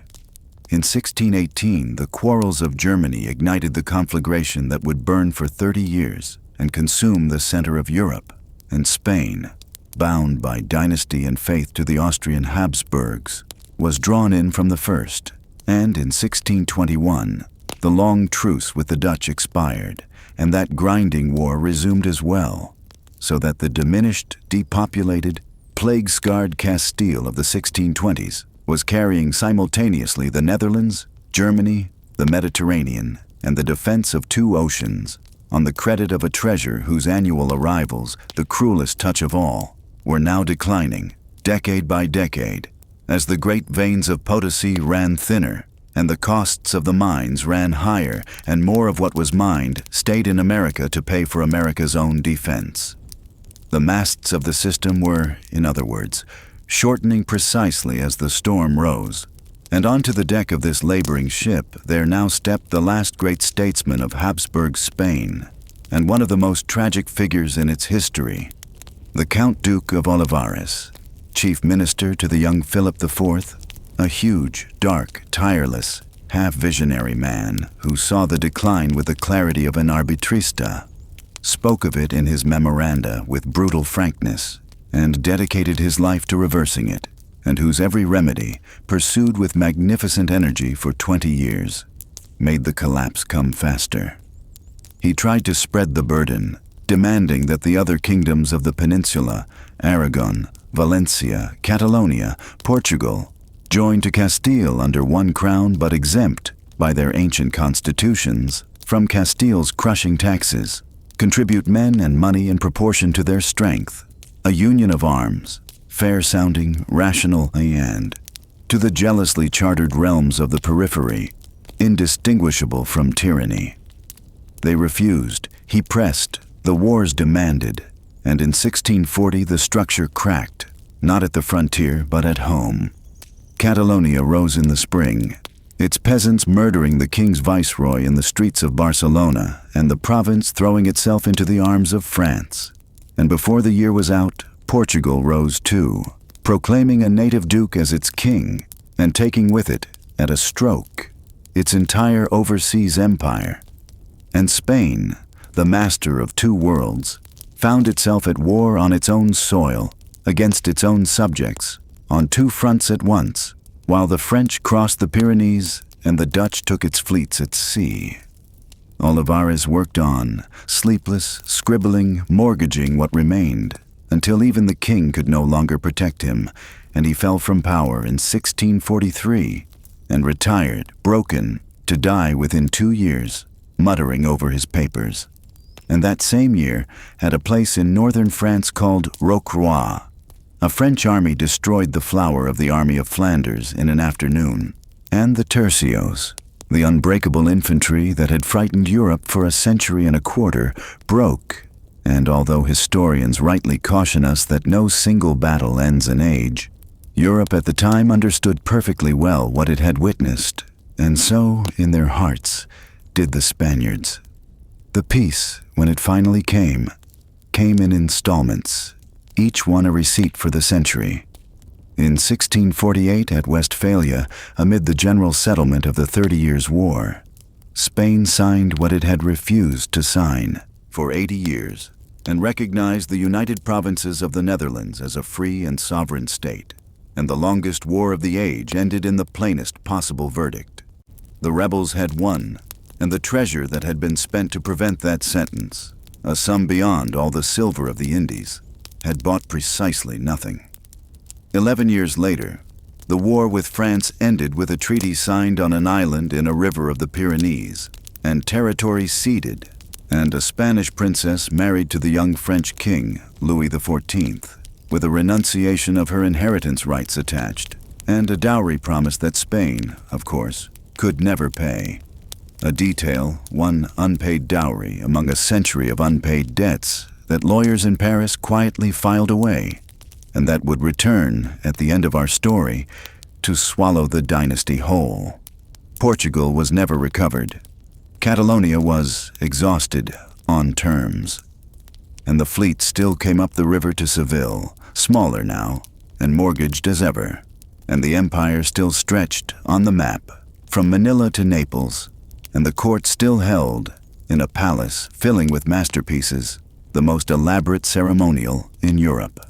In 1618, the quarrels of Germany ignited the conflagration that would burn for 30 years and consume the center of Europe, and Spain, bound by dynasty and faith to the Austrian Habsburgs, was drawn in from the first, and in 1621, the long truce with the Dutch expired, and that grinding war resumed as well, so that the diminished, depopulated, plague-scarred Castile of the 1620s was carrying simultaneously the Netherlands, Germany, the Mediterranean, and the defense of two oceans, on the credit of a treasure whose annual arrivals, the cruelest touch of all, were now declining, decade by decade, as the great veins of Potosí ran thinner, and the costs of the mines ran higher, and more of what was mined stayed in America to pay for America's own defense. The masts of the system were, in other words, shortening precisely as the storm rose, and onto the deck of this laboring ship there now stepped the last great statesman of Habsburg Spain, and one of the most tragic figures in its history, the Count Duke of Olivares, chief minister to the young Philip IV, a huge, dark, tireless, half-visionary man who saw the decline with the clarity of an arbitrista, spoke of it in his memoranda with brutal frankness, and dedicated his life to reversing it, and whose every remedy, pursued with magnificent energy for 20 years, made the collapse come faster. He tried to spread the burden, demanding that the other kingdoms of the peninsula, Aragon, Valencia, Catalonia, Portugal, join to Castile under one crown but exempt, by their ancient constitutions, from Castile's crushing taxes, contribute men and money in proportion to their strength, a union of arms, fair-sounding, rational, and, to the jealously chartered realms of the periphery, indistinguishable from tyranny. They refused, he pressed, the wars demanded, and in 1640 the structure cracked, not at the frontier but at home. Catalonia rose in the spring, its peasants murdering the king's viceroy in the streets of Barcelona, and the province throwing itself into the arms of France. And before the year was out, Portugal rose too, proclaiming a native duke as its king, and taking with it, at a stroke, its entire overseas empire. And Spain, the master of two worlds, found itself at war on its own soil, against its own subjects, on two fronts at once, while the French crossed the Pyrenees and the Dutch took its fleets at sea. Olivares worked on, sleepless, scribbling, mortgaging what remained, until even the king could no longer protect him, and he fell from power in 1643, and retired, broken, to die within 2 years, muttering over his papers. And that same year, at a place in northern France called Rocroi, a French army destroyed the flower of the Army of Flanders in an afternoon, and the tercios, the unbreakable infantry that had frightened Europe for a century and a quarter, broke, and although historians rightly caution us that no single battle ends an age, Europe at the time understood perfectly well what it had witnessed, and so, in their hearts, did the Spaniards. The peace, when it finally came in installments, each one a receipt for the century. In 1648 at Westphalia, amid the general settlement of the 30 Years' War, Spain signed what it had refused to sign for 80 years and recognized the United Provinces of the Netherlands as a free and sovereign state, and the longest war of the age ended in the plainest possible verdict. The rebels had won, and the treasure that had been spent to prevent that sentence, a sum beyond all the silver of the Indies, had bought precisely nothing. 11 years later, the war with France ended with a treaty signed on an island in a river of the Pyrenees, and territory ceded, and a Spanish princess married to the young French king, Louis XIV, with a renunciation of her inheritance rights attached, and a dowry promise that Spain, of course, could never pay. A detail, one unpaid dowry among a century of unpaid debts that lawyers in Paris quietly filed away, and that would return, at the end of our story, to swallow the dynasty whole. Portugal was never recovered. Catalonia was exhausted on terms, and the fleet still came up the river to Seville, smaller now and mortgaged as ever, and the empire still stretched on the map from Manila to Naples, and the court still held in a palace filling with masterpieces, the most elaborate ceremonial in Europe.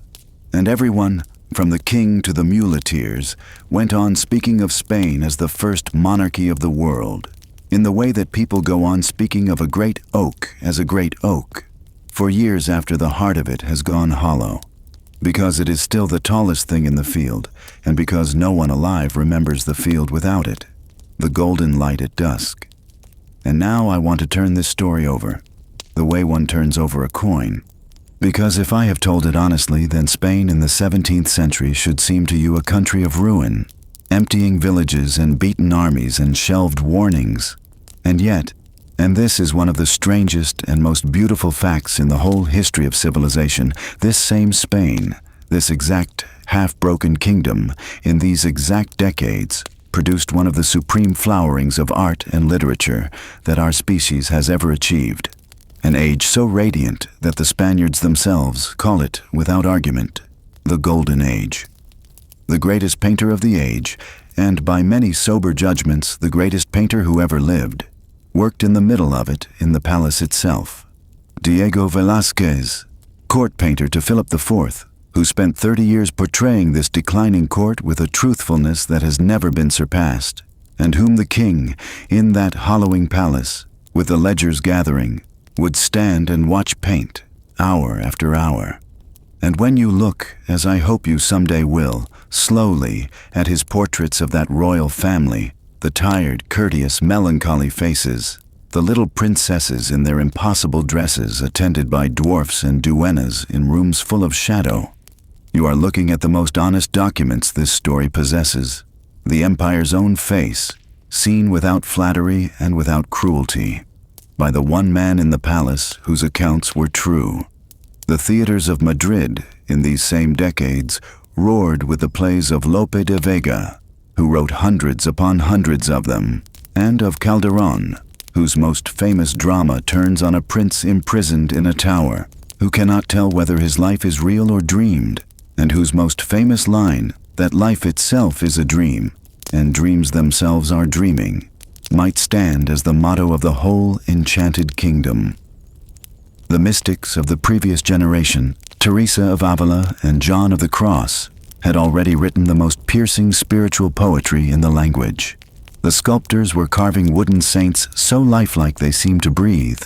And everyone, from the king to the muleteers, went on speaking of Spain as the first monarchy of the world, in the way that people go on speaking of a great oak as a great oak, for years after the heart of it has gone hollow, because it is still the tallest thing in the field, and because no one alive remembers the field without it, the golden light at dusk. And now I want to turn this story over, the way one turns over a coin, because if I have told it honestly, then Spain in the 17th century should seem to you a country of ruin, emptying villages and beaten armies and shelved warnings. And yet, and this is one of the strangest and most beautiful facts in the whole history of civilization, this same Spain, this exact half-broken kingdom, in these exact decades, produced one of the supreme flowerings of art and literature that our species has ever achieved. An age so radiant that the Spaniards themselves call it, without argument, the Golden Age. The greatest painter of the age, and by many sober judgments the greatest painter who ever lived, worked in the middle of it in the palace itself. Diego Velázquez, court painter to Philip IV, who spent 30 years portraying this declining court with a truthfulness that has never been surpassed, and whom the king, in that hollowing palace, with the ledgers gathering, would stand and watch paint, hour after hour. And when you look, as I hope you someday will, slowly at his portraits of that royal family, the tired, courteous, melancholy faces, the little princesses in their impossible dresses attended by dwarfs and duennas in rooms full of shadow, you are looking at the most honest documents this story possesses, the empire's own face, seen without flattery and without cruelty, by the one man in the palace whose accounts were true. The theaters of Madrid in these same decades roared with the plays of Lope de Vega, who wrote hundreds upon hundreds of them, and of Calderon, whose most famous drama turns on a prince imprisoned in a tower, who cannot tell whether his life is real or dreamed, and whose most famous line, that life itself is a dream, and dreams themselves are dreaming, might stand as the motto of the whole enchanted kingdom. The mystics of the previous generation, Teresa of Avila and John of the Cross, had already written the most piercing spiritual poetry in the language. The sculptors were carving wooden saints so lifelike they seemed to breathe,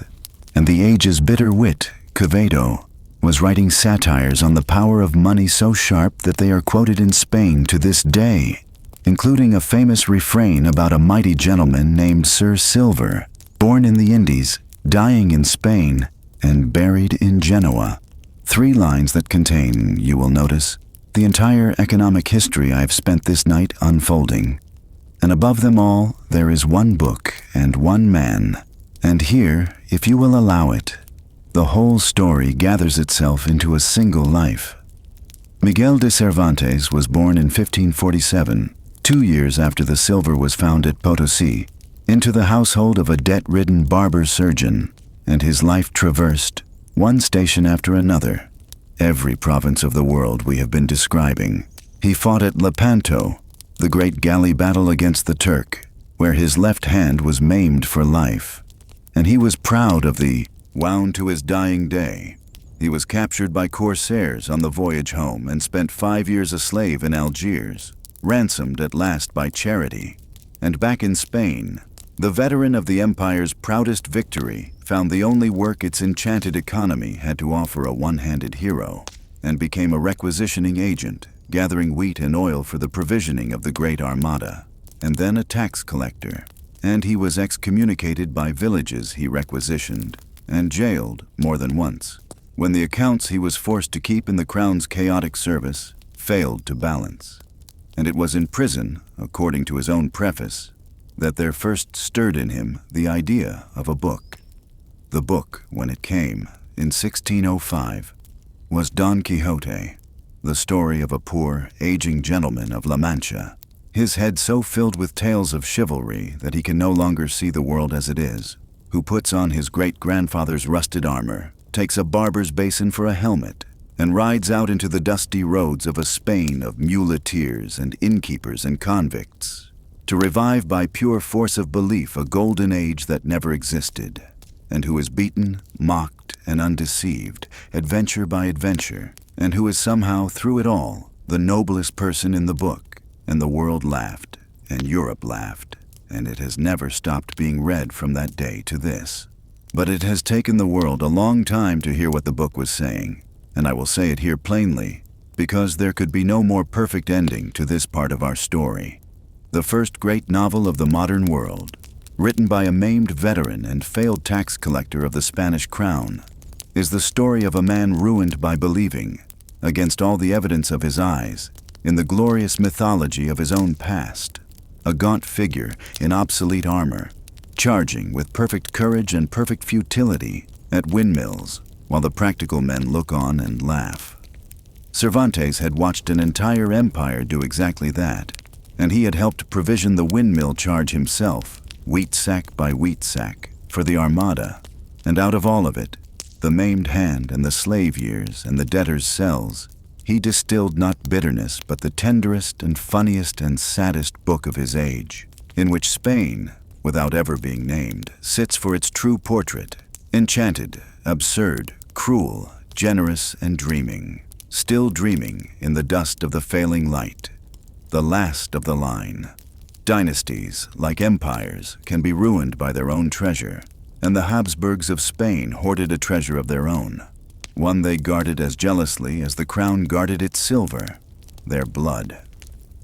and the age's bitter wit, Quevedo, was writing satires on the power of money so sharp that they are quoted in Spain to this day, including a famous refrain about a mighty gentleman named Sir Silver, born in the Indies, dying in Spain, and buried in Genoa. 3 lines that contain, you will notice, the entire economic history I have spent this night unfolding. And above them all, there is one book and one man. And here, if you will allow it, the whole story gathers itself into a single life. Miguel de Cervantes was born in 1547, 2 years after the silver was found at Potosí, into the household of a debt-ridden barber surgeon, and his life traversed, one station after another, every province of the world we have been describing. He fought at Lepanto, the great galley battle against the Turk, where his left hand was maimed for life, and he was proud of the wound to his dying day. He was captured by corsairs on the voyage home and spent 5 years a slave in Algiers, ransomed at last by charity. And back in Spain, the veteran of the empire's proudest victory found the only work its enchanted economy had to offer a one-handed hero, and became a requisitioning agent, gathering wheat and oil for the provisioning of the great Armada, and then a tax collector. And he was excommunicated by villages he requisitioned, and jailed more than once, when the accounts he was forced to keep in the crown's chaotic service failed to balance. And it was in prison, according to his own preface, that there first stirred in him the idea of a book. The book, when it came, in 1605, was Don Quixote, the story of a poor, aging gentleman of La Mancha, his head so filled with tales of chivalry that he can no longer see the world as it is, who puts on his great-grandfather's rusted armor, takes a barber's basin for a helmet, and rides out into the dusty roads of a Spain of muleteers and innkeepers and convicts, to revive by pure force of belief a golden age that never existed, and who is beaten, mocked, and undeceived, adventure by adventure, and who is somehow, through it all, the noblest person in the book, and the world laughed, and Europe laughed, and it has never stopped being read from that day to this. But it has taken the world a long time to hear what the book was saying, and I will say it here plainly, because there could be no more perfect ending to this part of our story. The first great novel of the modern world, written by a maimed veteran and failed tax collector of the Spanish crown, is the story of a man ruined by believing, against all the evidence of his eyes, in the glorious mythology of his own past, a gaunt figure in obsolete armor, charging with perfect courage and perfect futility at windmills, while the practical men look on and laugh. Cervantes had watched an entire empire do exactly that, and he had helped provision the windmill charge himself, wheat sack by wheat sack, for the Armada, and out of all of it, the maimed hand and the slave years and the debtor's cells, he distilled not bitterness but the tenderest and funniest and saddest book of his age, in which Spain, without ever being named, sits for its true portrait, enchanted, absurd, cruel, generous, and dreaming, still dreaming in the dust of the failing light, the last of the line. Dynasties, like empires, can be ruined by their own treasure, and the Habsburgs of Spain hoarded a treasure of their own, one they guarded as jealously as the crown guarded its silver, their blood.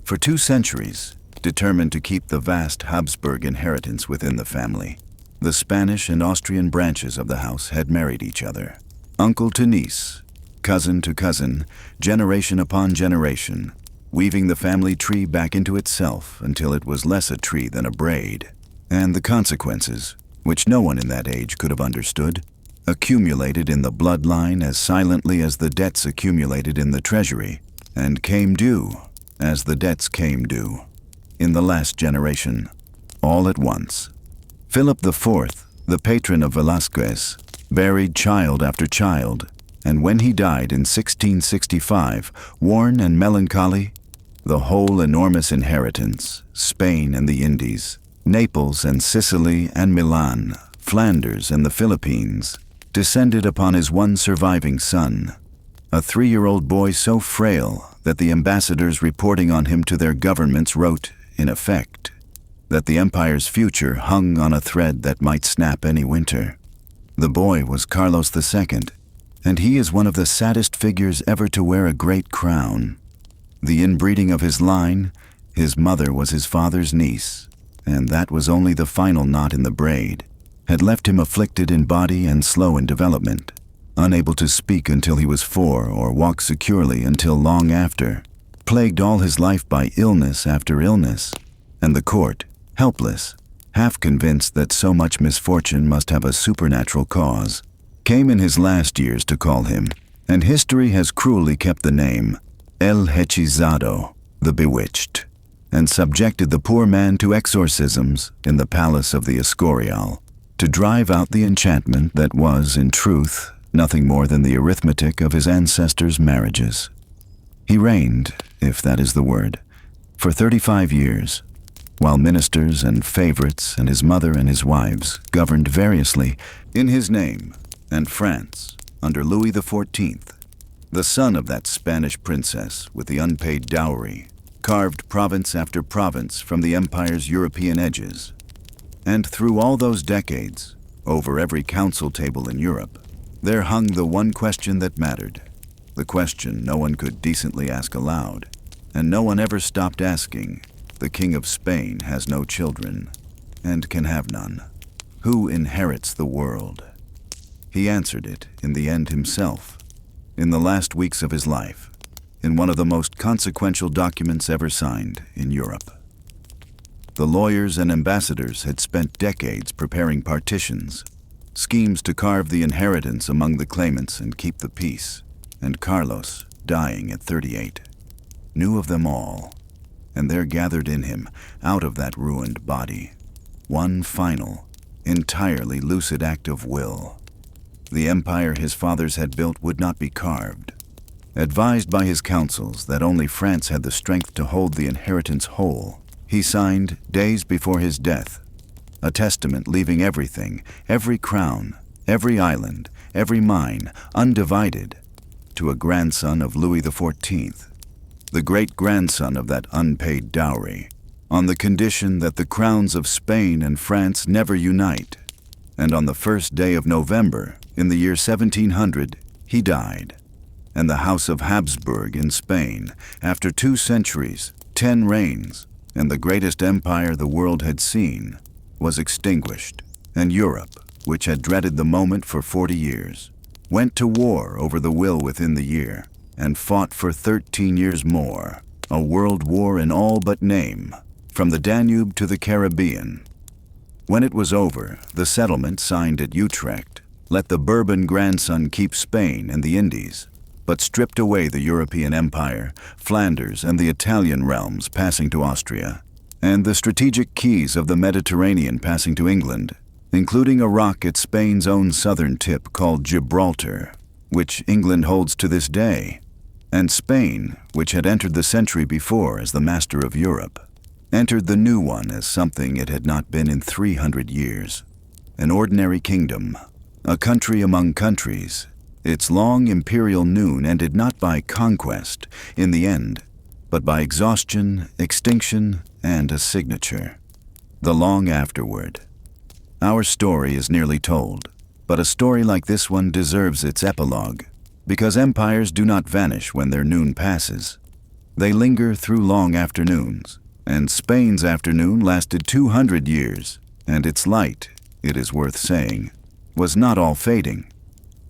For 2 centuries, determined to keep the vast Habsburg inheritance within the family, the Spanish and Austrian branches of the house had married each other, uncle to niece, cousin to cousin, generation upon generation, weaving the family tree back into itself until it was less a tree than a braid. And the consequences, which no one in that age could have understood, accumulated in the bloodline as silently as the debts accumulated in the treasury, and came due, as the debts came due, in the last generation, all at once. Philip IV, the patron of Velázquez, buried child after child, and when he died in 1665, worn and melancholy, the whole enormous inheritance, Spain and the Indies, Naples and Sicily and Milan, Flanders and the Philippines, descended upon his one surviving son, a 3-year-old boy so frail that the ambassadors reporting on him to their governments wrote, in effect, that the empire's future hung on a thread that might snap any winter. The boy was Carlos II, and he is one of the saddest figures ever to wear a great crown. The inbreeding of his line, his mother was his father's niece, and that was only the final knot in the braid, had left him afflicted in body and slow in development, unable to speak until he was 4 or walk securely until long after, plagued all his life by illness after illness, and the court, helpless, half convinced that so much misfortune must have a supernatural cause, came in his last years to call him, and history has cruelly kept the name, El Hechizado, the Bewitched, and subjected the poor man to exorcisms in the palace of the Escorial, to drive out the enchantment that was, in truth, nothing more than the arithmetic of his ancestors' marriages. He reigned, if that is the word, for 35 years, while ministers and favorites and his mother and his wives governed variously in his name and France under Louis XIV, the son of that Spanish princess with the unpaid dowry, carved province after province from the empire's European edges. And through all those decades, over every council table in Europe, there hung the one question that mattered, the question no one could decently ask aloud, and no one ever stopped asking. The King of Spain has no children, and can have none. Who inherits the world? He answered it in the end himself, in the last weeks of his life, in one of the most consequential documents ever signed in Europe. The lawyers and ambassadors had spent decades preparing partitions, schemes to carve the inheritance among the claimants and keep the peace, and Carlos, dying at 38, knew of them all, and there gathered in him, out of that ruined body, one final, entirely lucid act of will. The empire his fathers had built would not be carved. Advised by his councils that only France had the strength to hold the inheritance whole, he signed, days before his death, a testament leaving everything, every crown, every island, every mine, undivided, to a grandson of Louis XIV, the great-grandson of that unpaid dowry, on the condition that the crowns of Spain and France never unite. And on the first day of November, in the year 1700, he died. And the House of Habsburg in Spain, after 2 centuries, 10 reigns, and the greatest empire the world had seen, was extinguished, and Europe, which had dreaded the moment for 40 years, went to war over the will within the year, and fought for 13 years more, a world war in all but name, from the Danube to the Caribbean. When it was over, the settlement signed at Utrecht let the Bourbon grandson keep Spain and the Indies, but stripped away the European Empire, Flanders, and the Italian realms passing to Austria, and the strategic keys of the Mediterranean passing to England, including a rock at Spain's own southern tip called Gibraltar, which England holds to this day, and Spain, which had entered the century before as the master of Europe, entered the new one as something it had not been in 300 years, an ordinary kingdom, a country among countries. Its long imperial noon ended not by conquest, in the end, but by exhaustion, extinction, and a signature. The long afterward. Our story is nearly told, but a story like this one deserves its epilogue, because empires do not vanish when their noon passes. They linger through long afternoons, and Spain's afternoon lasted 200 years, and its light, it is worth saying, was not all fading.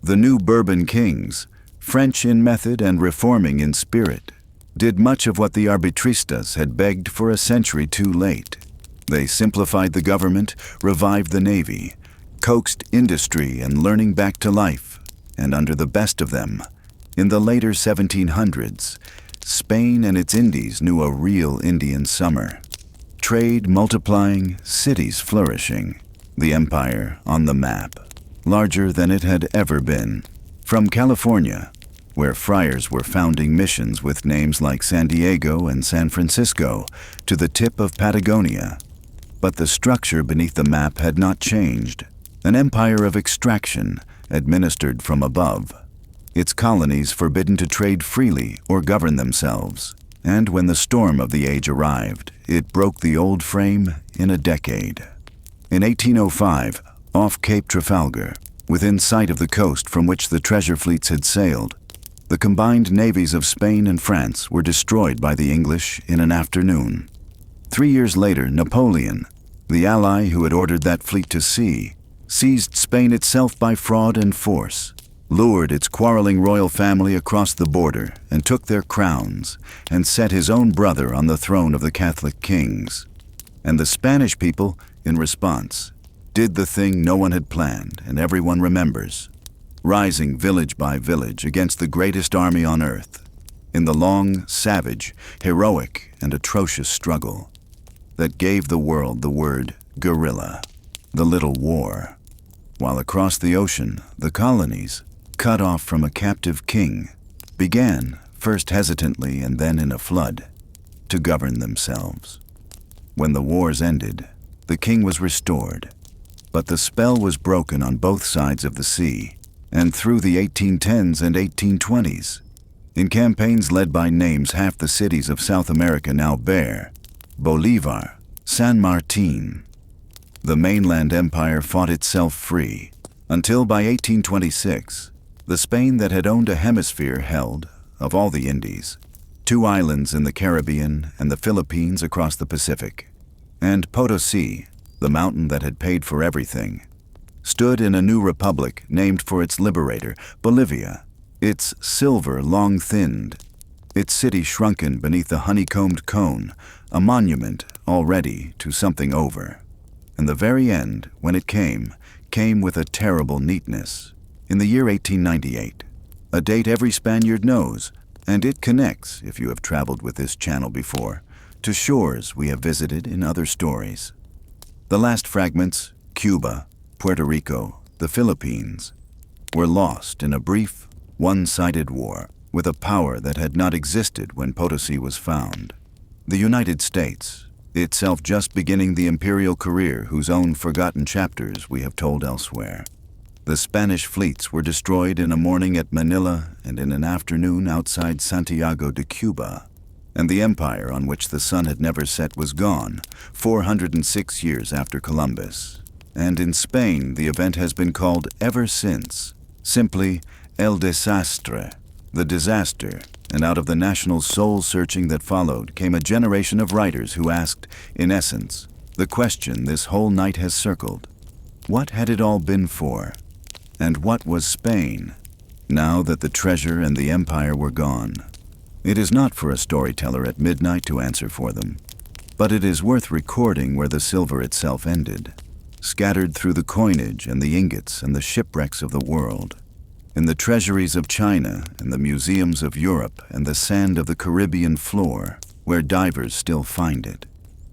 The new Bourbon kings, French in method and reforming in spirit, did much of what the arbitristas had begged for a century too late. They simplified the government, revived the navy, coaxed industry and learning back to life, and under the best of them, in the later 1700s, Spain and its Indies knew a real Indian summer. Trade multiplying, cities flourishing, the empire on the map, larger than it had ever been. From California, where friars were founding missions with names like San Diego and San Francisco, to the tip of Patagonia. But the structure beneath the map had not changed. An empire of extraction, administered from above. Its colonies forbidden to trade freely or govern themselves. And when the storm of the age arrived, it broke the old frame in a decade. In 1805, off Cape Trafalgar, within sight of the coast from which the treasure fleets had sailed, the combined navies of Spain and France were destroyed by the English in an afternoon. 3 years later, Napoleon, the ally who had ordered that fleet to sea, seized Spain itself by fraud and force, lured its quarreling royal family across the border and took their crowns, and set his own brother on the throne of the Catholic kings. And the Spanish people, in response, did the thing no one had planned and everyone remembers, rising village by village against the greatest army on earth, in the long, savage, heroic, and atrocious struggle that gave the world the word guerrilla, the little war, while across the ocean, the colonies, cut off from a captive king, began, first hesitantly and then in a flood, to govern themselves. When the wars ended, the king was restored, but the spell was broken on both sides of the sea, and through the 1810s and 1820s, in campaigns led by names half the cities of South America now bear, Bolivar, San Martin. The mainland empire fought itself free, until by 1826, the Spain that had owned a hemisphere held, of all the Indies, 2 islands in the Caribbean and the Philippines across the Pacific, and Potosí, the mountain that had paid for everything, stood in a new republic named for its liberator, Bolivia, its silver long thinned, its city shrunken beneath the honeycombed cone, a monument already to something over. And the very end, when it came with a terrible neatness, in the year 1898, a date every Spaniard knows, and it connects, if you have traveled with this channel before, to shores we have visited in other stories. The last fragments, Cuba, Puerto Rico, the Philippines, were lost in a brief, one-sided war with a power that had not existed when Potosí was found. The United States, itself just beginning the imperial career whose own forgotten chapters we have told elsewhere. The Spanish fleets were destroyed in a morning at Manila and in an afternoon outside Santiago de Cuba, and the empire on which the sun had never set was gone 406 years after Columbus. And in Spain, the event has been called ever since simply El Desastre, the disaster, and out of the national soul-searching that followed came a generation of writers who asked, in essence, the question this whole night has circled. What had it all been for? And what was Spain, now that the treasure and the empire were gone? It is not for a storyteller at midnight to answer for them, but it is worth recording where the silver itself ended, scattered through the coinage and the ingots and the shipwrecks of the world, in the treasuries of China and the museums of Europe and the sand of the Caribbean floor, where divers still find it,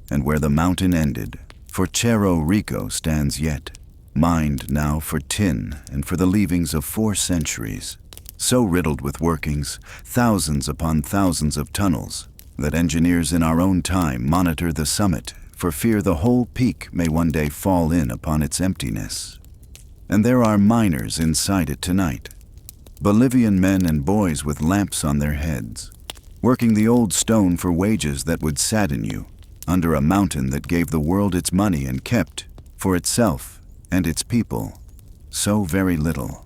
and where the mountain ended, for Cerro Rico stands yet, mined now for tin and for the leavings of 4 centuries, so riddled with workings, thousands upon thousands of tunnels, that engineers in our own time monitor the summit for fear the whole peak may one day fall in upon its emptiness. And there are miners inside it tonight, Bolivian men and boys with lamps on their heads, working the old stone for wages that would sadden you, under a mountain that gave the world its money and kept, for itself and its people, so very little.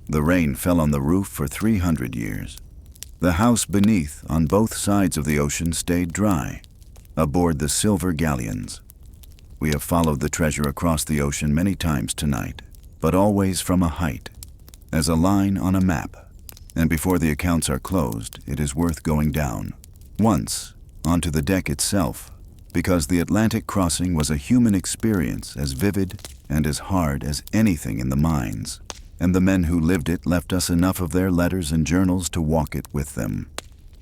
The rain fell on the roof for 300 years. The house beneath, on both sides of the ocean, stayed dry, aboard the silver galleons. We have followed the treasure across the ocean many times tonight, but always from a height, as a line on a map. And before the accounts are closed, it is worth going down, once, onto the deck itself, because the Atlantic crossing was a human experience as vivid and as hard as anything in the mines, and the men who lived it left us enough of their letters and journals to walk it with them.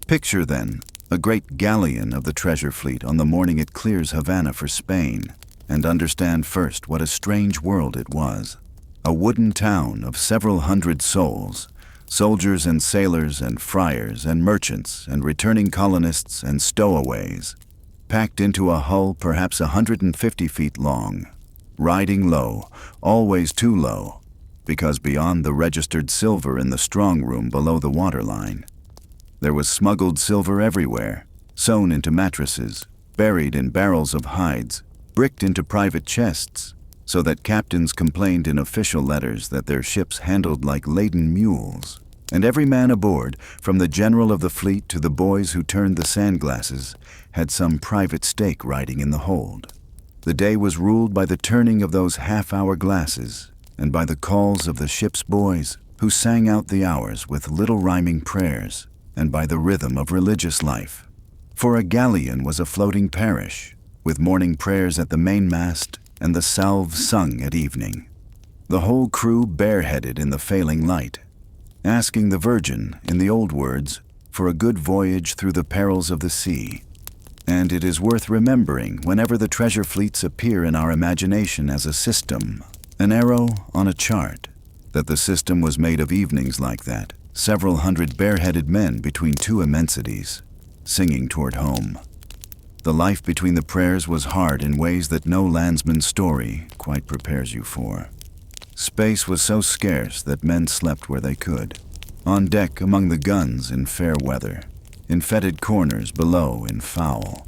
Picture, then, a great galleon of the treasure fleet on the morning it clears Havana for Spain, and understand first what a strange world it was. A wooden town of several hundred souls, soldiers and sailors and friars and merchants and returning colonists and stowaways, packed into a hull perhaps 150 feet long, riding low, always too low, because beyond the registered silver in the strong room below the waterline, there was smuggled silver everywhere, sewn into mattresses, buried in barrels of hides, bricked into private chests, so that captains complained in official letters that their ships handled like laden mules, and every man aboard, from the general of the fleet to the boys who turned the sandglasses, had some private stake riding in the hold. The day was ruled by the turning of those half-hour glasses, and by the calls of the ship's boys, who sang out the hours with little rhyming prayers, and by the rhythm of religious life. For a galleon was a floating parish, with morning prayers at the mainmast and the salve sung at evening. The whole crew bareheaded in the failing light, asking the Virgin, in the old words, for a good voyage through the perils of the sea. And it is worth remembering whenever the treasure fleets appear in our imagination as a system, an arrow on a chart, that the system was made of evenings like that, several hundred bareheaded men between 2 immensities, singing toward home. The life between the prayers was hard in ways that no landsman's story quite prepares you for. Space was so scarce that men slept where they could, on deck among the guns in fair weather, in fetid corners below in foul.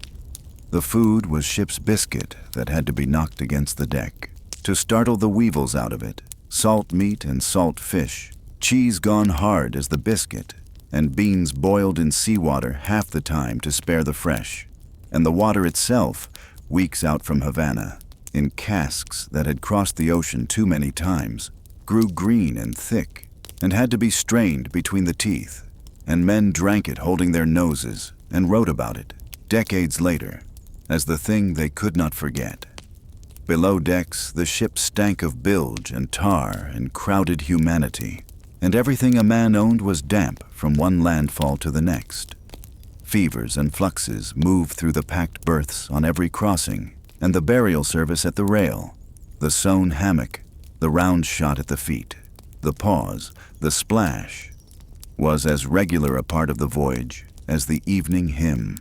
The food was ship's biscuit that had to be knocked against the deck, to startle the weevils out of it, salt meat and salt fish, cheese gone hard as the biscuit, and beans boiled in seawater half the time to spare the fresh, and the water itself, weeks out from Havana, in casks that had crossed the ocean too many times, grew green and thick, and had to be strained between the teeth, and men drank it holding their noses, and wrote about it, decades later, as the thing they could not forget. Below decks, the ship stank of bilge and tar and crowded humanity, and everything a man owned was damp from one landfall to the next. Fevers and fluxes moved through the packed berths on every crossing, and the burial service at the rail, the sewn hammock, the round shot at the feet, the pause, the splash, was as regular a part of the voyage as the evening hymn.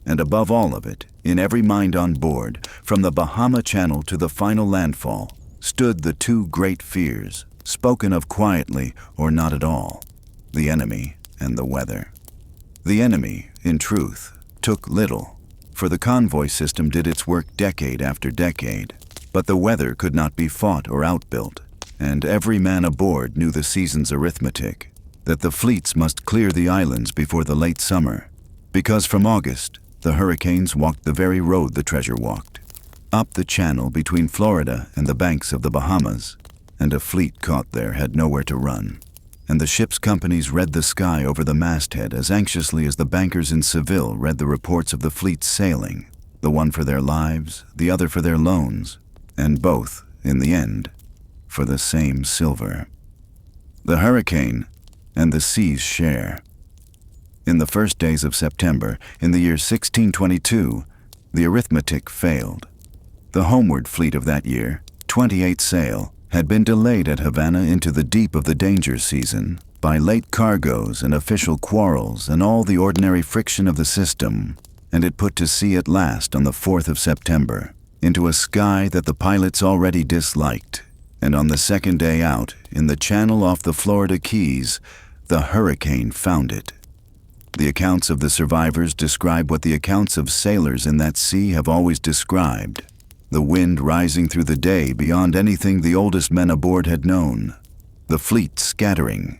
And above all of it, in every mind on board, from the Bahama Channel to the final landfall, stood the two great fears, spoken of quietly or not at all, the enemy and the weather. The enemy, in truth, took little, for the convoy system did its work decade after decade, but the weather could not be fought or outbuilt, and every man aboard knew the season's arithmetic, that the fleets must clear the islands before the late summer, because from August, the hurricanes walked the very road the treasure walked, up the channel between Florida and the banks of the Bahamas, and a fleet caught there had nowhere to run, and the ship's companies read the sky over the masthead as anxiously as the bankers in Seville read the reports of the fleets sailing, the one for their lives, the other for their loans, and both, in the end, for the same silver. The hurricane and the sea's share. In the first days of September, in the year 1622, the arithmetic failed. The homeward fleet of that year, 28 sail, had been delayed at Havana into the deep of the danger season by late cargoes and official quarrels and all the ordinary friction of the system, and it put to sea at last on the 4th of September, into a sky that the pilots already disliked, and on the second day out, in the channel off the Florida Keys, the hurricane found it. The accounts of the survivors describe what the accounts of sailors in that sea have always described, the wind rising through the day beyond anything the oldest men aboard had known, the fleet scattering,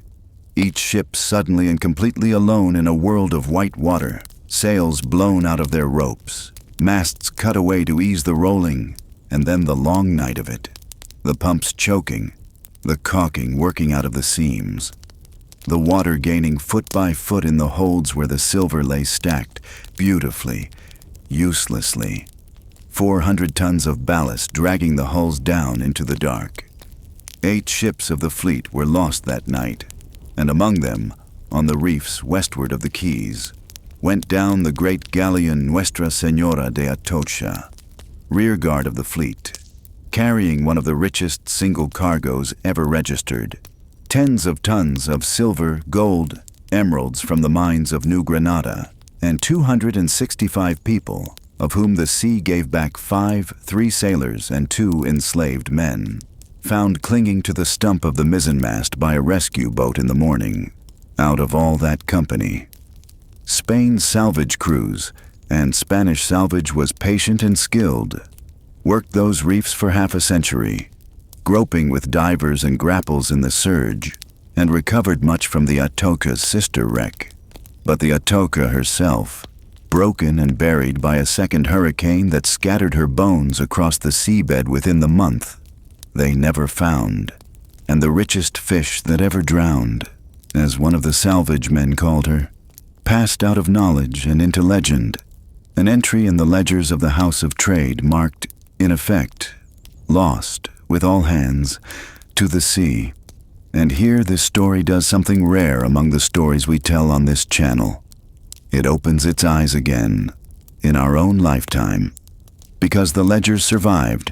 each ship suddenly and completely alone in a world of white water, sails blown out of their ropes, masts cut away to ease the rolling, and then the long night of it, the pumps choking, the caulking working out of the seams, the water gaining foot by foot in the holds where the silver lay stacked, beautifully, uselessly, 400 tons of ballast dragging the hulls down into the dark. 8 ships of the fleet were lost that night, and among them, on the reefs westward of the Keys, went down the great galleon Nuestra Señora de Atocha, rear guard of the fleet, carrying one of the richest single cargoes ever registered, tens of tons of silver, gold, emeralds from the mines of New Granada, and 265 people, of whom the sea gave back 3 sailors and 2 enslaved men, found clinging to the stump of the mizzenmast by a rescue boat in the morning. Out of all that company, Spain's salvage crews, and Spanish salvage was patient and skilled, worked those reefs for half a century, groping with divers and grapples in the surge, and recovered much from the Atocha's sister wreck. But the Atocha herself, broken and buried by a second hurricane that scattered her bones across the seabed within the month, they never found, and the richest fish that ever drowned, as one of the salvage men called her, passed out of knowledge and into legend, an entry in the ledgers of the House of Trade marked, in effect, lost, with all hands, to the sea. And here this story does something rare among the stories we tell on this channel. It opens its eyes again, in our own lifetime. Because the ledgers survived,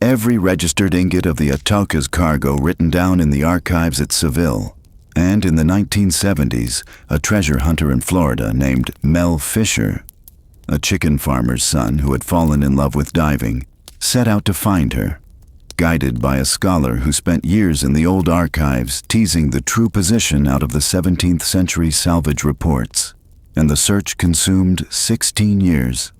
every registered ingot of the Atocha's cargo written down in the archives at Seville, and in the 1970s, a treasure hunter in Florida named Mel Fisher, a chicken farmer's son who had fallen in love with diving, set out to find her, guided by a scholar who spent years in the old archives teasing the true position out of the 17th century salvage reports. And the search consumed 16 years,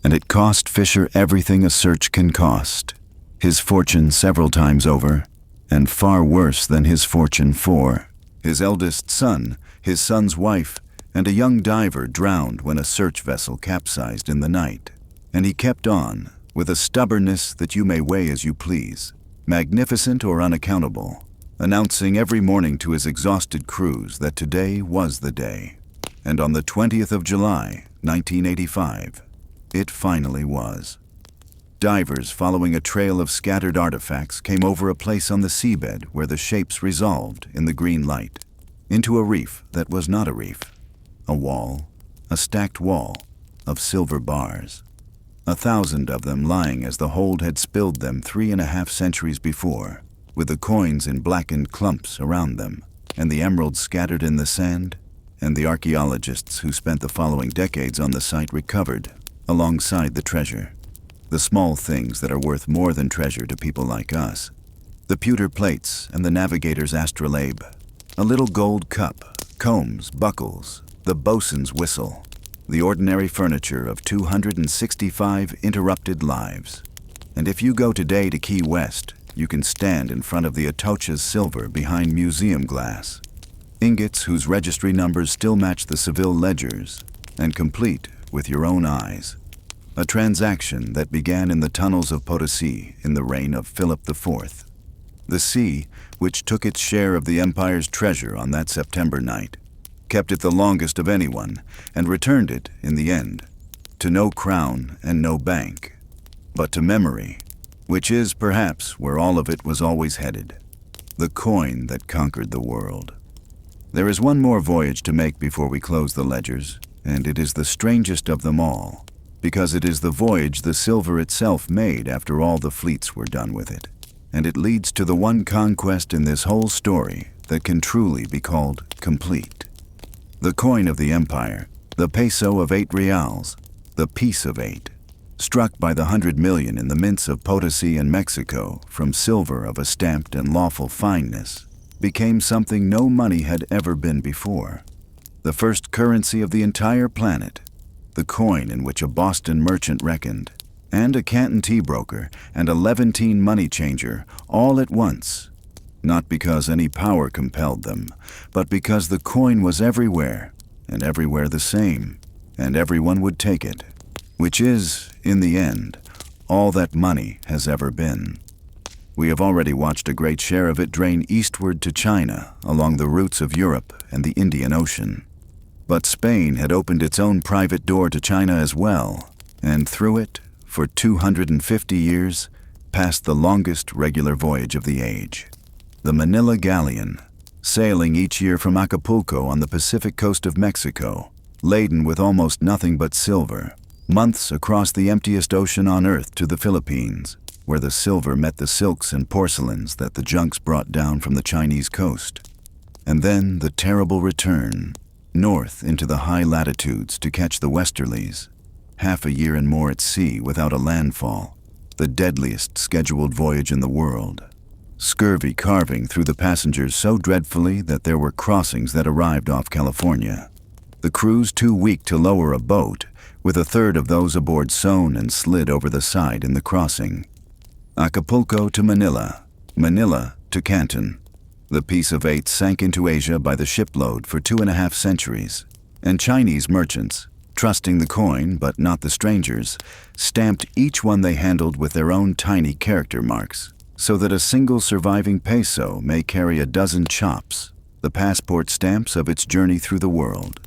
and it cost Fisher everything a search can cost, his fortune several times over, and far worse than his fortune for his eldest son, his son's wife, and a young diver drowned when a search vessel capsized in the night. And he kept on, with a stubbornness that you may weigh as you please, magnificent or unaccountable, announcing every morning to his exhausted crews that today was the day. And on the 20th of July, 1985, it finally was. Divers following a trail of scattered artifacts came over a place on the seabed where the shapes resolved in the green light into a reef that was not a reef, a wall, a stacked wall of silver bars. 1,000 of them lying as the hold had spilled them 3.5 centuries before, with the coins in blackened clumps around them, and the emeralds scattered in the sand, and the archaeologists who spent the following decades on the site recovered, alongside the treasure, the small things that are worth more than treasure to people like us. The pewter plates and the navigator's astrolabe, a little gold cup, combs, buckles, the bosun's whistle, the ordinary furniture of 265 interrupted lives. And if you go today to Key West, you can stand in front of the Atocha's silver behind museum glass, ingots whose registry numbers still match the Seville ledgers, and complete with your own eyes. A transaction that began in the tunnels of Potosí in the reign of Philip IV. The sea, which took its share of the empire's treasure on that September night, kept it the longest of anyone, and returned it, in the end, to no crown and no bank, but to memory, which is, perhaps, where all of it was always headed, the coin that conquered the world. There is one more voyage to make before we close the ledgers, and it is the strangest of them all, because it is the voyage the silver itself made after all the fleets were done with it, and it leads to the one conquest in this whole story that can truly be called complete. The coin of the empire, the peso of 8 reals, the piece of 8, struck by the 100 million in the mints of Potosí and Mexico from silver of a stamped and lawful fineness, became something no money had ever been before. The first currency of the entire planet, the coin in which a Boston merchant reckoned, and a Canton tea broker and a Levantine money changer all at once, not because any power compelled them, but because the coin was everywhere, and everywhere the same, and everyone would take it, which is, in the end, all that money has ever been. We have already watched a great share of it drain eastward to China along the routes of Europe and the Indian Ocean. But Spain had opened its own private door to China as well, and through it, for 250 years, passed the longest regular voyage of the age. The Manila Galleon, sailing each year from Acapulco on the Pacific coast of Mexico, laden with almost nothing but silver, months across the emptiest ocean on earth to the Philippines, where the silver met the silks and porcelains that the junks brought down from the Chinese coast. And then the terrible return, north into the high latitudes to catch the westerlies, half a year and more at sea without a landfall, the deadliest scheduled voyage in the world. Scurvy carving through the passengers so dreadfully that there were crossings that arrived off California. The crews too weak to lower a boat, with a third of those aboard sewn and slid over the side in the crossing. Acapulco to Manila, Manila to Canton. The piece of 8 sank into Asia by the shipload for 2.5 centuries, and Chinese merchants, trusting the coin but not the strangers, stamped each one they handled with their own tiny character marks, so that a single surviving peso may carry a dozen chops, the passport stamps of its journey through the world.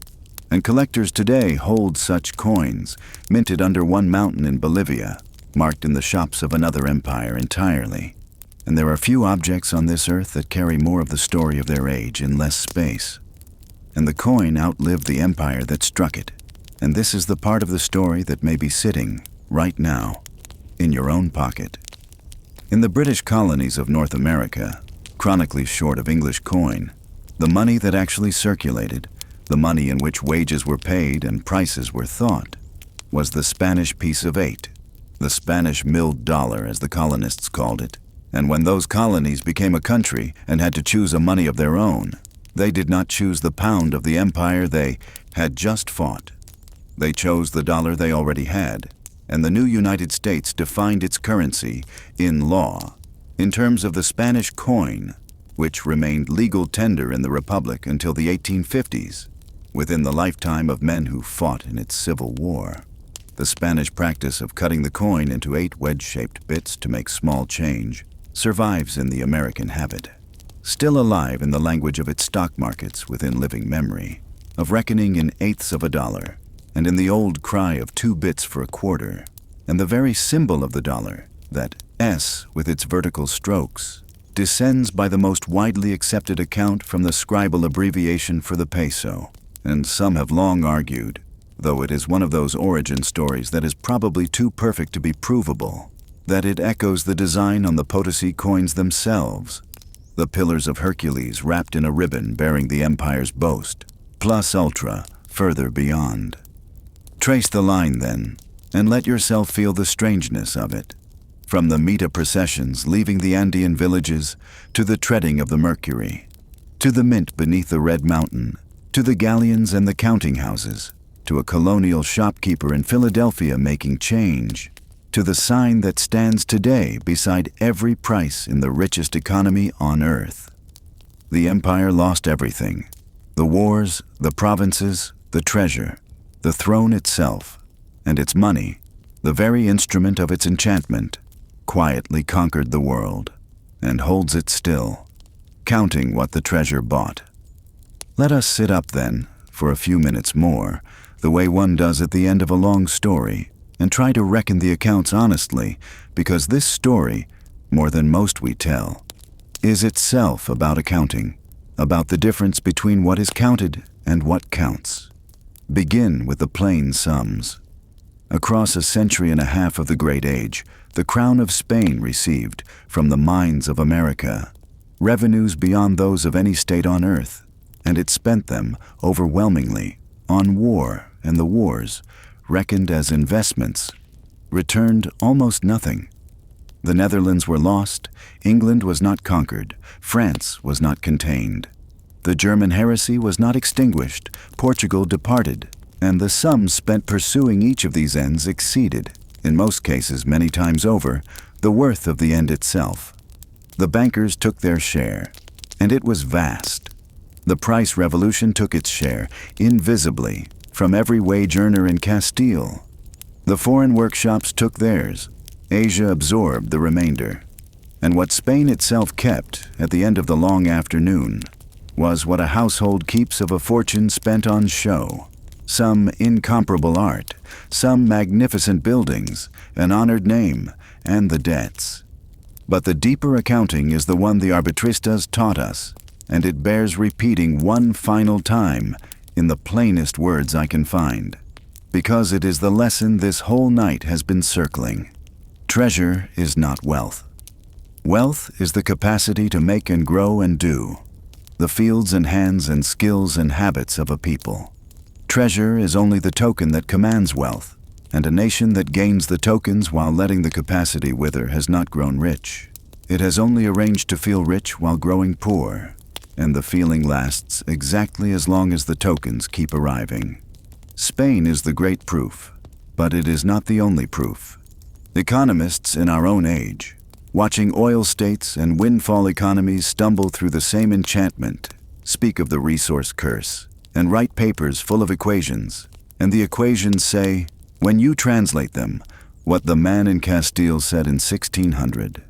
And collectors today hold such coins, minted under one mountain in Bolivia, marked in the shops of another empire entirely. And there are few objects on this earth that carry more of the story of their age in less space. And the coin outlived the empire that struck it. And this is the part of the story that may be sitting, right now, in your own pocket. In the British colonies of North America, chronically short of English coin, the money that actually circulated, the money in which wages were paid and prices were thought, was the Spanish piece of 8, the Spanish milled dollar as the colonists called it. And when those colonies became a country and had to choose a money of their own, they did not choose the pound of the empire they had just fought. They chose the dollar they already had, and the new United States defined its currency, in law, in terms of the Spanish coin, which remained legal tender in the Republic until the 1850s, within the lifetime of men who fought in its Civil War. The Spanish practice of cutting the coin into 8 wedge-shaped bits to make small change survives in the American habit, still alive in the language of its stock markets within living memory, of reckoning in eighths of a dollar, and in the old cry of 2 bits for a quarter, and the very symbol of the dollar, that S with its vertical strokes, descends by the most widely accepted account from the scribal abbreviation for the peso, and some have long argued, though it is one of those origin stories that is probably too perfect to be provable, that it echoes the design on the Potosí coins themselves, the pillars of Hercules wrapped in a ribbon bearing the empire's boast, plus ultra, further beyond. Trace the line, then, and let yourself feel the strangeness of it. From the Mita processions leaving the Andean villages, to the treading of the Mercury, to the mint beneath the Red Mountain, to the galleons and the counting houses, to a colonial shopkeeper in Philadelphia making change, to the sign that stands today beside every price in the richest economy on earth. The empire lost everything: the wars, the provinces, the treasure, the throne itself, and its money, the very instrument of its enchantment, quietly conquered the world, and holds it still, counting what the treasure bought. Let us sit up, then, for a few minutes more, the way one does at the end of a long story, and try to reckon the accounts honestly, because this story, more than most we tell, is itself about accounting, about the difference between what is counted and what counts. Begin with the plain sums. Across a century and a half of the Great Age, the crown of Spain received, from the mines of America, revenues beyond those of any state on earth, and it spent them, overwhelmingly, on war, and the wars, reckoned as investments, returned almost nothing. The Netherlands were lost, England was not conquered, France was not contained. The German heresy was not extinguished, Portugal departed, and the sums spent pursuing each of these ends exceeded, in most cases many times over, the worth of the end itself. The bankers took their share, and it was vast. The price revolution took its share, invisibly, from every wage earner in Castile. The foreign workshops took theirs. Asia absorbed the remainder. And what Spain itself kept, at the end of the long afternoon, was what a household keeps of a fortune spent on show. Some incomparable art, some magnificent buildings, an honored name, and the debts. But the deeper accounting is the one the arbitristas taught us, and it bears repeating one final time in the plainest words I can find, because it is the lesson this whole night has been circling. Treasure is not wealth. Wealth is the capacity to make and grow and do, the fields and hands and skills and habits of a people. Treasure is only the token that commands wealth, and a nation that gains the tokens while letting the capacity wither has not grown rich. It has only arranged to feel rich while growing poor, and the feeling lasts exactly as long as the tokens keep arriving. Spain is the great proof, but it is not the only proof. Economists in our own age, watching oil states and windfall economies stumble through the same enchantment, speak of the resource curse, and write papers full of equations, and the equations say, when you translate them, what the man in Castile said in 1600,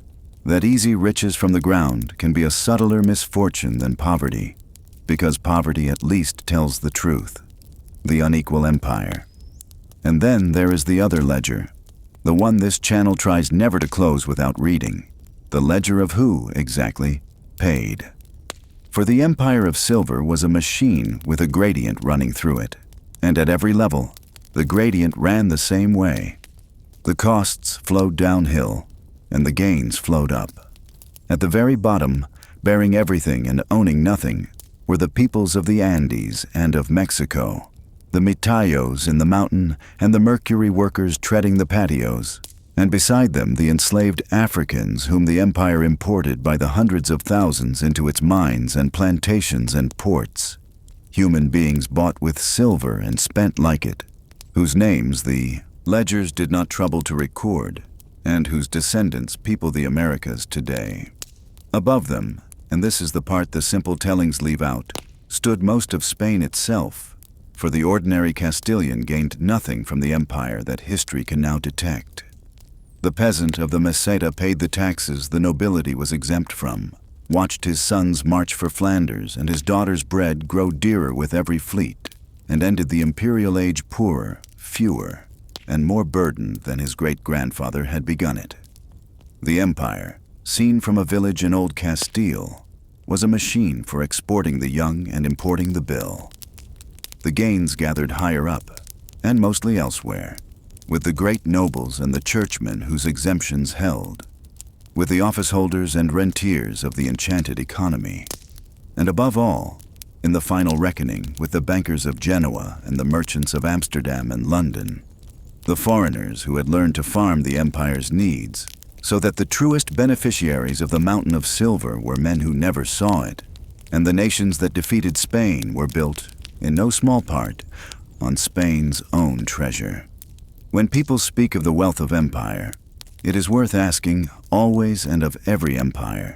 that easy riches from the ground can be a subtler misfortune than poverty, because poverty at least tells the truth, the unequal empire. And then there is the other ledger, the one this channel tries never to close without reading, the ledger of who, exactly, paid. For the empire of silver was a machine with a gradient running through it, and at every level, the gradient ran the same way. The costs flowed downhill, and the gains flowed up. At the very bottom, bearing everything and owning nothing, were the peoples of the Andes and of Mexico, the Mitayos in the mountain and the mercury workers treading the patios, and beside them the enslaved Africans whom the empire imported by the hundreds of thousands into its mines and plantations and ports, human beings bought with silver and spent like it, whose names the ledgers did not trouble to record, and whose descendants people the Americas today. Above them, and this is the part the simple tellings leave out, stood most of Spain itself, for the ordinary Castilian gained nothing from the empire that history can now detect. The peasant of the Meseta paid the taxes the nobility was exempt from, watched his sons march for Flanders and his daughter's bread grow dearer with every fleet, and ended the imperial age poorer, fewer, and more burdened than his great-grandfather had begun it. The empire, seen from a village in old Castile, was a machine for exporting the young and importing the bill. The gains gathered higher up, and mostly elsewhere, with the great nobles and the churchmen whose exemptions held, with the office holders and rentiers of the enchanted economy, and above all, in the final reckoning with the bankers of Genoa and the merchants of Amsterdam and London, the foreigners who had learned to farm the empire's needs, so that the truest beneficiaries of the Mountain of Silver were men who never saw it, and the nations that defeated Spain were built, in no small part, on Spain's own treasure. When people speak of the wealth of empire, it is worth asking, always and of every empire,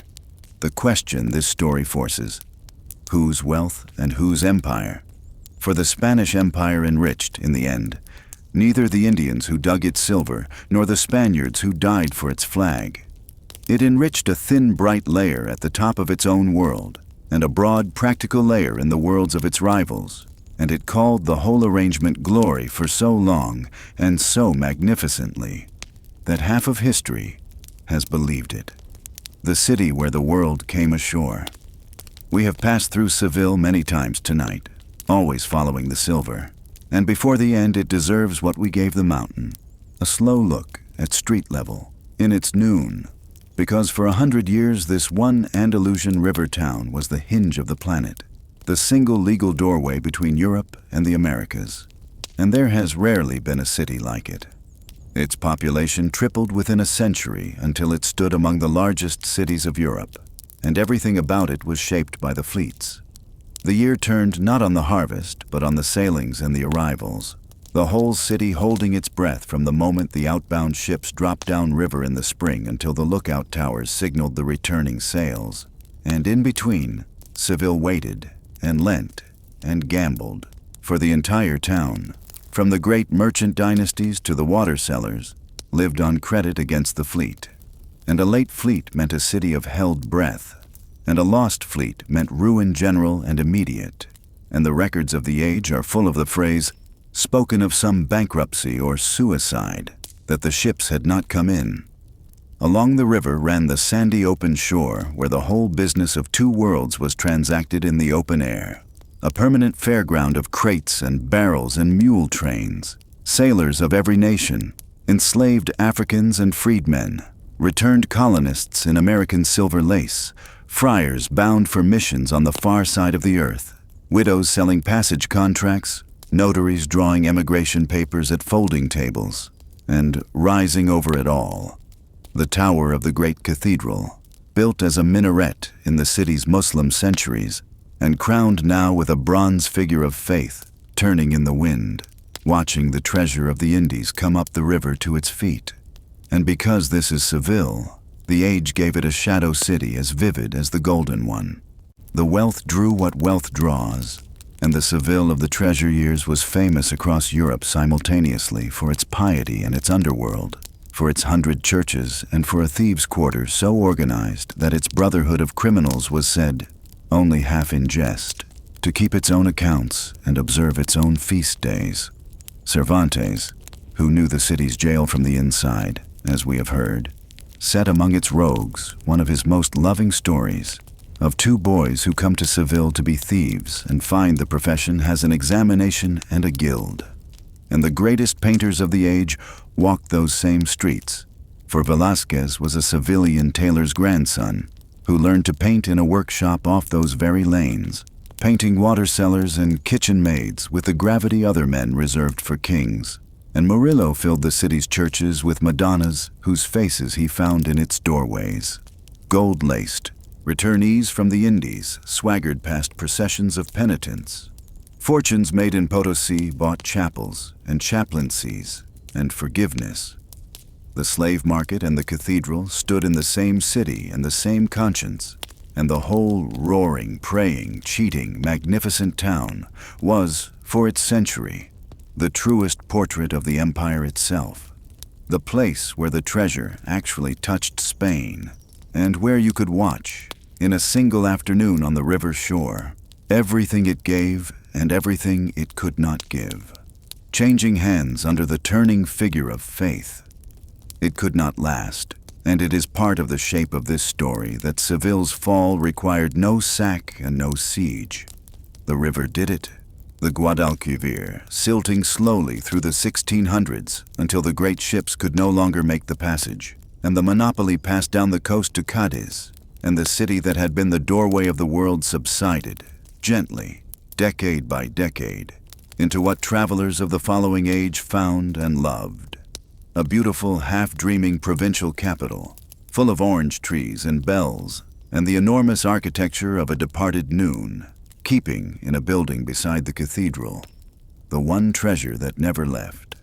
the question this story forces: whose wealth and whose empire? For the Spanish Empire enriched, in the end, neither the Indians who dug its silver, nor the Spaniards who died for its flag. It enriched a thin, bright layer at the top of its own world, and a broad, practical layer in the worlds of its rivals, and it called the whole arrangement glory for so long and so magnificently that half of history has believed it. The city where the world came ashore. We have passed through Seville many times tonight, always following the silver, and before the end it deserves what we gave the mountain, a slow look at street level, in its noon, because for 100 years this one Andalusian river town was the hinge of the planet, the single legal doorway between Europe and the Americas, and there has rarely been a city like it. Its population tripled within a century until it stood among the largest cities of Europe, and everything about it was shaped by the fleets. The year turned not on the harvest, but on the sailings and the arrivals, the whole city holding its breath from the moment the outbound ships dropped down river in the spring until the lookout towers signaled the returning sails. And in between, Seville waited and lent and gambled, for the entire town, from the great merchant dynasties to the water sellers, lived on credit against the fleet. And a late fleet meant a city of held breath, and a lost fleet meant ruin general and immediate. And the records of the age are full of the phrase, spoken of some bankruptcy or suicide, that the ships had not come in. Along the river ran the sandy open shore where the whole business of two worlds was transacted in the open air, a permanent fairground of crates and barrels and mule trains, sailors of every nation, enslaved Africans and freedmen, returned colonists in American silver lace, friars bound for missions on the far side of the earth, widows selling passage contracts, notaries drawing emigration papers at folding tables, and rising over it all, the tower of the great cathedral, built as a minaret in the city's Muslim centuries, and crowned now with a bronze figure of faith turning in the wind, watching the treasure of the Indies come up the river to its feet. And because this is Seville, the age gave it a shadow city as vivid as the golden one. The wealth drew what wealth draws, and the Seville of the treasure years was famous across Europe simultaneously for its piety and its underworld, for its 100 churches, and for a thieves' quarter so organized that its brotherhood of criminals was said, only half in jest, to keep its own accounts and observe its own feast days. Cervantes, who knew the city's jail from the inside, as we have heard, set among its rogues one of his most loving stories of two boys who come to Seville to be thieves and find the profession has an examination and a guild. And the greatest painters of the age walked those same streets, for Velázquez was a Sevillian tailor's grandson who learned to paint in a workshop off those very lanes, painting water sellers and kitchen maids with the gravity other men reserved for kings. And Murillo filled the city's churches with Madonnas whose faces he found in its doorways. Gold-laced, returnees from the Indies swaggered past processions of penitents. Fortunes made in Potosí bought chapels and chaplaincies and forgiveness. The slave market and the cathedral stood in the same city and the same conscience, and the whole roaring, praying, cheating, magnificent town was, for its century, the truest portrait of the empire itself, the place where the treasure actually touched Spain, and where you could watch, in a single afternoon on the river shore, everything it gave and everything it could not give, changing hands under the turning figure of faith. It could not last, and it is part of the shape of this story that Seville's fall required no sack and no siege. The river did it, The Guadalquivir, silting slowly through the 1600s until the great ships could no longer make the passage, and the monopoly passed down the coast to Cadiz, and the city that had been the doorway of the world subsided, gently, decade by decade, into what travelers of the following age found and loved. A beautiful, half-dreaming provincial capital, full of orange trees and bells, and the enormous architecture of a departed noon, keeping in a building beside the cathedral, the one treasure that never left,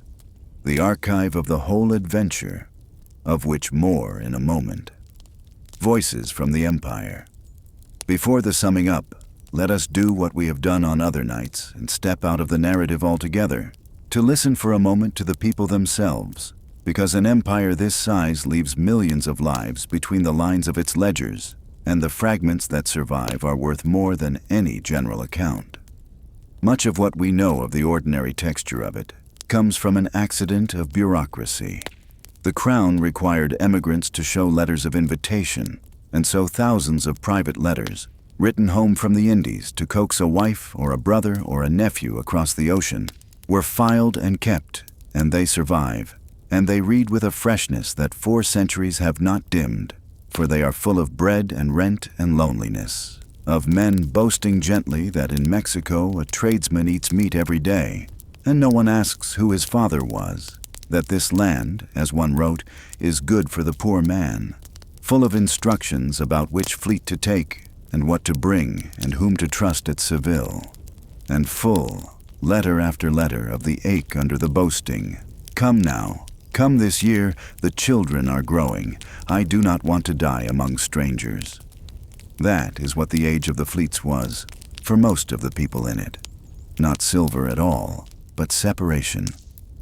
the archive of the whole adventure, of which more in a moment. Voices from the Empire. Before the summing up, let us do what we have done on other nights and step out of the narrative altogether, to listen for a moment to the people themselves, because an empire this size leaves millions of lives between the lines of its ledgers, and the fragments that survive are worth more than any general account. Much of what we know of the ordinary texture of it comes from an accident of bureaucracy. The Crown required emigrants to show letters of invitation, and so thousands of private letters, written home from the Indies to coax a wife or a brother or a nephew across the ocean, were filed and kept, and they survive, and they read with a freshness that 4 centuries have not dimmed, for they are full of bread and rent and loneliness, of men boasting gently that in Mexico a tradesman eats meat every day, and no one asks who his father was, that this land, as one wrote, is good for the poor man, full of instructions about which fleet to take, and what to bring, and whom to trust at Seville, and full, letter after letter, of the ache under the boasting. Come now, come this year, the children are growing. I do not want to die among strangers. That is what the age of the fleets was, for most of the people in it. Not silver at all, but separation.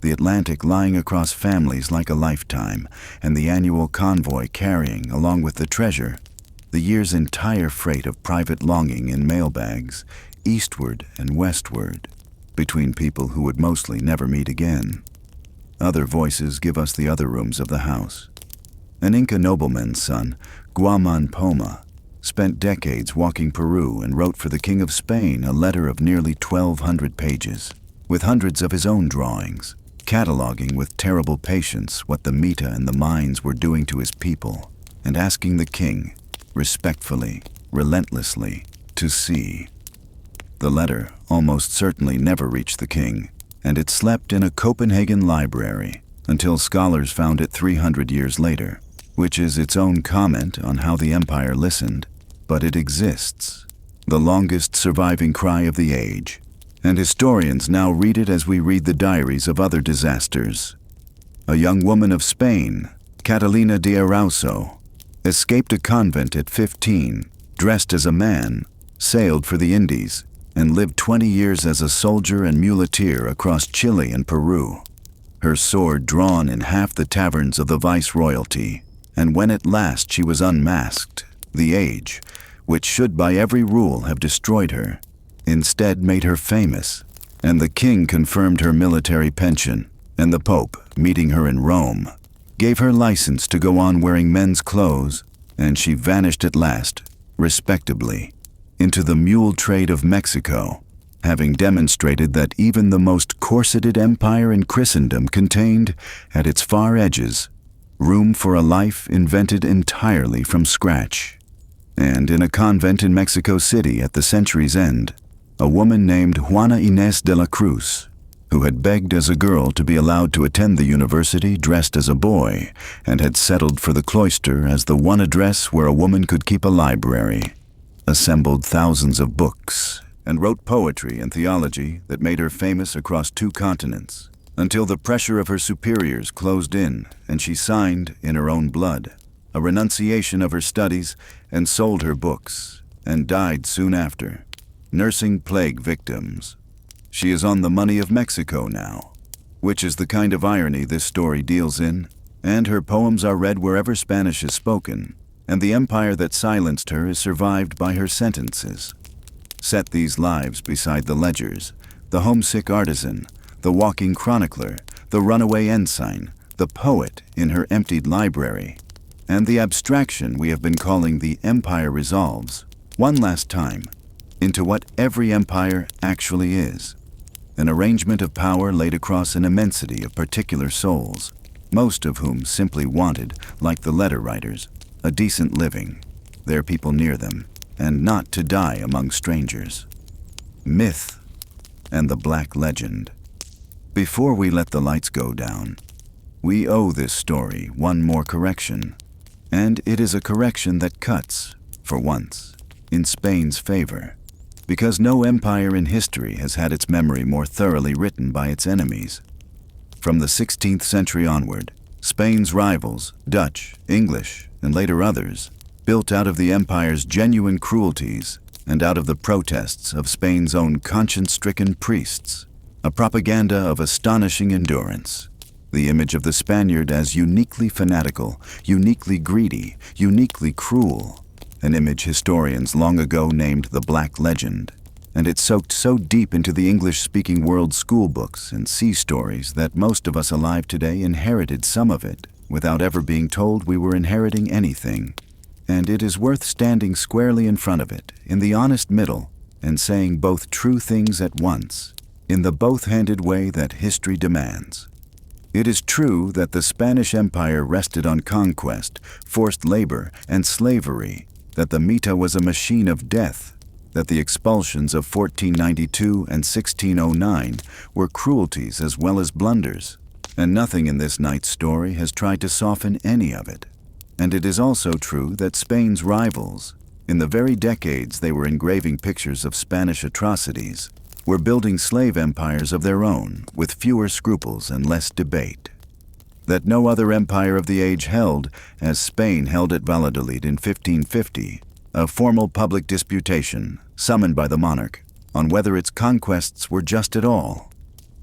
The Atlantic lying across families like a lifetime, and the annual convoy carrying, along with the treasure, the year's entire freight of private longing in mailbags, eastward and westward, between people who would mostly never meet again. Other voices give us the other rooms of the house. An Inca nobleman's son, Guaman Poma, spent decades walking Peru and wrote for the King of Spain a letter of nearly 1,200 pages, with hundreds of his own drawings, cataloging with terrible patience what the Mita and the mines were doing to his people, and asking the king, respectfully, relentlessly, to see. The letter almost certainly never reached the king, and it slept in a Copenhagen library until scholars found it 300 years later, which is its own comment on how the empire listened, but it exists, the longest surviving cry of the age, and historians now read it as we read the diaries of other disasters. A young woman of Spain, Catalina de Arauso, escaped a convent at 15, dressed as a man, sailed for the Indies, and lived 20 years as a soldier and muleteer across Chile and Peru, her sword drawn in half the taverns of the viceroyalty, and when at last she was unmasked, the age, which should by every rule have destroyed her, instead made her famous, and the king confirmed her military pension, and the Pope, meeting her in Rome, gave her license to go on wearing men's clothes, and she vanished at last, respectably, into the mule trade of Mexico, having demonstrated that even the most corseted empire in Christendom contained, at its far edges, room for a life invented entirely from scratch. And in a convent in Mexico City at the century's end, a woman named Juana Inés de la Cruz, who had begged as a girl to be allowed to attend the university dressed as a boy, and had settled for the cloister as the one address where a woman could keep a library, assembled thousands of books, and wrote poetry and theology that made her famous across 2 continents, until the pressure of her superiors closed in and she signed, in her own blood, a renunciation of her studies and sold her books, and died soon after, nursing plague victims. She is on the money of Mexico now, which is the kind of irony this story deals in, and her poems are read wherever Spanish is spoken, and the empire that silenced her is survived by her sentences. Set these lives beside the ledgers, the homesick artisan, the walking chronicler, the runaway ensign, the poet in her emptied library, and the abstraction we have been calling the empire resolves, one last time, into what every empire actually is. an arrangement of power laid across an immensity of particular souls, most of whom simply wanted, like the letter writers, a decent living, their people near them, and not to die among strangers. Myth and the Black Legend. Before we let the lights go down, we owe this story one more correction, and it is a correction that cuts, for once, in Spain's favor, because no empire in history has had its memory more thoroughly written by its enemies. From the 16th century onward, Spain's rivals, Dutch, English, and later others, built out of the empire's genuine cruelties and out of the protests of Spain's own conscience-stricken priests, a propaganda of astonishing endurance, the image of the Spaniard as uniquely fanatical, uniquely greedy, uniquely cruel, an image historians long ago named the Black Legend, and it soaked so deep into the English-speaking world's school books and sea stories that most of us alive today inherited some of it without ever being told we were inheriting anything. And it is worth standing squarely in front of it, in the honest middle, and saying both true things at once, in the both-handed way that history demands. It is true that the Spanish Empire rested on conquest, forced labor, and slavery, that the Mita was a machine of death, that the expulsions of 1492 and 1609 were cruelties as well as blunders, and nothing in this night's story has tried to soften any of it. And it is also true that Spain's rivals, in the very decades they were engraving pictures of Spanish atrocities, were building slave empires of their own with fewer scruples and less debate. That no other empire of the age held, as Spain held at Valladolid in 1550, a formal public disputation summoned by the monarch on whether its conquests were just at all.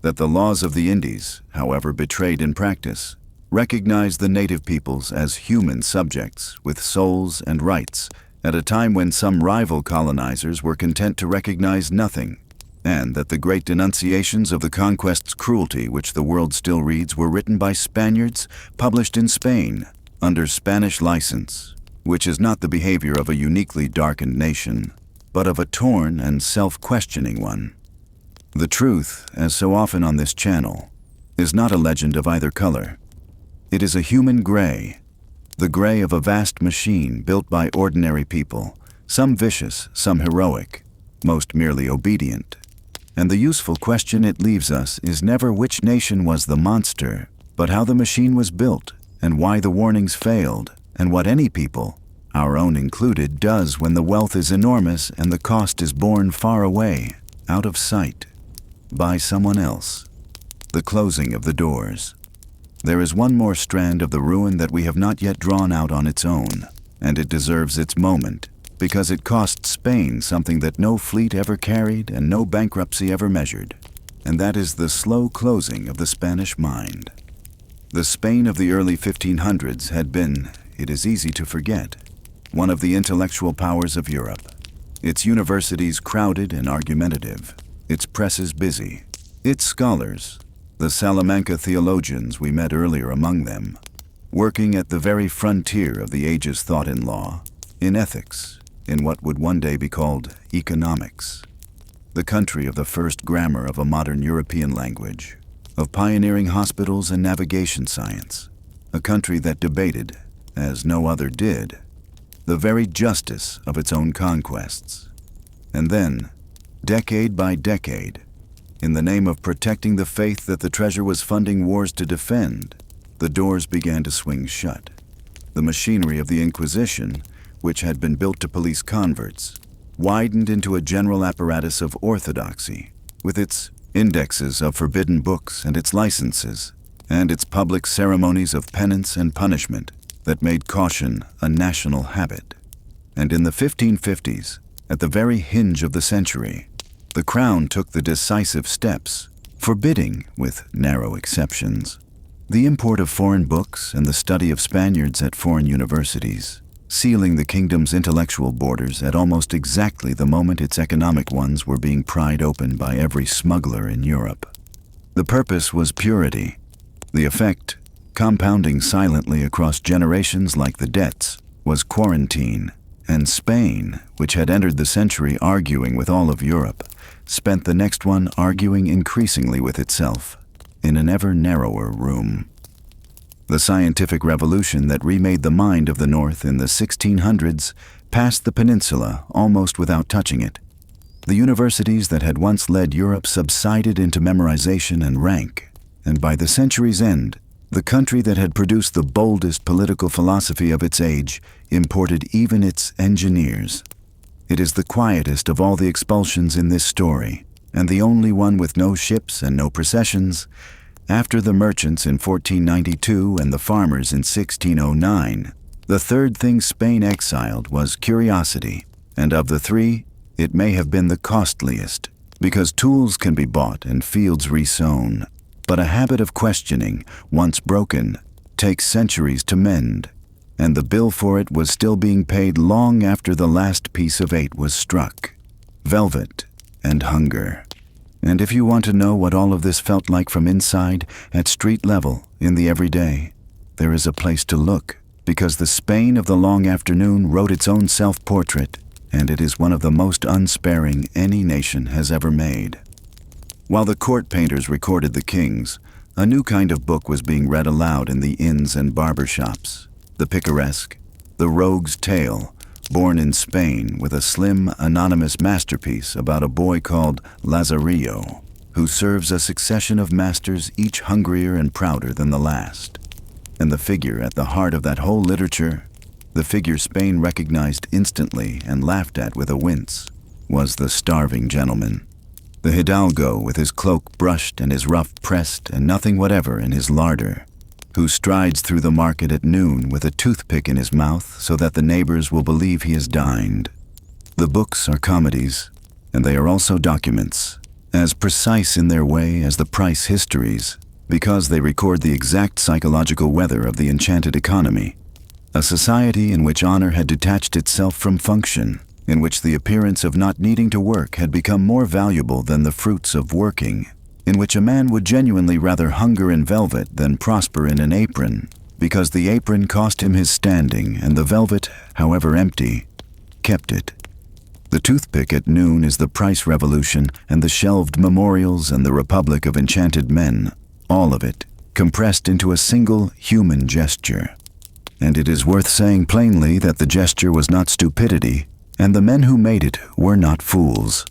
That the laws of the Indies, however betrayed in practice, recognized the native peoples as human subjects with souls and rights at a time when some rival colonizers were content to recognize nothing, and that the great denunciations of the conquest's cruelty which the world still reads were written by Spaniards, published in Spain, under Spanish license, which is not the behavior of a uniquely darkened nation, but of a torn and self-questioning one. The truth, as so often on this channel, is not a legend of either color. It is a human gray, the gray of a vast machine built by ordinary people, some vicious, some heroic, most merely obedient. And the useful question it leaves us is never which nation was the monster, but how the machine was built, and why the warnings failed, and what any people, our own included, does when the wealth is enormous and the cost is borne far away, out of sight, by someone else. The closing of the doors. There is one more strand of the ruin that we have not yet drawn out on its own, and it deserves its moment, because it cost Spain something that no fleet ever carried and no bankruptcy ever measured, and that is the slow closing of the Spanish mind. The Spain of the early 1500s had been, it is easy to forget, one of the intellectual powers of Europe. Its universities crowded and argumentative, its presses busy, its scholars, the Salamanca theologians we met earlier among them, working at the very frontier of the age's thought in law, in ethics, in what would one day be called economics, the country of the first grammar of a modern European language, of pioneering hospitals and navigation science, a country that debated, as no other did, the very justice of its own conquests. And then, decade by decade, in the name of protecting the faith that the treasure was funding wars to defend, the doors began to swing shut. The machinery of the Inquisition, which had been built to police converts, widened into a general apparatus of orthodoxy, with its indexes of forbidden books and its licenses, and its public ceremonies of penance and punishment that made caution a national habit. And in the 1550s, at the very hinge of the century, the Crown took the decisive steps, forbidding, with narrow exceptions, the import of foreign books and the study of Spaniards at foreign universities, sealing the kingdom's intellectual borders at almost exactly the moment its economic ones were being pried open by every smuggler in Europe. The purpose was purity. The effect, compounding silently across generations like the debts, was quarantine, And Spain, which had entered the century arguing with all of Europe, spent the next one arguing increasingly with itself, in an ever narrower room. The scientific revolution that remade the mind of the North in the 1600s passed the peninsula almost without touching it. The universities that had once led Europe subsided into memorization and rank, and by the century's end, the country that had produced the boldest political philosophy of its age imported even its engineers. It is the quietest of all the expulsions in this story, and the only one with no ships and no processions. After the merchants in 1492 and the farmers in 1609, the third thing Spain exiled was curiosity, and of the three, it may have been the costliest, because tools can be bought and fields resown. But a habit of questioning, once broken, takes centuries to mend, and the bill for it was still being paid long after the last piece of 8 was struck. Velvet and hunger. And if you want to know what all of this felt like from inside, at street level, in the everyday, there is a place to look, because the Spain of the long afternoon wrote its own self-portrait, and it is one of the most unsparing any nation has ever made. While the court painters recorded the kings, a new kind of book was being read aloud in the inns and barber shops. The picaresque, the rogue's tale, born in Spain with a slim, anonymous masterpiece about a boy called Lazarillo, who serves a succession of masters each hungrier and prouder than the last. And the figure at the heart of that whole literature, the figure Spain recognized instantly and laughed at with a wince, was the starving gentleman. The hidalgo with his cloak brushed and his ruff pressed and nothing whatever in his larder, who strides through the market at noon with a toothpick in his mouth so that the neighbors will believe he has dined. The books are comedies, and they are also documents, as precise in their way as the price histories, because they record the exact psychological weather of the enchanted economy, a society in which honor had detached itself from function, in which the appearance of not needing to work had become more valuable than the fruits of working, in which a man would genuinely rather hunger in velvet than prosper in an apron, because the apron cost him his standing and the velvet, however empty, kept it. The toothpick at noon is the price revolution and the shelved memorials and the republic of enchanted men, all of it compressed into a single human gesture. And it is worth saying plainly that the gesture was not stupidity, and the men who made it were not fools.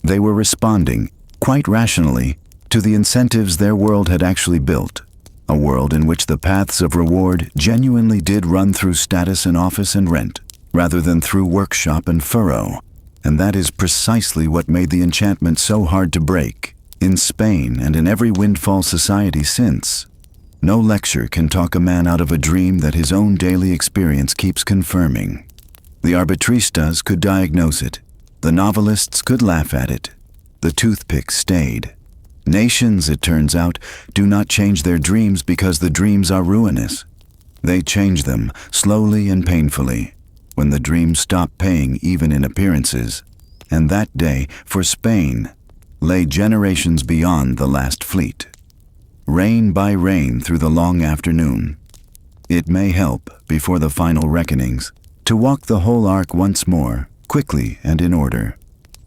They were responding, quite rationally, to the incentives their world had actually built, a world in which the paths of reward genuinely did run through status and office and rent, rather than through workshop and furrow. And that is precisely what made the enchantment so hard to break, in Spain and in every windfall society since. No lecture can talk a man out of a dream that his own daily experience keeps confirming. The arbitristas could diagnose it. The novelists could laugh at it. The toothpick stayed. Nations, it turns out, do not change their dreams because the dreams are ruinous. They change them, slowly and painfully, when the dreams stop paying even in appearances. And that day, for Spain, lay generations beyond the last fleet. Rain by rain through the long afternoon. It may help, before the final reckonings, to walk the whole arc once more, quickly and in order,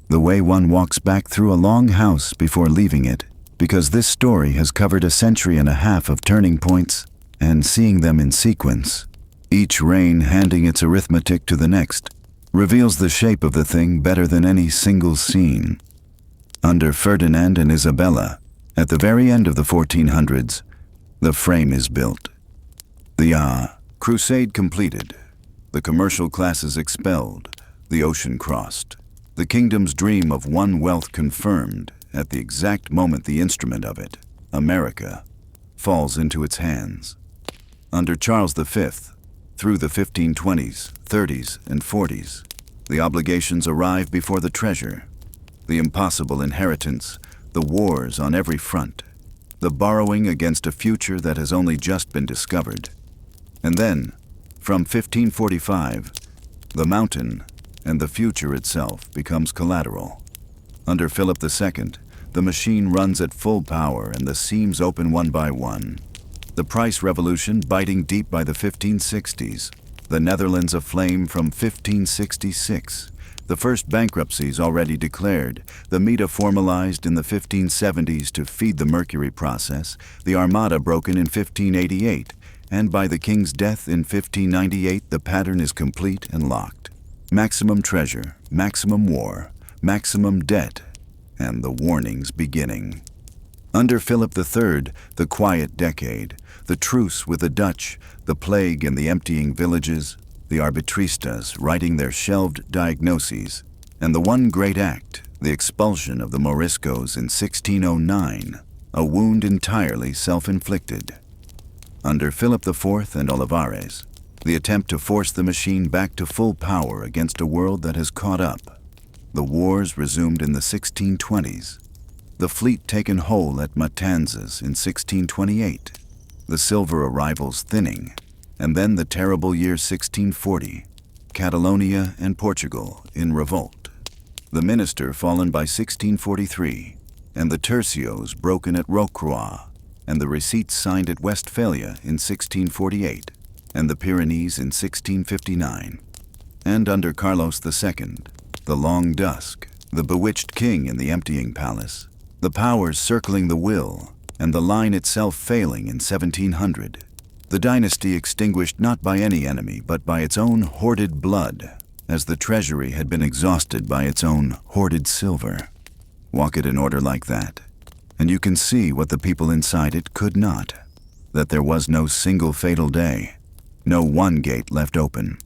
the way one walks back through a long house before leaving it, because this story has covered a century and a half of turning points, and seeing them in sequence, each reign handing its arithmetic to the next, reveals the shape of the thing better than any single scene. Under Ferdinand and Isabella, at the very end of the 1400s, the frame is built. The crusade completed. The commercial classes expelled, the ocean crossed, the kingdom's dream of one wealth confirmed at the exact moment the instrument of it, America, falls into its hands. Under Charles V, through the 1520s, 30s, and 40s, the obligations arrive before the treasure, the impossible inheritance, the wars on every front, the borrowing against a future that has only just been discovered. And then, from 1545, the mountain and the future itself becomes collateral. Under Philip II, the machine runs at full power and the seams open one by one. The price revolution biting deep by the 1560s. The Netherlands aflame from 1566. The first bankruptcies already declared, the Meta formalized in the 1570s to feed the mercury process, the Armada broken in 1588, and by the king's death in 1598 the pattern is complete and locked. Maximum treasure, maximum war, maximum debt, and the warnings beginning. Under Philip III, the quiet decade, the truce with the Dutch, the plague and the emptying villages, the arbitristas writing their shelved diagnoses, and the one great act, the expulsion of the Moriscos in 1609, a wound entirely self-inflicted. Under Philip IV and Olivares, the attempt to force the machine back to full power against a world that has caught up. The wars resumed in the 1620s. The fleet taken whole at Matanzas in 1628. The silver arrivals thinning. And then the terrible year 1640. Catalonia and Portugal in revolt. The minister fallen by 1643. And the tercios broken at Rocroi. And the receipts signed at Westphalia in 1648. And the Pyrenees in 1659. And under Carlos II, the long dusk, the bewitched king in the emptying palace, the powers circling the will, and the line itself failing in 1700. The dynasty extinguished not by any enemy, but by its own hoarded blood, as the treasury had been exhausted by its own hoarded silver. Walk it in order like that, and you can see what the people inside it could not, that there was no single fatal day, no one gate left open,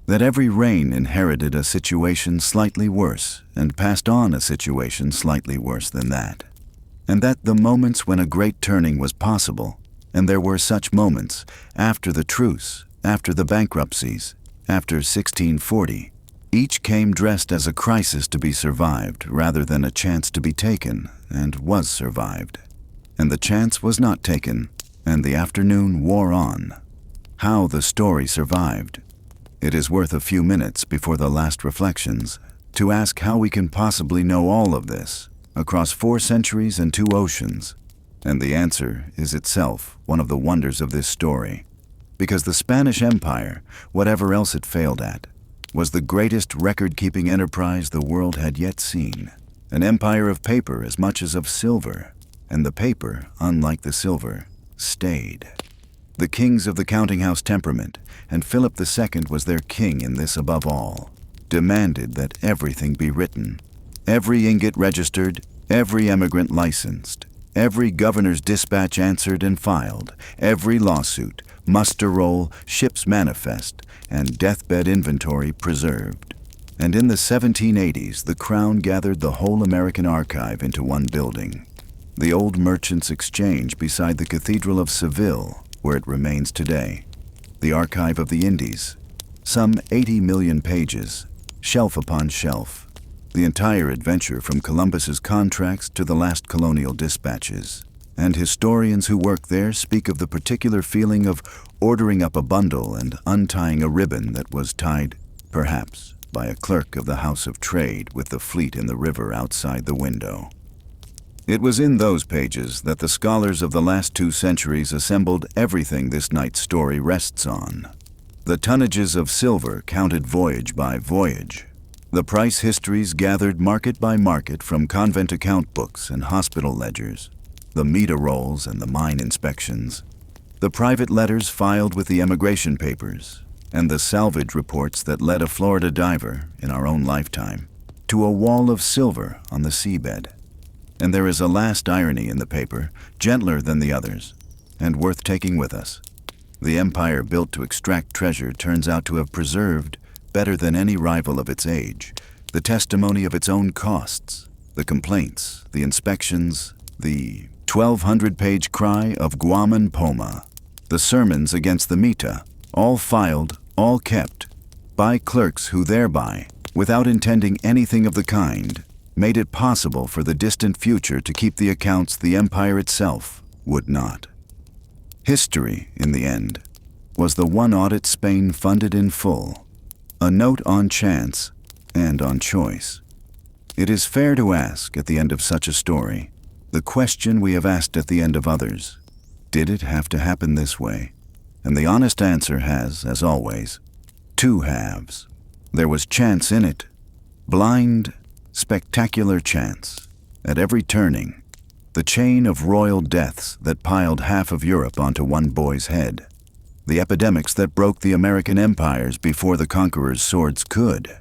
that every reign inherited a situation slightly worse and passed on a situation slightly worse than that, and that the moments when a great turning was possible, and there were such moments after the truce, after the bankruptcies, after 1640, each came dressed as a crisis to be survived rather than a chance to be taken, and was survived. And the chance was not taken, and the afternoon wore on. How the story survived. It is worth a few minutes before the last reflections to ask how we can possibly know all of this across 4 centuries and 2 oceans. And the answer is itself one of the wonders of this story. Because the Spanish Empire, whatever else it failed at, was the greatest record-keeping enterprise the world had yet seen. An empire of paper as much as of silver, and the paper, unlike the silver, stayed. The kings of the counting house temperament, and Philip II was their king in this above all, demanded that everything be written, every ingot registered, every emigrant licensed, every governor's dispatch answered and filed, every lawsuit, muster roll, ship's manifest, and deathbed inventory preserved. And in the 1780s, the Crown gathered the whole American archive into one building, the old Merchants' Exchange beside the Cathedral of Seville, where it remains today, the Archive of the Indies, some 80 million pages, shelf upon shelf, the entire adventure from Columbus's contracts to the last colonial dispatches. And historians who work there speak of the particular feeling of ordering up a bundle and untying a ribbon that was tied, perhaps, by a clerk of the House of Trade with the fleet in the river outside the window. It was in those pages that the scholars of the last 2 centuries assembled everything this night's story rests on. The tonnages of silver counted voyage by voyage. The price histories gathered market by market from convent account books and hospital ledgers. The Meta rolls and the mine inspections. The private letters filed with the emigration papers, and the salvage reports that led a Florida diver, in our own lifetime, to a wall of silver on the seabed. And there is a last irony in the paper, gentler than the others, and worth taking with us. The empire built to extract treasure turns out to have preserved, better than any rival of its age, the testimony of its own costs, the complaints, the inspections, the 1,200-page cry of Guaman Poma, the sermons against the Meta, all filed, all kept, by clerks who thereby, without intending anything of the kind, made it possible for the distant future to keep the accounts the empire itself would not. History, in the end, was the one audit Spain funded in full, a note on chance and on choice. It is fair to ask, at the end of such a story, the question we have asked at the end of others: did it have to happen this way? And the honest answer has, as always, two halves. There was chance in it. Blind, spectacular chance. At every turning, the chain of royal deaths that piled half of Europe onto one boy's head. The epidemics that broke the American empires before the conqueror's swords could.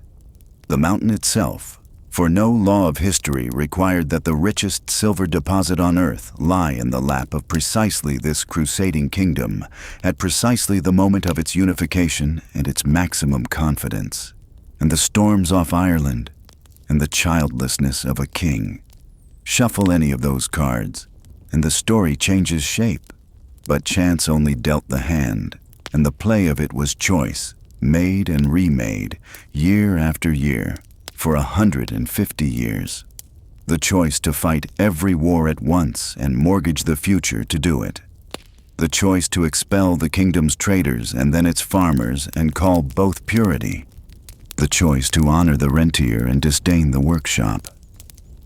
The mountain itself, for no law of history required that the richest silver deposit on earth lie in the lap of precisely this crusading kingdom at precisely the moment of its unification and its maximum confidence. And the storms off Ireland, and the childlessness of a king. Shuffle any of those cards, and the story changes shape. But chance only dealt the hand, and the play of it was choice, made and remade, year after year, for 150 years. The choice to fight every war at once and mortgage the future to do it. The choice to expel the kingdom's traders and then its farmers and call both purity. The choice to honor the rentier and disdain the workshop.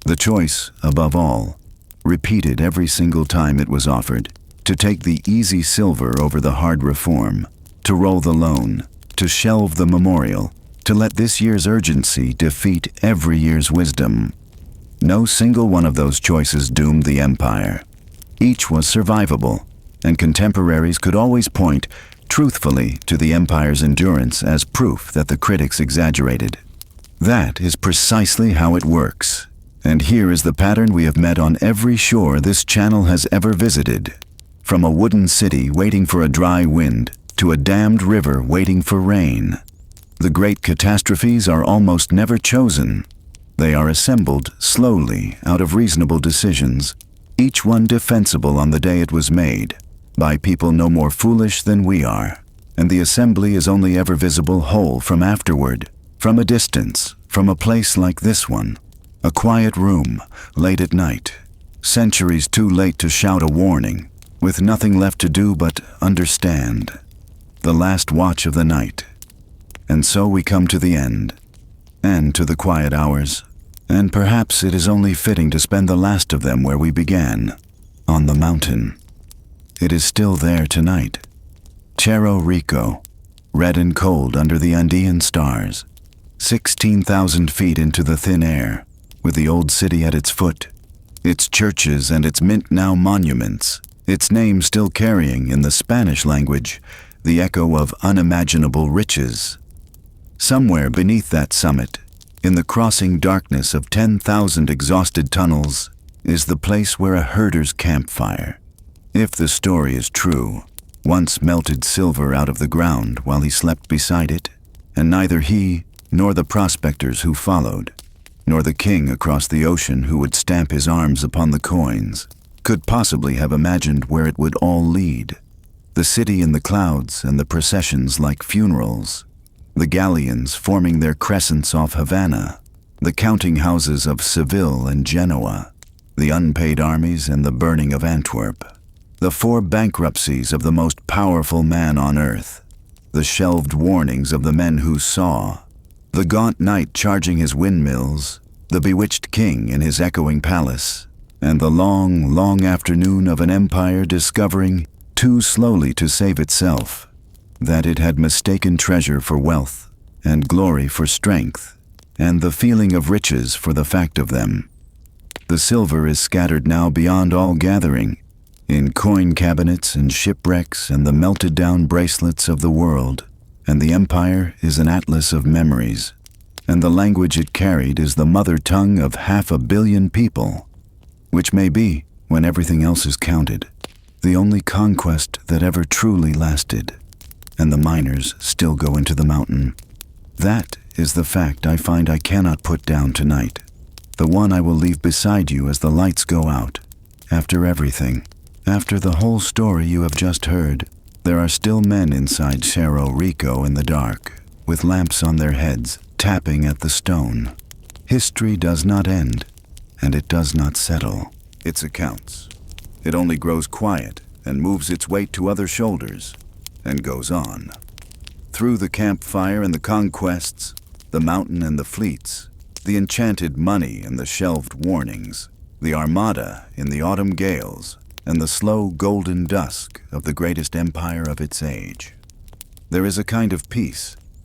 The choice, above all, repeated every single time it was offered, to take the easy silver over the hard reform, to roll the loan, to shelve the memorial, to let this year's urgency defeat every year's wisdom. No single one of those choices doomed the empire. Each was survivable, and contemporaries could always point, truthfully, to the empire's endurance as proof that the critics exaggerated. That is precisely how it works. And here is the pattern we have met on every shore this channel has ever visited. From a wooden city waiting for a dry wind to a dammed river waiting for rain. The great catastrophes are almost never chosen. They are assembled slowly out of reasonable decisions, each one defensible on the day it was made, by people no more foolish than we are. And the assembly is only ever visible whole from afterward, from a distance, from a place like this one. A quiet room, late at night, centuries too late to shout a warning, with nothing left to do but understand. The last watch of the night. And so we come to the end, and to the quiet hours, and perhaps it is only fitting to spend the last of them where we began, on the mountain. It is still there tonight. Cerro Rico, red and cold under the Andean stars, 16,000 feet into the thin air, with the old city at its foot, its churches and its mint-now monuments, its name still carrying, in the Spanish language, the echo of unimaginable riches. Somewhere beneath that summit, in the crossing darkness of 10,000 exhausted tunnels, is the place where a herder's campfire, if the story is true, once melted silver out of the ground while he slept beside it, and neither he, nor the prospectors who followed, nor the king across the ocean who would stamp his arms upon the coins, could possibly have imagined where it would all lead. The city in the clouds and the processions like funerals, the galleons forming their crescents off Havana, the counting houses of Seville and Genoa, the unpaid armies and the burning of Antwerp, the 4 bankruptcies of the most powerful man on earth, the shelved warnings of the men who saw, the gaunt knight charging his windmills, the bewitched king in his echoing palace, and the long, long afternoon of an empire discovering, too slowly to save itself, that it had mistaken treasure for wealth, and glory for strength, and the feeling of riches for the fact of them. The silver is scattered now beyond all gathering, in coin cabinets and shipwrecks and the melted-down bracelets of the world, and the empire is an atlas of memories, and the language it carried is the mother tongue of 500 million people, which may be, when everything else is counted, the only conquest that ever truly lasted. And the miners still go into the mountain. That is the fact I find I cannot put down tonight, the one I will leave beside you as the lights go out. After everything, after the whole story you have just heard, there are still men inside Cerro Rico in the dark, with lamps on their heads, tapping at the stone. History does not end, and it does not settle. Its accounts. It only grows quiet and moves its weight to other shoulders, and goes on. Through the campfire and the conquests, the mountain and the fleets, the enchanted money and the shelved warnings, the Armada in the autumn gales, and the slow golden dusk of the greatest empire of its age. There is a kind of peace